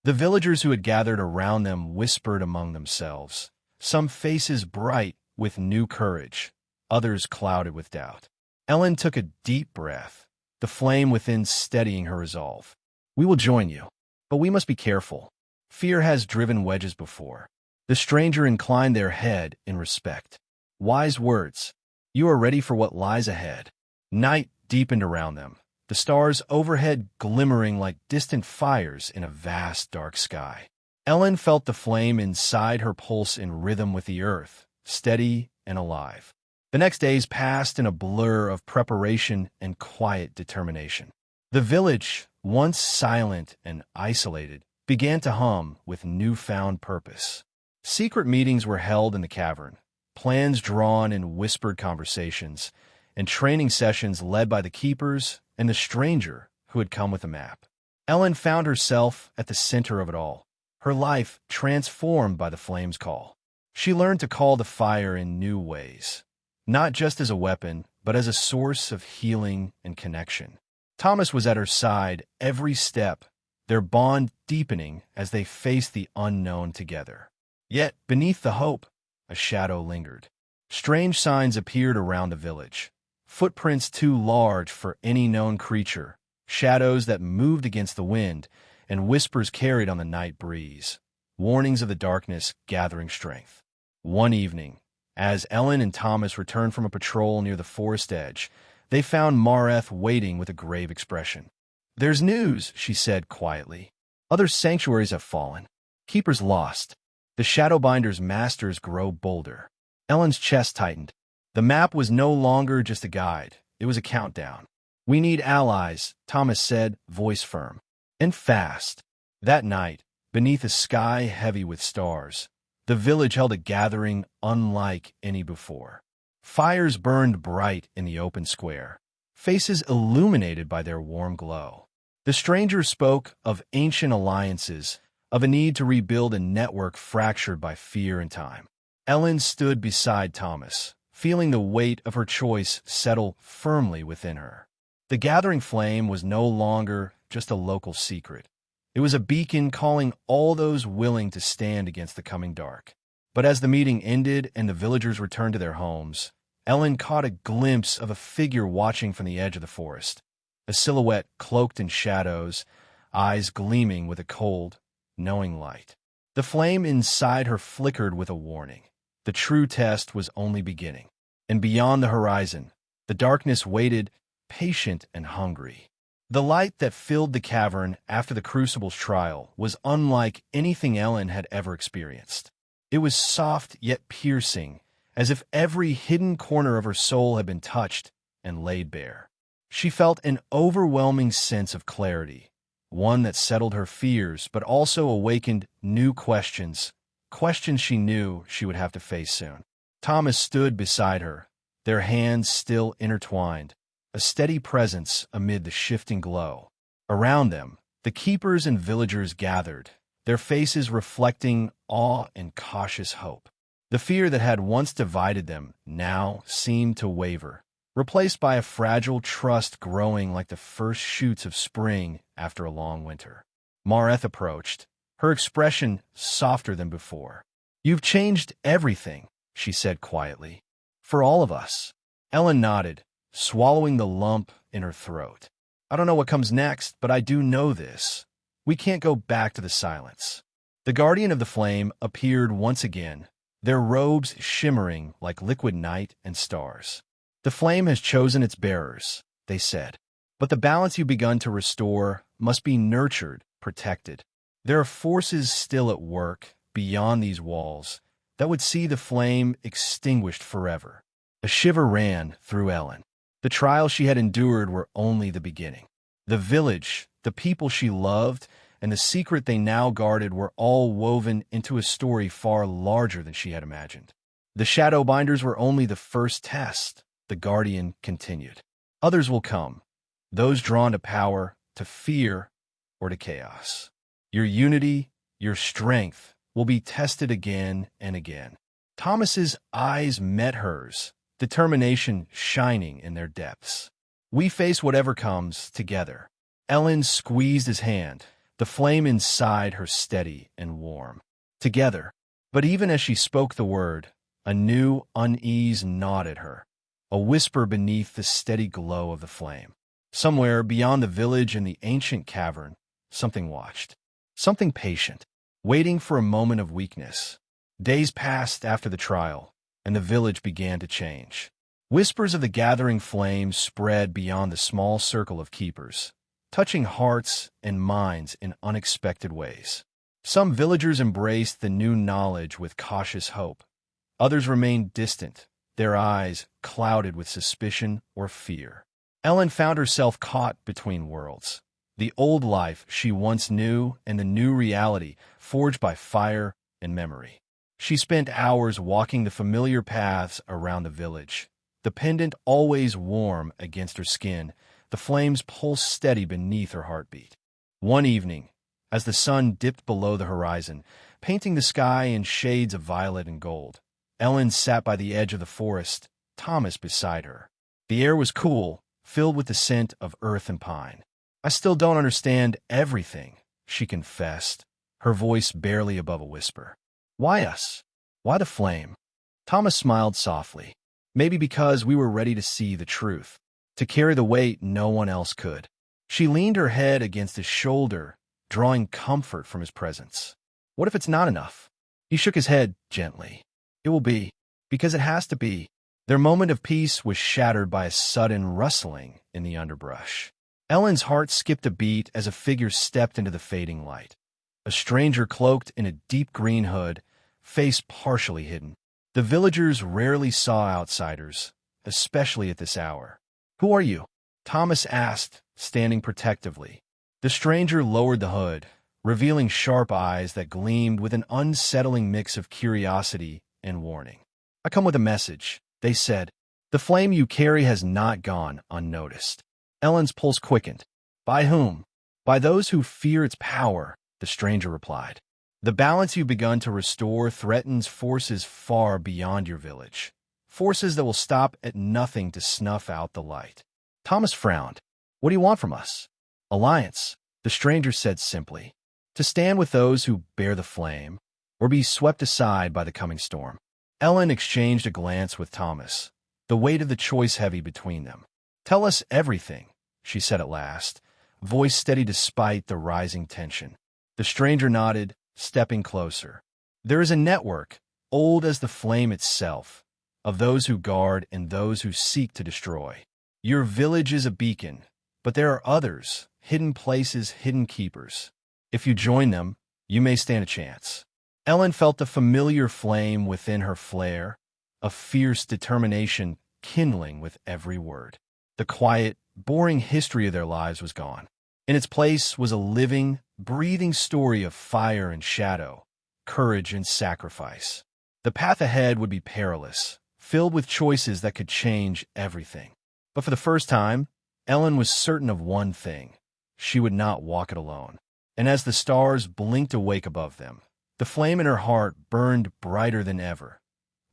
The villagers who had gathered around them whispered among themselves, some faces bright with new courage, others clouded with doubt. Ellen took a deep breath, the flame within steadying her resolve. "We will join you, but we must be careful. Fear has driven wedges before." The stranger inclined their head in respect. "Wise words. You are ready for what lies ahead." Night deepened around them, the stars overhead glimmering like distant fires in a vast dark sky. Ellen felt the flame inside her pulse in rhythm with the earth, steady and alive. The next days passed in a blur of preparation and quiet determination. The village, once silent and isolated, began to hum with newfound purpose. Secret meetings were held in the cavern, plans drawn in whispered conversations, and training sessions led by the keepers and the stranger who had come with a map. Ellen found herself at the center of it all, her life transformed by the flame's call. She learned to call the fire in new ways, not just as a weapon, but as a source of healing and connection. Thomas was at her side every step, their bond deepening as they faced the unknown together. Yet, beneath the hope, a shadow lingered. Strange signs appeared around the village, footprints too large for any known creature, shadows that moved against the wind, and whispers carried on the night breeze, warnings of the darkness gathering strength. One evening, as Ellen and Thomas returned from a patrol near the forest edge, they found Mareth waiting with a grave expression. "There's news," she said quietly. "Other sanctuaries have fallen. Keepers lost. The Shadowbinder's masters grow bolder." Ellen's chest tightened. The map was no longer just a guide. It was a countdown. "We need allies," Thomas said, voice firm. "And fast." That night, beneath a sky heavy with stars, the village held a gathering unlike any before. Fires burned bright in the open square, faces illuminated by their warm glow. The stranger spoke of ancient alliances, of a need to rebuild a network fractured by fear and time. Ellen stood beside Thomas, feeling the weight of her choice settle firmly within her. The gathering flame was no longer just a local secret. It was a beacon calling all those willing to stand against the coming dark. But as the meeting ended and the villagers returned to their homes, Ellen caught a glimpse of a figure watching from the edge of the forest, a silhouette cloaked in shadows, eyes gleaming with a cold, knowing light. The flame inside her flickered with a warning. The true test was only beginning. And beyond the horizon, the darkness waited, patient and hungry. The light that filled the cavern after the Crucible's trial was unlike anything Ellen had ever experienced. It was soft yet piercing, as if every hidden corner of her soul had been touched and laid bare. She felt an overwhelming sense of clarity, one that settled her fears but also awakened new questions, questions she knew she would have to face soon. Thomas stood beside her, their hands still intertwined, a steady presence amid the shifting glow. Around them, the keepers and villagers gathered, their faces reflecting awe and cautious hope. The fear that had once divided them now seemed to waver, replaced by a fragile trust growing like the first shoots of spring after a long winter. Mareth approached, her expression softer than before. "You've changed everything," she said quietly. "For all of us." Ellen nodded, swallowing the lump in her throat. "I don't know what comes next, but I do know this. We can't go back to the silence." The guardian of the flame appeared once again, their robes shimmering like liquid night and stars. "The flame has chosen its bearers," they said. "But the balance you've begun to restore must be nurtured, protected. There are forces still at work, beyond these walls, that would see the flame extinguished forever." A shiver ran through Ellen. The trials she had endured were only the beginning. The village, the people she loved, and the secret they now guarded were all woven into a story far larger than she had imagined. The Shadowbinders were only the first test, the Guardian continued. Others will come, those drawn to power, to fear, or to chaos. Your unity, your strength, will be tested again and again. Thomas's eyes met hers, determination shining in their depths. "We face whatever comes together." Ellen squeezed his hand, the flame inside her steady and warm. "Together." But even as she spoke the word, a new unease gnawed at her, a whisper beneath the steady glow of the flame. Somewhere beyond the village in the ancient cavern, something watched, something patient, waiting for a moment of weakness. Days passed after the trial, and the village began to change. Whispers of the gathering flame spread beyond the small circle of keepers, touching hearts and minds in unexpected ways. Some villagers embraced the new knowledge with cautious hope. Others remained distant, their eyes clouded with suspicion or fear. Ellen found herself caught between worlds, the old life she once knew and the new reality forged by fire and memory. She spent hours walking the familiar paths around the village, the pendant always warm against her skin, the flames pulse steady beneath her heartbeat. One evening, as the sun dipped below the horizon, painting the sky in shades of violet and gold, Ellen sat by the edge of the forest, Thomas beside her. The air was cool, filled with the scent of earth and pine. "I still don't understand everything," she confessed, her voice barely above a whisper. "Why us? Why the flame?" Thomas smiled softly. "Maybe because we were ready to see the truth, to carry the weight no one else could." She leaned her head against his shoulder, drawing comfort from his presence. "What if it's not enough?" He shook his head gently. "It will be, because it has to be." Their moment of peace was shattered by a sudden rustling in the underbrush. Ellen's heart skipped a beat as a figure stepped into the fading light. A stranger cloaked in a deep green hood, face partially hidden. The villagers rarely saw outsiders, especially at this hour. "Who are you?" Thomas asked, standing protectively. The stranger lowered the hood, revealing sharp eyes that gleamed with an unsettling mix of curiosity and warning. "I come with a message," they said. "The flame you carry has not gone unnoticed." Ellen's pulse quickened. "By whom?" "By those who fear its power," the stranger replied. "The balance you've begun to restore threatens forces far beyond your village, forces that will stop at nothing to snuff out the light." Thomas frowned. "What do you want from us?" "Alliance," the stranger said simply. to stand with those who bear the flame, or be swept aside by the coming storm. Ellen exchanged a glance with Thomas, the weight of the choice heavy between them. "Tell us everything," she said at last, voice steady despite the rising tension. The stranger nodded, stepping closer. "There is a network, old as the flame itself, of those who guard and those who seek to destroy. Your village is a beacon, but there are others, hidden places, hidden keepers. If you join them, you may stand a chance." Ellen felt the familiar flame within her flare, a fierce determination kindling with every word. The quiet, boring history of their lives was gone. In its place was a living, breathing story of fire and shadow, courage and sacrifice. The path ahead would be perilous, filled with choices that could change everything. But for the first time, Ellen was certain of one thing: she would not walk it alone. And as the stars blinked awake above them, the flame in her heart burned brighter than ever,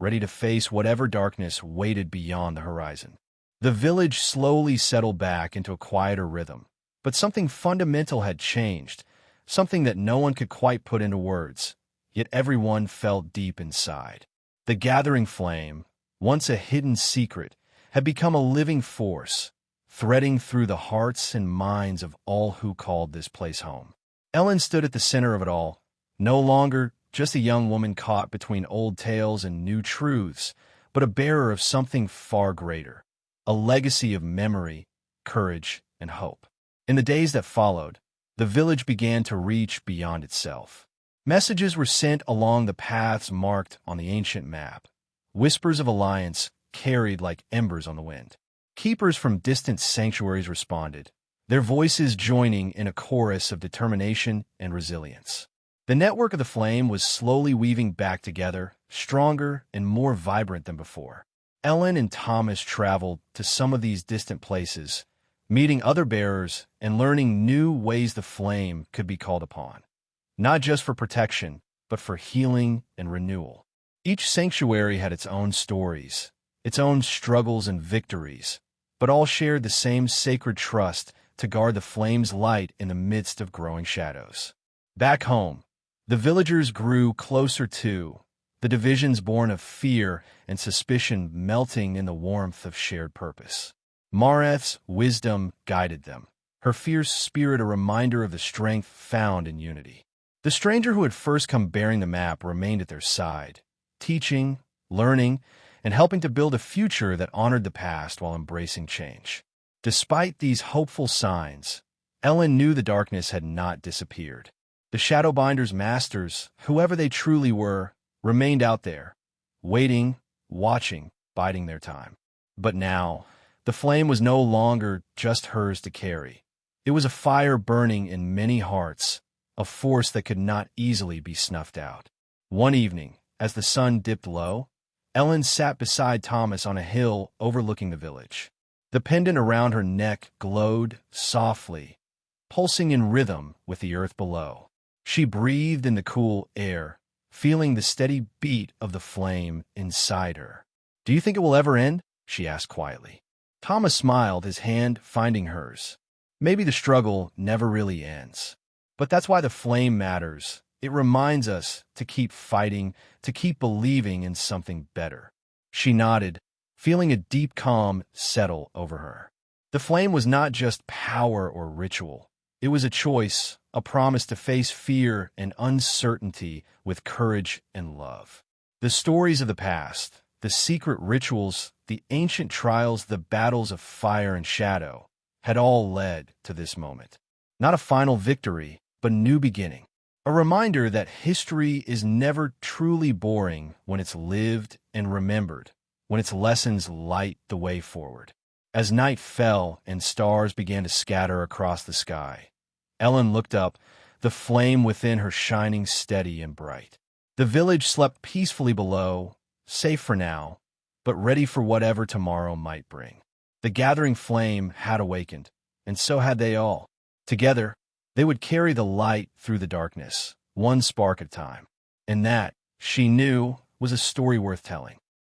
ready to face whatever darkness waited beyond the horizon. The village slowly settled back into a quieter rhythm, but something fundamental had changed, something that no one could quite put into words, yet everyone felt deep inside. The gathering flame, once a hidden secret, had become a living force, threading through the hearts and minds of all who called this place home. Ellen stood at the center of it all, no longer just a young woman caught between old tales and new truths, but a bearer of something far greater, a legacy of memory, courage, and hope. In the days that followed, the village began to reach beyond itself. Messages were sent along the paths marked on the ancient map, whispers of alliance carried like embers on the wind. Keepers from distant sanctuaries responded, their voices joining in a chorus of determination and resilience. The network of the flame was slowly weaving back together, stronger and more vibrant than before. Ellen and Thomas traveled to some of these distant places, meeting other bearers and learning new ways the flame could be called upon, not just for protection, but for healing and renewal. Each sanctuary had its own stories, its own struggles and victories, but all shared the same sacred trust to guard the flame's light in the midst of growing shadows. Back home, the villagers grew closer too, the divisions born of fear and suspicion melting in the warmth of shared purpose. Mareth's wisdom guided them, her fierce spirit a reminder of the strength found in unity. The stranger who had first come bearing the map remained at their side, teaching, learning, and helping to build a future that honored the past while embracing change. Despite these hopeful signs, Ellen knew the darkness had not disappeared. The Shadowbinder's masters, whoever they truly were, remained out there, waiting, watching, biding their time. But now, the flame was no longer just hers to carry. It was a fire burning in many hearts, a force that could not easily be snuffed out. One evening, as the sun dipped low, Ellen sat beside Thomas on a hill overlooking the village. The pendant around her neck glowed softly, pulsing in rhythm with the earth below. She breathed in the cool air, feeling the steady beat of the flame inside her. "Do you think it will ever end?" she asked quietly. Thomas smiled, his hand finding hers. "Maybe the struggle never really ends. But that's why the flame matters. It reminds us to keep fighting, to keep believing in something better." She nodded, feeling a deep calm settle over her. The flame was not just power or ritual. It was a choice, a promise to face fear and uncertainty with courage and love. The stories of the past, the secret rituals, the ancient trials, the battles of fire and shadow, had all led to this moment. Not a final victory, but a new beginning. A reminder that history is never truly boring when it's lived and remembered, when its lessons light the way forward. As night fell and stars began to scatter across the sky, Ellen looked up, the flame within her shining steady and bright. The village slept peacefully below, safe for now, but ready for whatever tomorrow might bring. The gathering flame had awakened, and so had they all. Together, they would carry the light through the darkness, one spark at a time. And that, she knew, was a story worth telling.